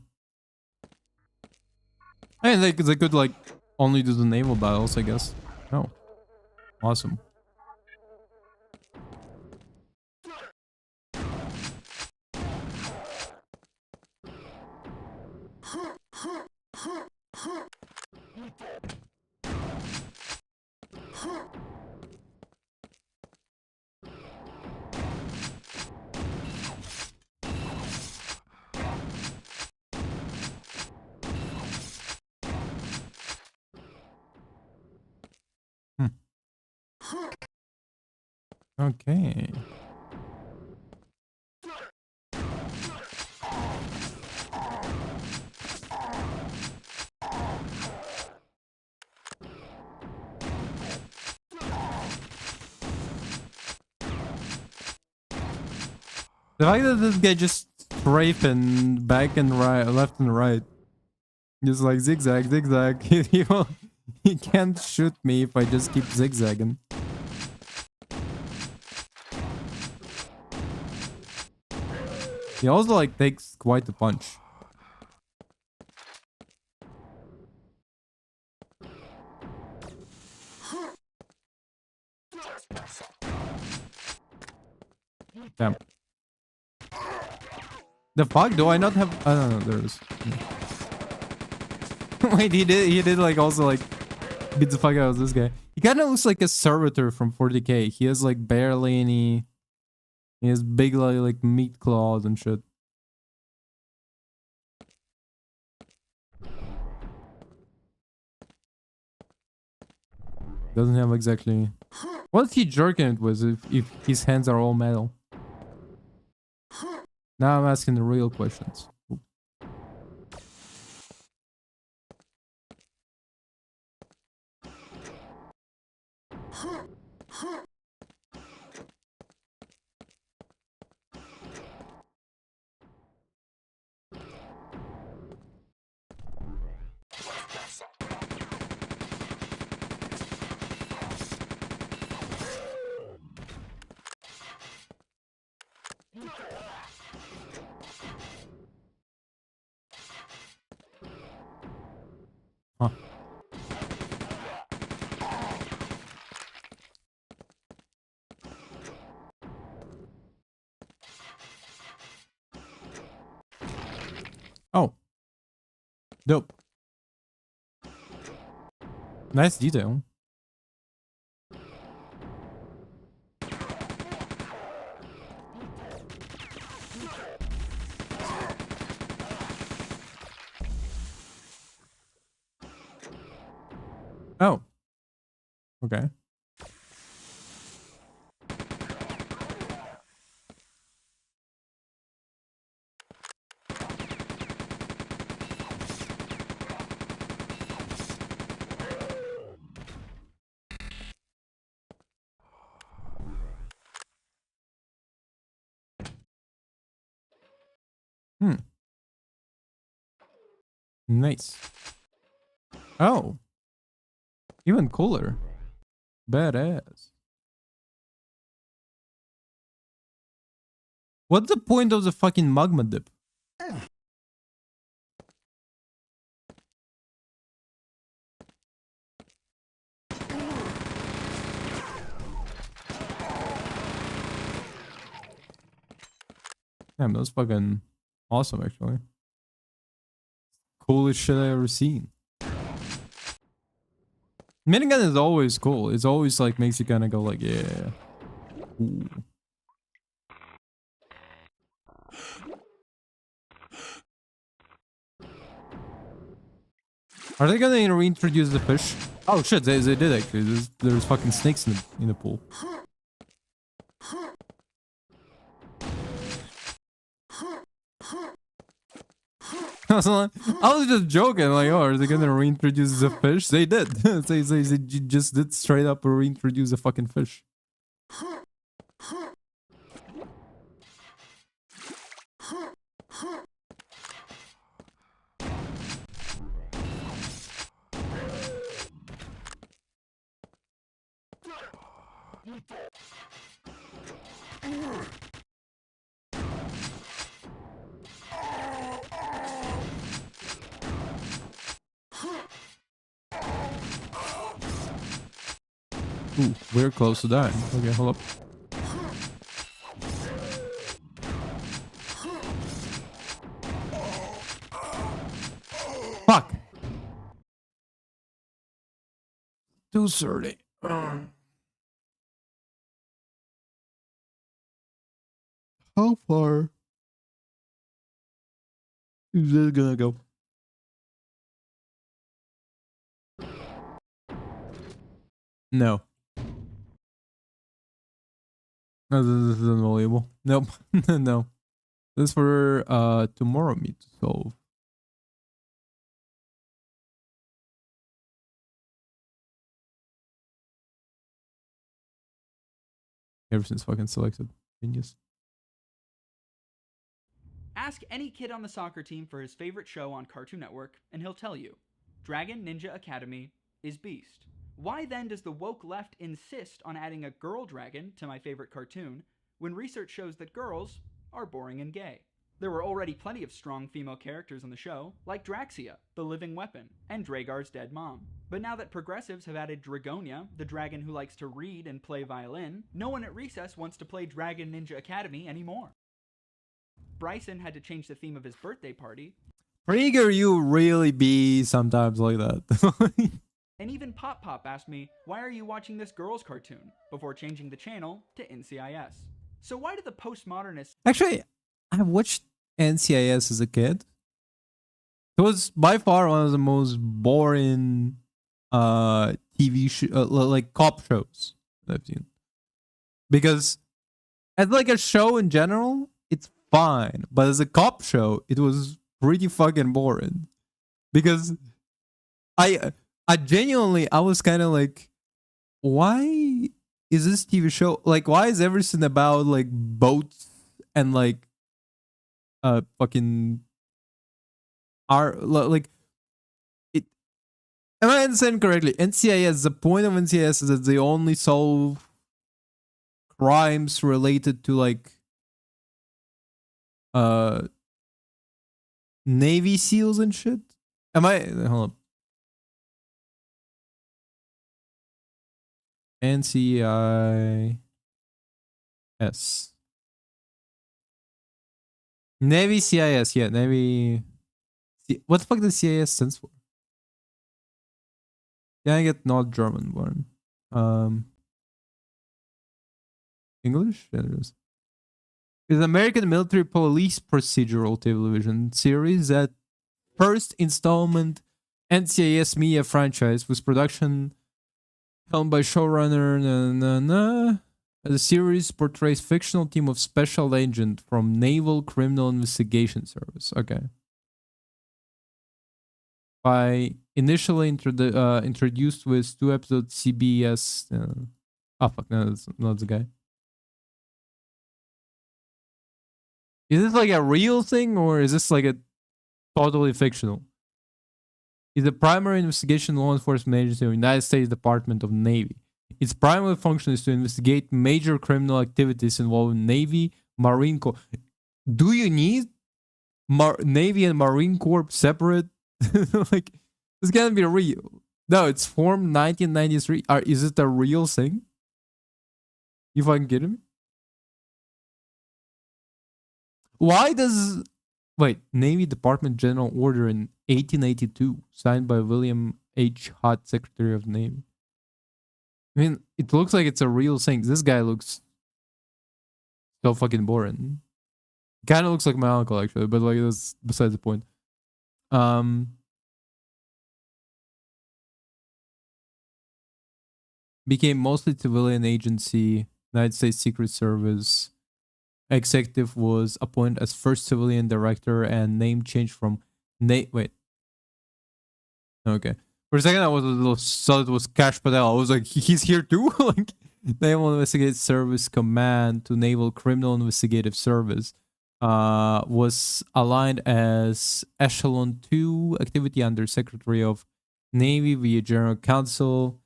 I mean, they could like only do the naval battles, I guess. Oh, awesome. Okay. The fact that this guy just strafing back and right, left and right, just like zigzag, zigzag. He can't shoot me if I just keep zigzagging. He also like takes quite a punch. Damn. The fuck? Do I not have? I don't know. There it is. Wait, he did like also like beat the fuck out of this guy. He kind of looks like a servitor from 40k. He has like barely any. He has big like meat claws and shit. Doesn't have exactly. What's he jerking it with if his hands are all metal? Now I'm asking the real questions. Huh. Oh. Dope. Nice detail. Oh. Okay. Hmm. Nice. Oh. Even cooler. Badass. What's the point of the fucking magma dip? Damn, that was fucking awesome actually. Coolest shit I ever seen. Minigun is always cool. It's always like makes you kind of go like, yeah. Ooh. Are they gonna reintroduce the fish? Oh shit, they did actually. There's fucking snakes in the pool. I was just joking, like, oh, are they gonna reintroduce the fish? They did. They just did straight up reintroduce the fucking fish. Ooh, we're close to dying. Okay, hold up. Fuck. 230. How far is this gonna go? No. No, this is unbelievable. Nope. No. This is for tomorrow meet to solve. Everything's fucking selected. Genius. Ask any kid on the soccer team for his favorite show on Cartoon Network, and he'll tell you Dragon Ninja Academy is Beast. Why then does the woke left insist on adding a girl dragon to my favorite cartoon when research shows that girls are boring and gay? There were already plenty of strong female characters on the show, like Draxia, the living weapon, and Dragar's dead mom. But now that progressives have added Dragonia, the dragon who likes to read and play violin, no one at recess wants to play Dragon Ninja Academy anymore. Bryson had to change the theme of his birthday party. Krieger, you really be sometimes like that. And even Pop Pop asked me, why are you watching this girls' cartoon? Before changing the channel to NCIS. So why do the postmodernists... Actually, I watched NCIS as a kid. It was by far one of the most boring TV like cop shows I've seen. Because as like a show in general, it's fine. But as a cop show, it was pretty fucking boring. Because I genuinely, I was kind of like, why is this TV show, like, why is everything about like boats and like fucking are like it? Am I understanding correctly? NCIS, the point of NCIS is that they only solve crimes related to like Navy SEALs and shit. Am I, hold up, NCIS. Navy CIS, yeah, Navy. What the fuck does CIS stands for? Yeah, I get not German one. English? Yeah, it is. It's an American military police procedural television series that first installment NCIS media franchise with production helmed by showrunner. The series portrays fictional team of special agent from Naval Criminal Investigation Service. Okay. By initially introduced with 2 episodes CBS. Oh fuck, no, that's not the guy. Is this like a real thing or is this like a totally fictional? Is the primary investigation law enforcement agency of the United States Department of Navy. Its primary function is to investigate major criminal activities involving Navy, Marine Corps. Do you need Navy and Marine Corps separate? Like, this can't be real. No, it's formed 1993. Is it a real thing? You fucking kidding me? Why does... Wait, Navy Department General Order in 1882, signed by William H. Hutt, Secretary of the Navy. I mean, it looks like it's a real thing. This guy looks so fucking boring. Kind of looks like my uncle, actually, but like that's besides the point. Became mostly civilian agency, United States Secret Service. Executive was appointed as first civilian director and name changed from wait. Okay. For a second, I was a little thought it was Cash Patel. I was like, he's here too? Like, Naval Investigative Service Command to Naval Criminal Investigative Service was aligned as Echelon 2 activity under Secretary of Navy via General Counsel,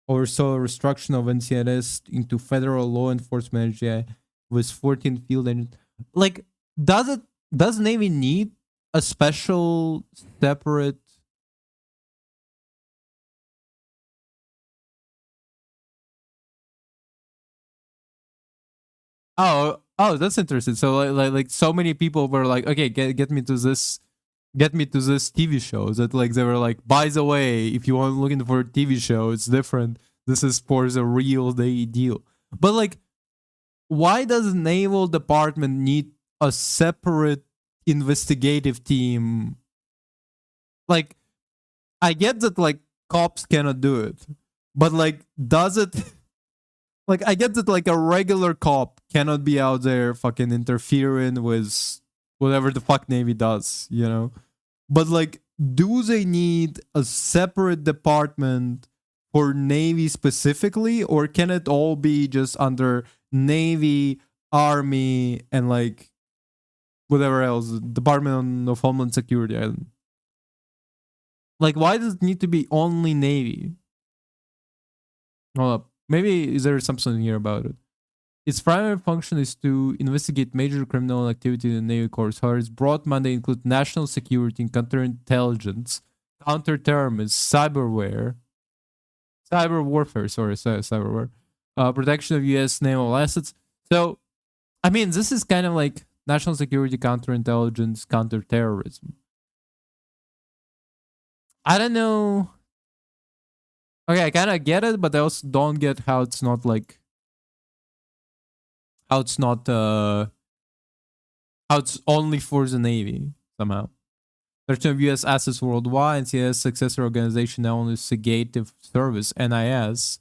oversaw restructuring of NCIS into federal law enforcement agency with 14 field agents. Like, does Navy need a special separate Oh, that's interesting. So like so many people were like, okay, get me to this TV shows that like they were like, by the way, if you want looking for a TV show, it's different. This is for the real day deal. But like, why does the Naval Department need a separate investigative team? Like, I get that like cops cannot do it, but like, does it? Like, I get that like a regular cop cannot be out there fucking interfering with whatever the fuck Navy does, you know? But like, do they need a separate department for Navy specifically, or can it all be just under Navy, Army, and like whatever else, Department of Homeland Security? Like, why does it need to be only Navy? Hold up. Maybe is there something here about it? Its primary function is to investigate major criminal activity in the Navy Corps. However, its broad mandate includes national security and counterintelligence, counterterrorism, cyber warfare, cyberware, protection of U.S. naval assets. So, I mean, this is kind of like national security, counterintelligence, counterterrorism. I don't know. Okay, I kind of get it, but I also don't get how it's not like how it's not how it's only for the Navy somehow. Protection of U.S. assets worldwide. NCIS successor organization now investigative service (NIS),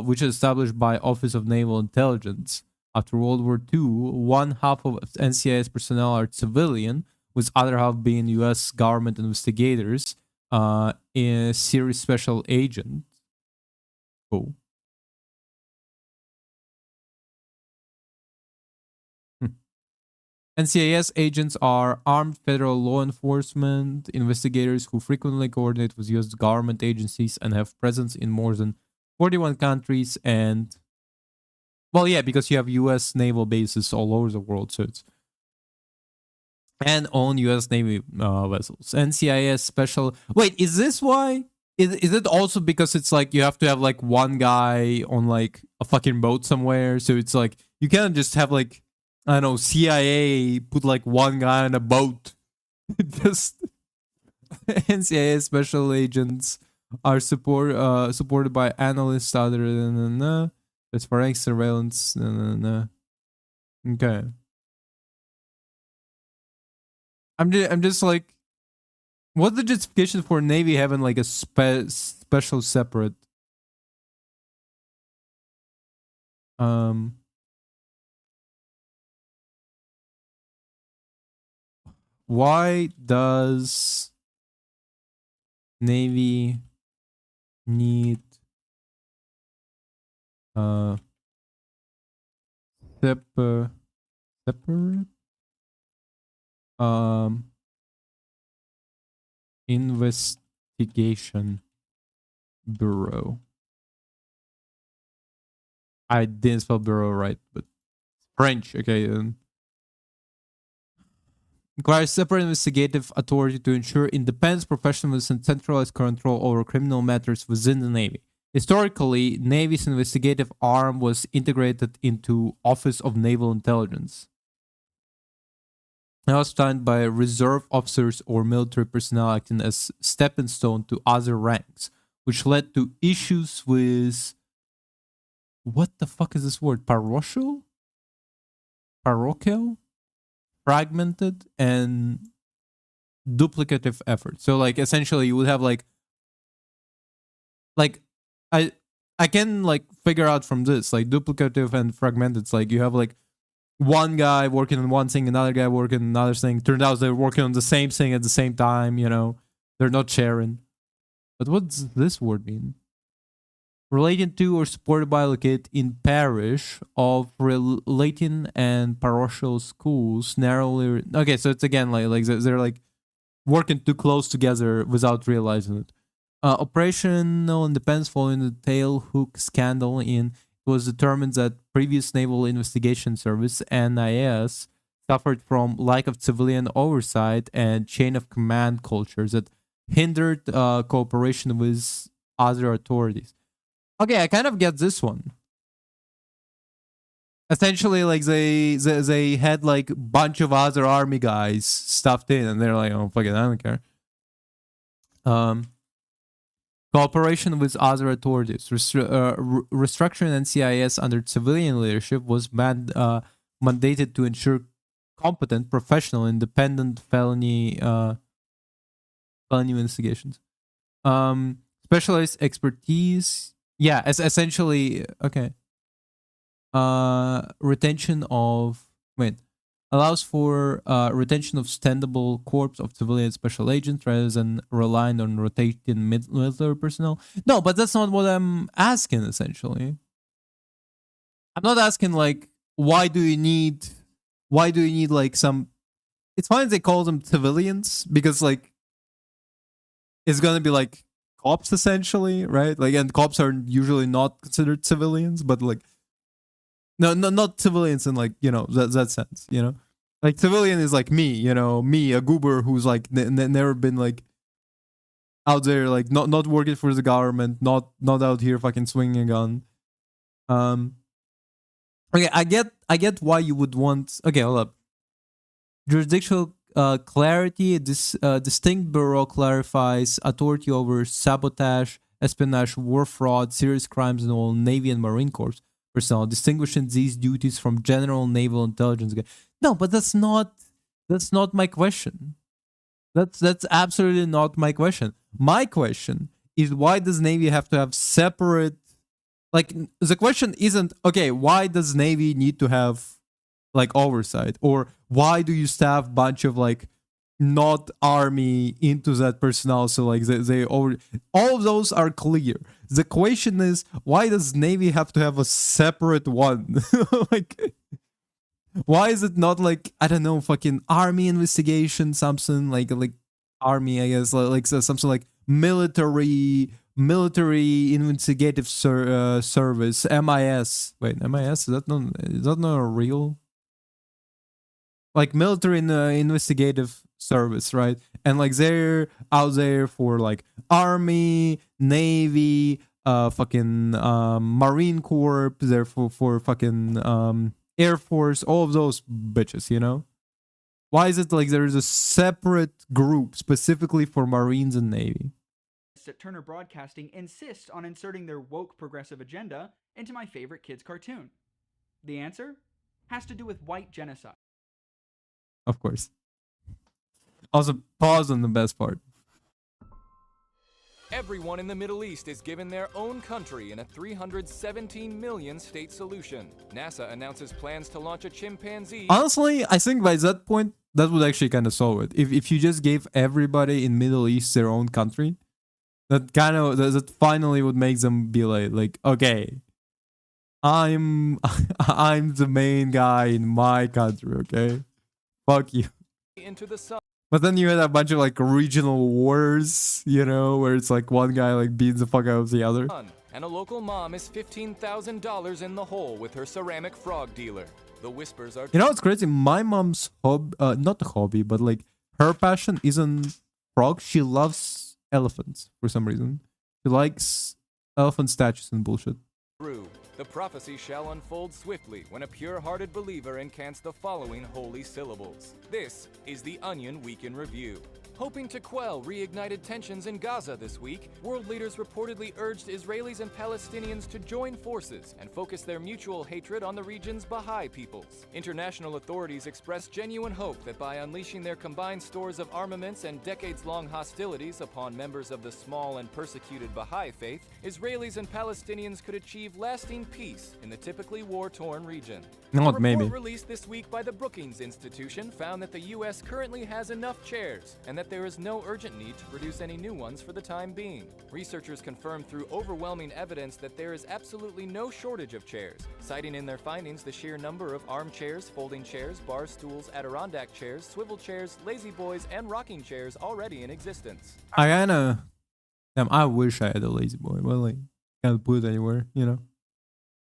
which is established by Office of Naval Intelligence. After World War II, one half of NCIS personnel are civilian, with other half being U.S. government investigators, in series special agent. Cool. NCIS agents are armed federal law enforcement investigators who frequently coordinate with U.S. government agencies and have presence in more than 41 countries and... Well, yeah, because you have U.S. naval bases all over the world, so it's... And own U.S. Navy vessels. NCIS special... Wait, is this why? Is it also because it's like you have to have like one guy on like a fucking boat somewhere? So it's like you can't just have like... I don't know, CIA put like one guy on a boat. Just NCIS special agents are supported by analysts other than as forensic surveillance. Okay. I'm just like, what's the justification for Navy having like a special separate why does Navy need separate investigation bureau? I didn't spell bureau right, but French. Okay, then. Requires separate investigative authority to ensure independence, professionalism, and centralized control over criminal matters within the Navy. Historically, Navy's investigative arm was integrated into Office of Naval Intelligence. It was done by reserve officers or military personnel acting as stepping stone to other ranks, which led to issues with... What the fuck is this word? Parochial? Fragmented and duplicative efforts. So like essentially you would have like I can like figure out from this like duplicative and fragmented. It's like you have like one guy working on one thing, another guy working on another thing. Turned out they're working on the same thing at the same time, you know. They're not sharing. But what does this word mean? Related to or supported by, located in parish of relating and parochial schools narrowly... Okay, so it's again like they're like working too close together without realizing it. Operational independence following the tail hook scandal it was determined that previous Naval Investigation Service, NIS, suffered from lack of civilian oversight and chain of command cultures that hindered cooperation with other authorities. Okay, I kind of get this one. Essentially, like they had like a bunch of other army guys stuffed in, and they're like, "Oh, fuck it, I don't care." Cooperation with other authorities, restructuring NCIS under civilian leadership was mandated to ensure competent, professional, independent felony investigations. Specialized expertise. Yeah, essentially, okay. Retention of... allows for retention of standable corps of civilian special agents rather than relying on rotating military personnel. No, but that's not what I'm asking, essentially. I'm not asking, like, why do you need, like, some... It's fine they call them civilians, because, like, it's gonna be, like, cops, essentially, right? Like, and cops are usually not considered civilians, but, like, No, no, not civilians in like, you know, that sense, you know? Like civilian is like me, you know, me, a goober who's like never been like out there, like not working for the government, not out here fucking swinging a gun. Okay, I get why you would want. Okay, hold up. Jurisdictional clarity. This distinct bureau clarifies authority over sabotage, espionage, war fraud, serious crimes in all Navy and Marine Corps personnel, distinguishing these duties from general naval intelligence. No, but that's not my question. That's absolutely not my question. My question is, why does Navy have to have separate? Like, the question isn't, okay, why does Navy need to have like oversight, or why do you staff bunch of like not army into that personnel, so like they all of those are clear. The question is, why does Navy have to have a separate one? Like, why is it not like, I don't know, fucking army investigation, something like army, I guess, like something like military investigative service, MIS. Wait, MIS, is that not a real, like, military investigative service, right? And like they're out there for like army, navy, fucking Marine Corps, they're for fucking Air Force, all of those bitches, you know? Why is it like there is a separate group specifically for Marines and Navy? At Turner Broadcasting insist on inserting their woke progressive agenda into my favorite kids cartoon? The answer has to do with white genocide. Of course. Also, pause on the best part. Everyone in the Middle East is given their own country in a 317 million state solution. NASA announces plans to launch a chimpanzee. Honestly, I think by that point, that would actually kind of solve it. If you just gave everybody in Middle East their own country, that finally would make them be like, okay, I'm the main guy in my country, okay? Fuck you. Into the sun. But then you had a bunch of like regional wars, you know, where it's like one guy like beats the fuck out of the other. And a local mom is $15,000 in the hole with her ceramic frog dealer. The whispers are. You know what's crazy? My mom's not a hobby, but like her passion isn't frogs. She loves elephants for some reason. She likes elephant statues and bullshit. True. The prophecy shall unfold swiftly when a pure-hearted believer incants the following holy syllables. This is the Onion Week in Review. Hoping to quell reignited tensions in Gaza this week, world leaders reportedly urged Israelis and Palestinians to join forces and focus their mutual hatred on the region's Baha'i peoples. International authorities expressed genuine hope that by unleashing their combined stores of armaments and decades-long hostilities upon members of the small and persecuted Baha'i faith, Israelis and Palestinians could achieve lasting peace in the typically war-torn region. Not A maybe. report released this week by the Brookings Institution found that the U.S. currently has enough chairs and that there is no urgent need to produce any new ones for the time being. Researchers confirmed through overwhelming evidence that there is absolutely no shortage of chairs, citing in their findings the sheer number of armchairs, folding chairs, bar stools, Adirondack chairs, swivel chairs, lazy boys, and rocking chairs already in existence. I wish I had a lazy boy, but like, can't put it anywhere, you know?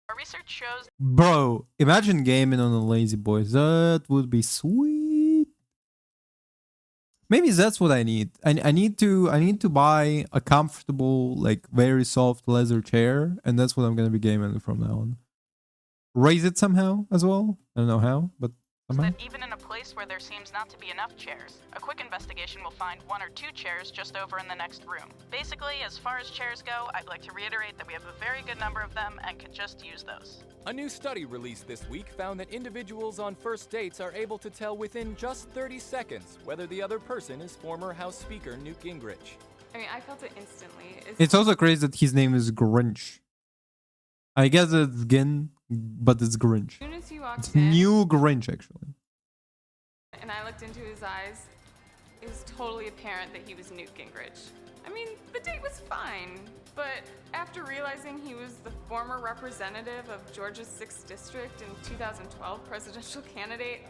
Our research shows. Bro, imagine gaming on a lazy boy. That would be sweet. Maybe that's what I need. I need to buy a comfortable, like very soft leather chair, and that's what I'm gonna be gaming from now on. Raise it somehow as well. I don't know how, but somehow. That even in a place where there seems not to be enough chairs, a quick investigation will find 1 or 2 chairs just over in the next room. Basically, as far as chairs go, I'd like to reiterate that we have a very good number of them and could just use those. A new study released this week found that individuals on first dates are able to tell within just 30 seconds whether the other person is former House Speaker Newt Gingrich. I mean, I felt it instantly. It's also crazy that his name is Grinch. I guess it's Gin, but it's Grinch. As soon as he walked It's in, new Grinch, actually. and I looked into his eyes, it was totally apparent that he was Newt Gingrich. I mean, the date was fine, but after realizing he was the former representative of Georgia's 6th District and 2012 presidential candidate,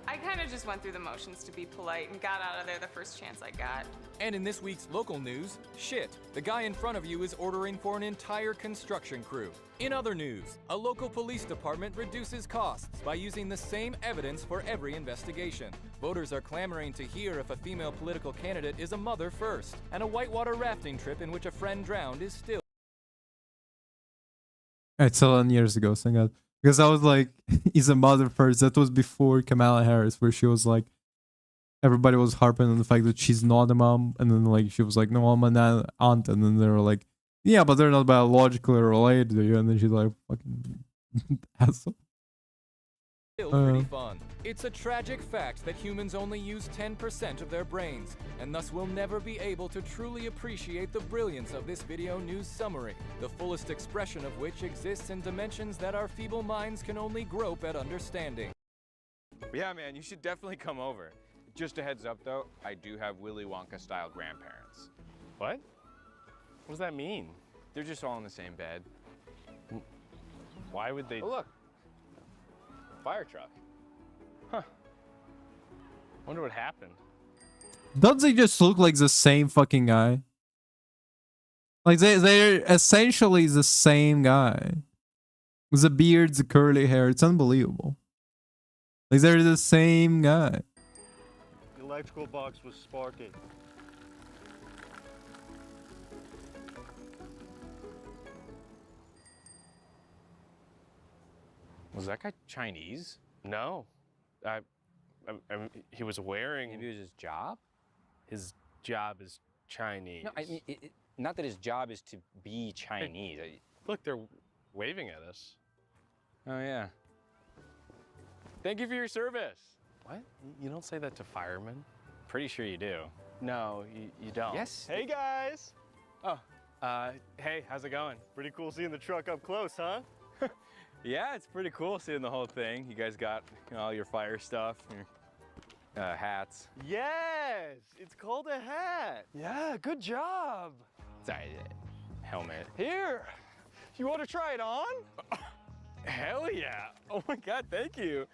I kind of just went through the motions to be polite and got out of there the first chance I got. And in this week's local news, shit, the guy in front of you is ordering for an entire construction crew. In other news, a local police department reduces costs by using the same evidence for every investigation. Voters are clamoring to hear if a female political candidate is a mother first, and a whitewater rafting trip in which a friend drowned is still. It's 11 years ago, thank God. Because I was like, he's a mother first. That was before Kamala Harris, where she was like, everybody was harping on the fact that she's not a mom. And then like she was like, no, I'm an aunt. And then they were like, yeah, but they're not biologically related to you. And then she's like, fucking asshole. Still pretty fun. It's a tragic fact that humans only use 10% of their brains, and thus will never be able to truly appreciate the brilliance of this video news summary, the fullest expression of which exists in dimensions that our feeble minds can only grope at understanding. Yeah, man, you should definitely come over. Just a heads up, though, I do have Willy Wonka-style grandparents. What? What does that mean? They're just all in the same bed. Why would they? Oh, look. Fire truck. Huh. Wonder what happened. Don't they just look like the same fucking guy? Like they're essentially the same guy. With the beard, the curly hair. It's unbelievable. Like they're the same guy. The electrical box was sparking. Was that guy Chinese? No. I he was wearing. Maybe it was his job? His job is Chinese. No, I mean, not that his job is to be Chinese. Hey, look, they're waving at us. Oh, yeah. Thank you for your service. What? You don't say that to firemen? Pretty sure you do. No, you don't. Yes. Hey guys! Oh, hey, how's it going? Pretty cool seeing the truck up close, huh? Yeah, it's pretty cool seeing the whole thing. You guys got all your fire stuff, your hats. Yes! It's called a hat! Yeah, good job. Sorry, helmet. Here! You want to try it on? Hell yeah! Oh my God, thank you.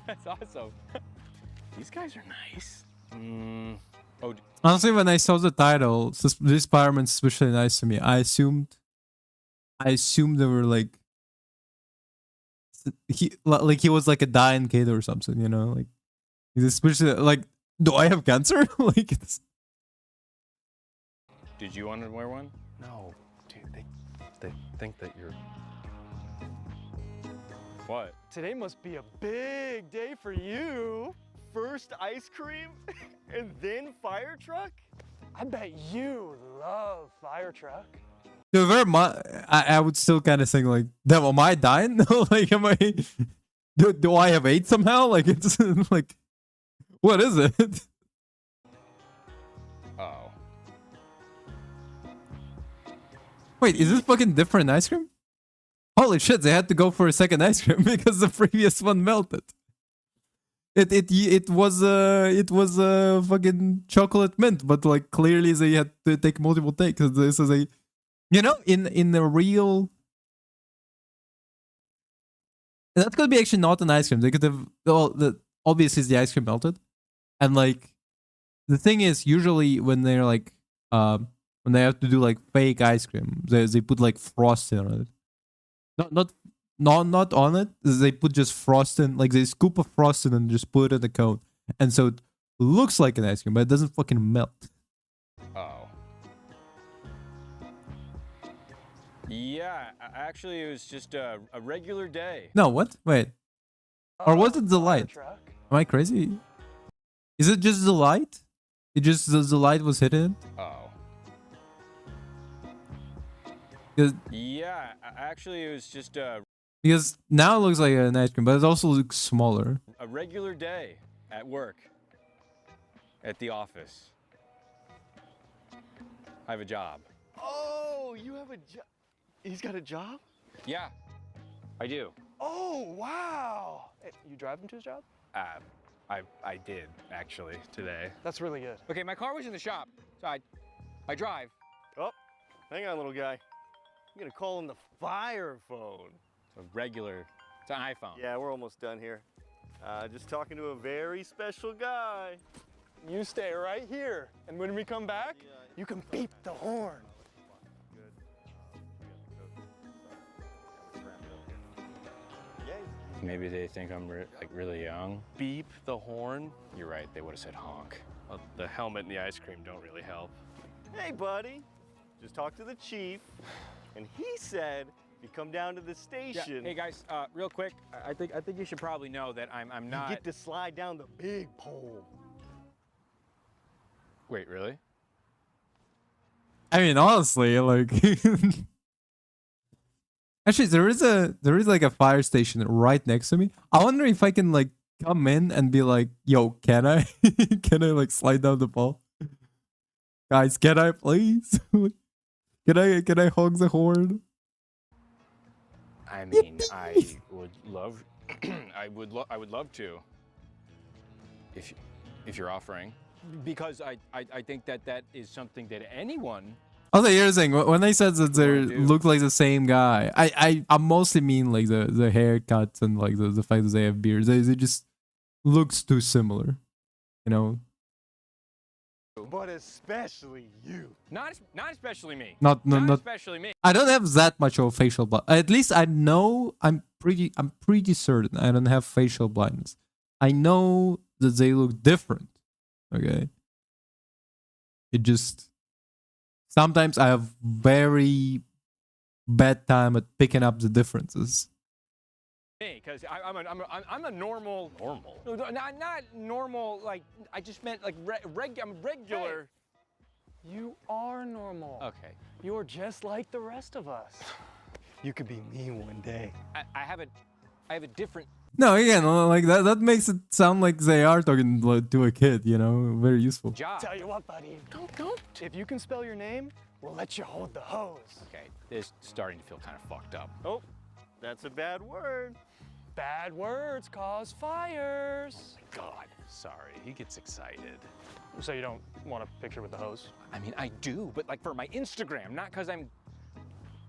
That's awesome. These guys are nice. Oh. Honestly, when I saw the title, this Spider-Man's especially nice to me. I assumed they were like he was like a dying kid or something, you know, like he's especially like, do I have cancer? Like it's... Did you want to wear one? No, dude, they think that you're. What? Today must be a big day for you. First ice cream and then fire truck? I bet you love fire truck. Dude, I would still kind of think like, damn, am I dying? Like, am I? Do I have AIDS somehow? Like, it's like, what is it? Oh. Wait, is this fucking different ice cream? Holy shit! They had to go for a second ice cream because the previous one melted. It was fucking chocolate mint, but like clearly they had to take multiple takes. This is a, you know, in the real, that could be actually not an ice cream. They could have, well, obviously the ice cream melted, and like the thing is, usually when they're like when they have to do like fake ice cream, they put like frosting on it. Not on it. They put just frosting, like they scoop of frosting and just put it in the cone, and so it looks like an ice cream, but it doesn't fucking melt. Oh. Yeah, actually, it was just a regular day. No, what? Wait. Or was it the light? Am I crazy? Is it just the light? It just the light was hitting it? Oh. Yeah, actually, it was just because now it looks like an ice cream, but it also looks smaller. a regular day at work, at the office. I have a job. Oh, you have a job? He's got a job? Yeah, I do. Oh, wow. Hey, you drive him to his job? I did actually today. That's really good. Okay, my car was in the shop, so I drive. Oh, hang on, little guy. I'm gonna call him the fire phone. It's a regular, it's an iPhone. Yeah, we're almost done here. Just talking to a very special guy. You stay right here, and when we come back, you can beep the horn. Maybe they think I'm like really young. Beep the horn? You're right, they would have said honk. Well, the helmet and the ice cream don't really help. Hey, buddy. Just talked to the chief, and he said if you come down to the station. Hey guys, real quick, I think you should probably know that I'm not. You get to slide down the big pole. Wait, really? I mean, honestly, like, actually, there is like a fire station right next to me. I wonder if I can like come in and be like, "Yo, can I, can I like slide down the pole, guys? Can I please? Can I hog the horn?" I mean, I would love, I would love to. If you're offering, because I think that is something that anyone. Also, here's the thing. When I said that they look like the same guy, I mostly mean like the haircuts and like the fact that they have beards. They just looks too similar, you know. But especially you. Not especially me. Not especially me. I don't have that much of facial blind. At least I know I'm pretty certain I don't have facial blindness. I know that they look different. Okay. It just sometimes I have very bad time at picking up the differences. Me, because I'm a normal. No, not normal. Like I just meant like I'm regular. Hey, you are normal. Okay. You're just like the rest of us. You could be me one day. I have a different. No, again, like that makes it sound like they are talking to a kid, you know, very useful. Job. Tell you what, buddy, don't. If you can spell your name, we'll let you hold the hose. Okay, this is starting to feel kind of fucked up. Oh, that's a bad word. Bad words cause fires. God, sorry, he gets excited. So you don't want a picture with the hose? I mean, I do, but like for my Instagram, not because I'm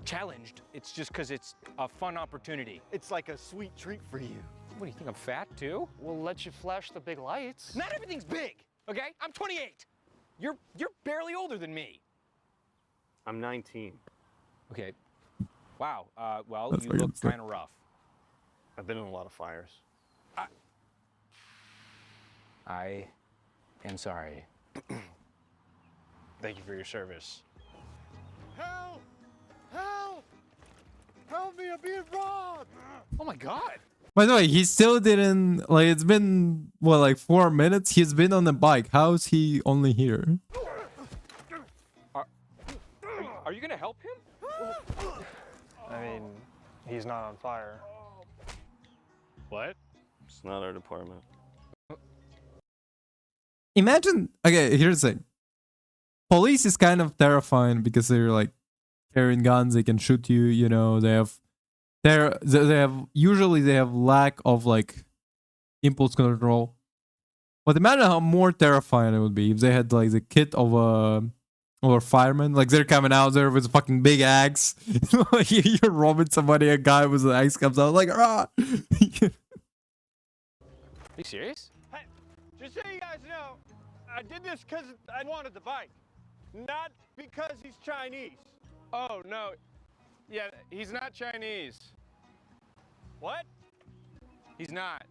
challenged. It's just because it's a fun opportunity. It's like a sweet treat for you. What, do you think I'm fat too? We'll let you flash the big lights. Not everything's big, okay? I'm 28. You're barely older than me. I'm 19. Okay. Wow. Well, That's you look fucking kind of rough. I've been in a lot of fires. I am sorry. Thank you for your service. Help! Help! Help me, I'm being robbed! Oh my God. By the way, he still didn't, like, it's been, what, like 4 minutes? He's been on the bike. How's he only here? Are you gonna help him? I mean, he's not on fire. What? It's not our department. Imagine, okay, here's the thing. Police is kind of terrifying because they're like carrying guns, they can shoot you, you know, they have usually they have lack of like impulse control. But imagine how more terrifying it would be if they had like the kit of a fireman, like they're coming out there with a fucking big axe. You're robbing somebody, a guy with an axe comes out like, ah. Are you serious? Hey, just so you guys know, I did this because I wanted the bike, not because he's Chinese. Oh, no. Yeah, he's not Chinese. What? He's not.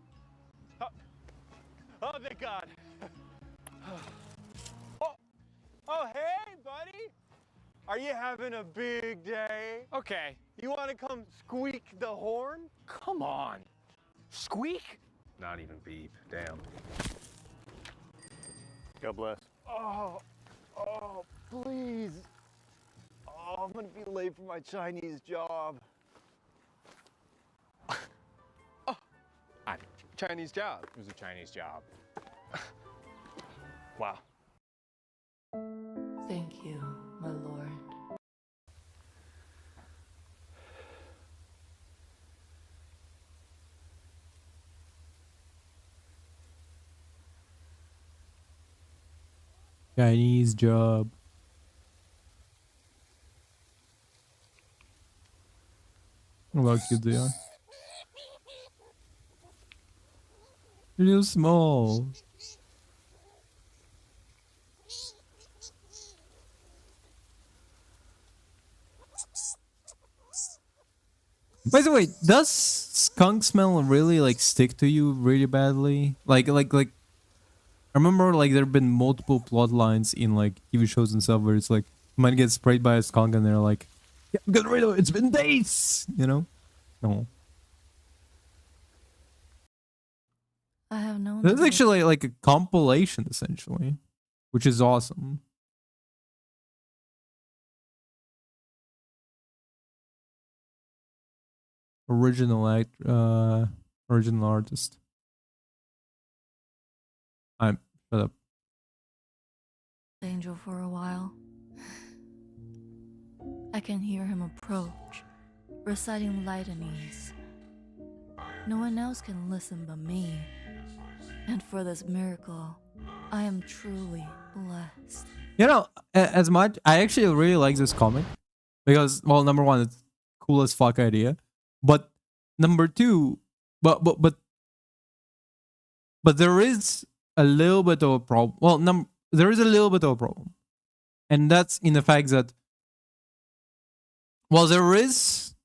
Oh, thank God. Oh, hey, buddy. Are you having a big day? Okay. You want to come squeak the horn? Come on. Squeak? Not even beep. Damn. God bless. Oh, please. Oh, I'm gonna be late for my Chinese job. Chinese job. It was a Chinese job. Wow. Thank you, my lord. Chinese job. How cute they are. You're so small. By the way, does skunk smell really like stick to you really badly? Like I remember like there have been multiple plot lines in like TV shows and stuff where it's like someone gets sprayed by a skunk and they're like, yeah, get rid of it. It's been days, you know? No. I have known This is that actually like a compilation essentially, which is awesome. Original artist. I'm shut up. Angel for a while. I can hear him approach, reciting litanies. No one else can listen but me. And for this miracle, I am truly blessed. You know, as much I actually really like this comic because, well, number one, it's cool as fuck idea, but number two, but there is a little bit of a problem. Well, there is a little bit of a problem, and that's in the fact that, well, there is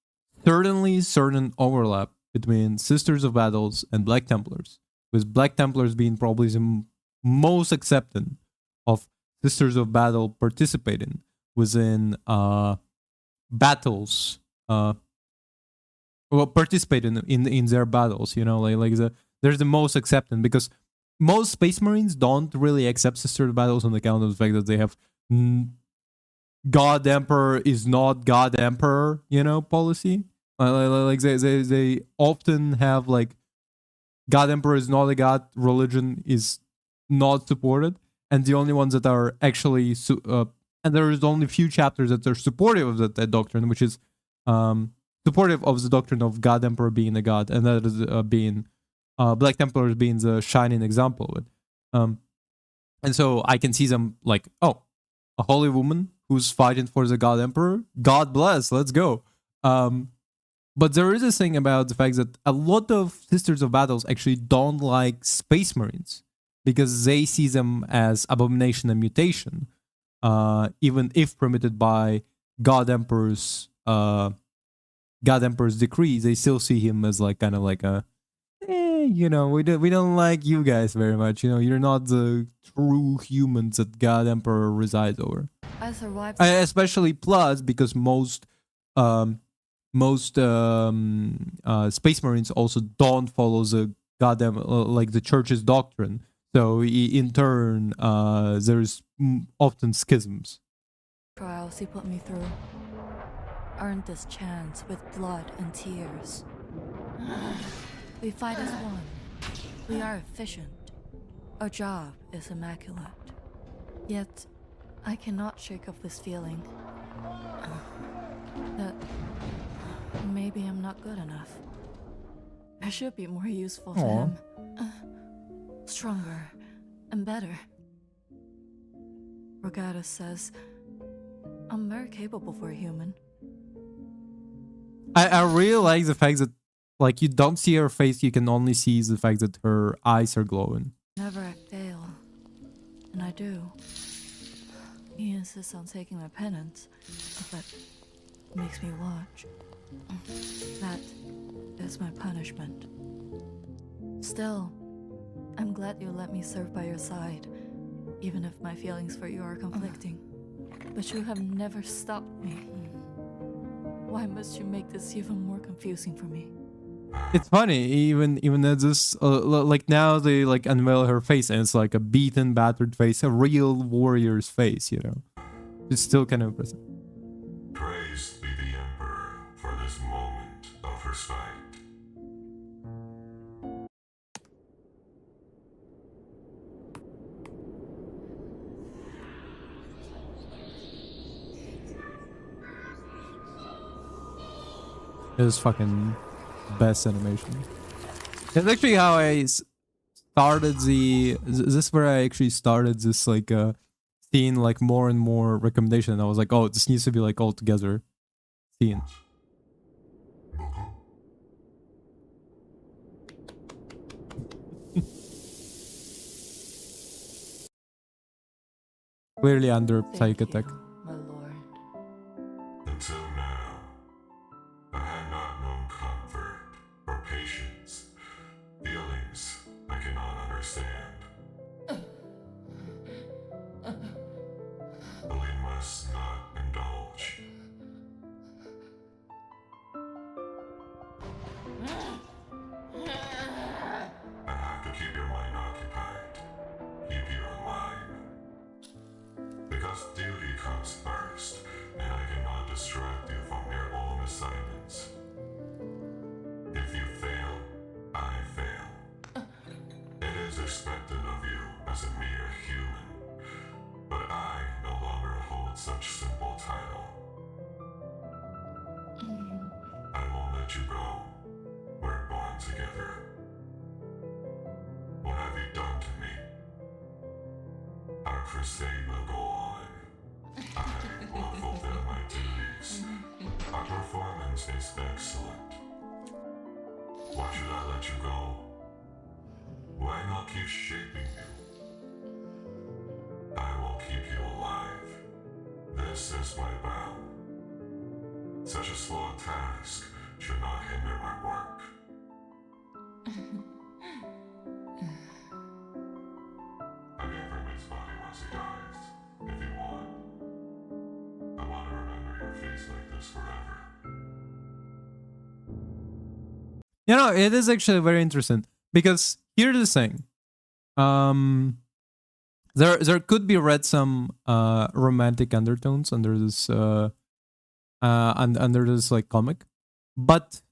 certainly certain overlap between Sisters of Battles and Black Templars, with Black Templars being probably the most accepted of Sisters of Battle participating within battles, well, participate in their battles, you know, there's the most acceptance because most Space Marines don't really accept Sisters of Battles on account of the fact that they have God Emperor is not God Emperor, you know, policy. Like they often have like God Emperor is not a god, religion is not supported, and the only ones that are actually and there is only few chapters that are supportive of that doctrine, which is supportive of the doctrine of God Emperor being a god, and that is being Black Templars being the shining example of it. And so I can see them like, oh, a holy woman who's fighting for the God Emperor. God bless, let's go. But there is a thing about the fact that a lot of Sisters of Battles actually don't like Space Marines because they see them as abomination and mutation, even if permitted by God Emperor's decree. They still see him as like kind of like a, you know, we don't like you guys very much. You know, you're not the true humans that God Emperor resides over. I survived. Especially plus because most Space Marines also don't follow the goddamn like the church's doctrine. So in turn, there's often schisms. Trials he put me through. Earned this chance with blood and tears. We fight as one. We are efficient. Our job is immaculate. Yet, I cannot shake off this feeling that maybe I'm not good enough. I should be more useful to him. Stronger and better. Rogata says I'm very capable for a human. I really like the fact that like you don't see her face, you can only see the fact that her eyes are glowing. Never I fail. And I do. He insists on taking my penance, but makes me watch. That is my punishment. Still, I'm glad you let me serve by your side, even if my feelings for you are conflicting. But you have never stopped me. Why must you make this even more confusing for me? It's funny, even as this, like now they like unveil her face and it's like a beaten, battered face, a real warrior's face, you know. It's still kind of impressive. Praised be the Emperor for this moment of respect. It was fucking best animation. That's actually how I started this is where I actually started this like seeing like more and more recommendation, and I was like, oh, this needs to be like all together scene. Clearly under Thank psych you, attack. my lord. Until now, I had not known comfort or patience, feelings I cannot understand. But we must not indulge. I have to keep your mind occupied, keep you in mind. Because duty comes first, and I cannot distract you from your own assignments. If you fail, I fail. It is expected of you as a mere human, but I no longer hold such simple title. I won't let you go. We're born together. What have you done to me? Our crusade will go on. I will fulfill my duties. Our performance is excellent. Why should I let you go? Why not keep shaping you? I will keep you alive. This is my vow. Such a slow task should not hinder my work. I can bring his body once he dies, if you want. I want to remember your face like this forever. You know, it is actually very interesting because here's the thing. There could be read some romantic undertones under this under this like comic, but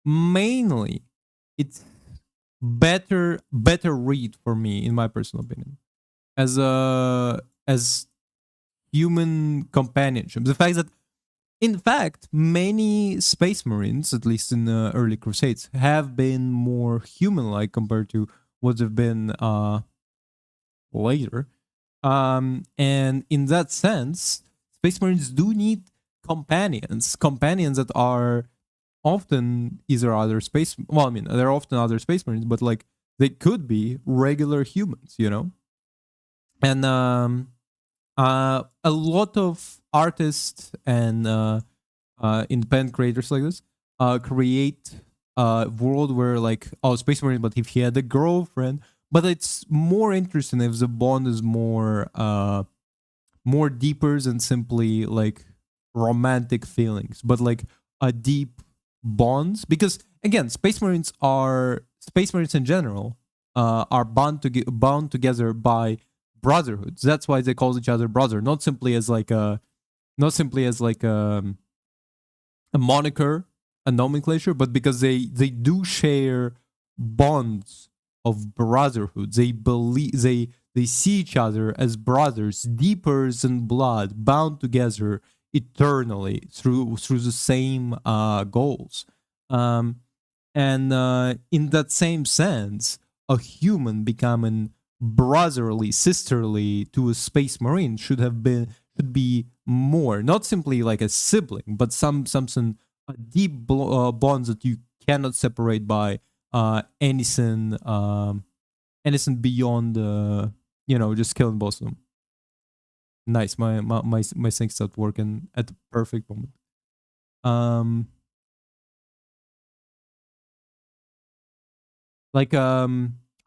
mainly it's better read for me, in my personal opinion, as human companionship. The fact that, in fact, many space marines, at least in the early crusades, have been more human-like compared to what they've been later. And in that sense, space marines do need companions that are often either other space, well, I mean, they're often other space marines, but like they could be regular humans, you know. And a lot of artists and independent creators like this create a world where, like, oh, space marine, but if he had a girlfriend. But it's more interesting if the bond is more deeper than simply like romantic feelings, but like a deep bonds. Because again, space marines in general are bound together by brotherhoods. That's why they call each other brother, not simply as like a moniker, a nomenclature, but because they do share bonds of brotherhood. They believe they see each other as brothers, deeper than blood, bound together eternally through the same goals. And in that same sense, a human becoming brotherly, sisterly to a space marine should be more, not simply like a sibling, but something, a deep bonds that you cannot separate by anything beyond just killing both of them. Nice. My sync stopped working at the perfect moment.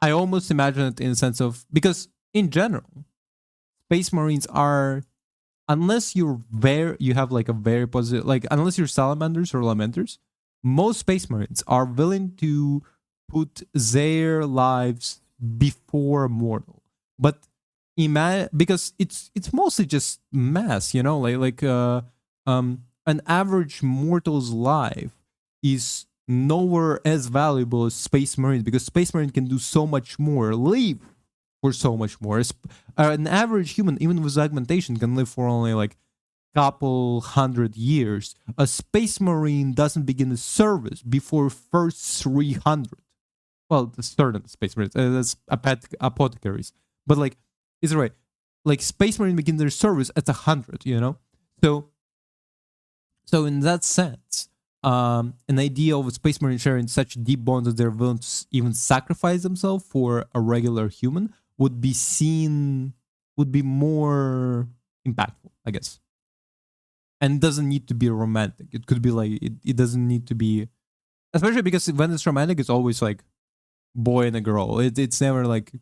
I almost imagine it in the sense of, because in general, space marines are, unless you have like a very positive, like, unless you're salamanders or lamenters, most space marines are willing to put their lives before mortal. But because it's mostly just mass, you know, an average mortal's life is nowhere as valuable as space marine, because space marine can do so much more, live for so much more. An average human, even with augmentation, can live for only like couple 100 years. A space marine doesn't begin the service before first 300. Well, the certain space marines, that's apothecaries, but like, is it right? Like, space marine begin their service at 100, you know. So in that sense, an idea of a space marine sharing such deep bonds that they're willing to even sacrifice themselves for a regular human would be seen would be more impactful, I guess. And doesn't need to be romantic. It could be like it doesn't need to be, especially because when it's romantic, it's always like boy and a girl. It's never like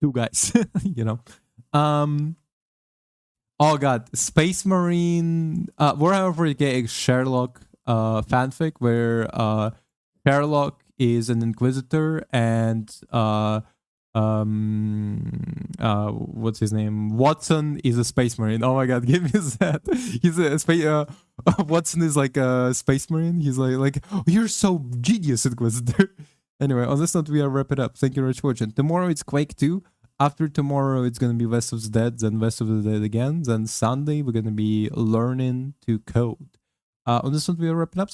two guys, you know. Oh god, Space Marine Warhammer 40k Sherlock fanfic where Sherlock is an inquisitor and what's his name? Watson is a space marine. Oh my god, give me that. He's a space Watson is like a space marine. He's like oh, you're so genius, inquisitor. Anyway, on this note, we are wrap it up. Thank you very much for watching. Tomorrow it's Quake 2. After tomorrow, it's going to be West of the Dead, then West of the Dead again. Then Sunday, we're going to be learning to code. On this note, we are wrapping up.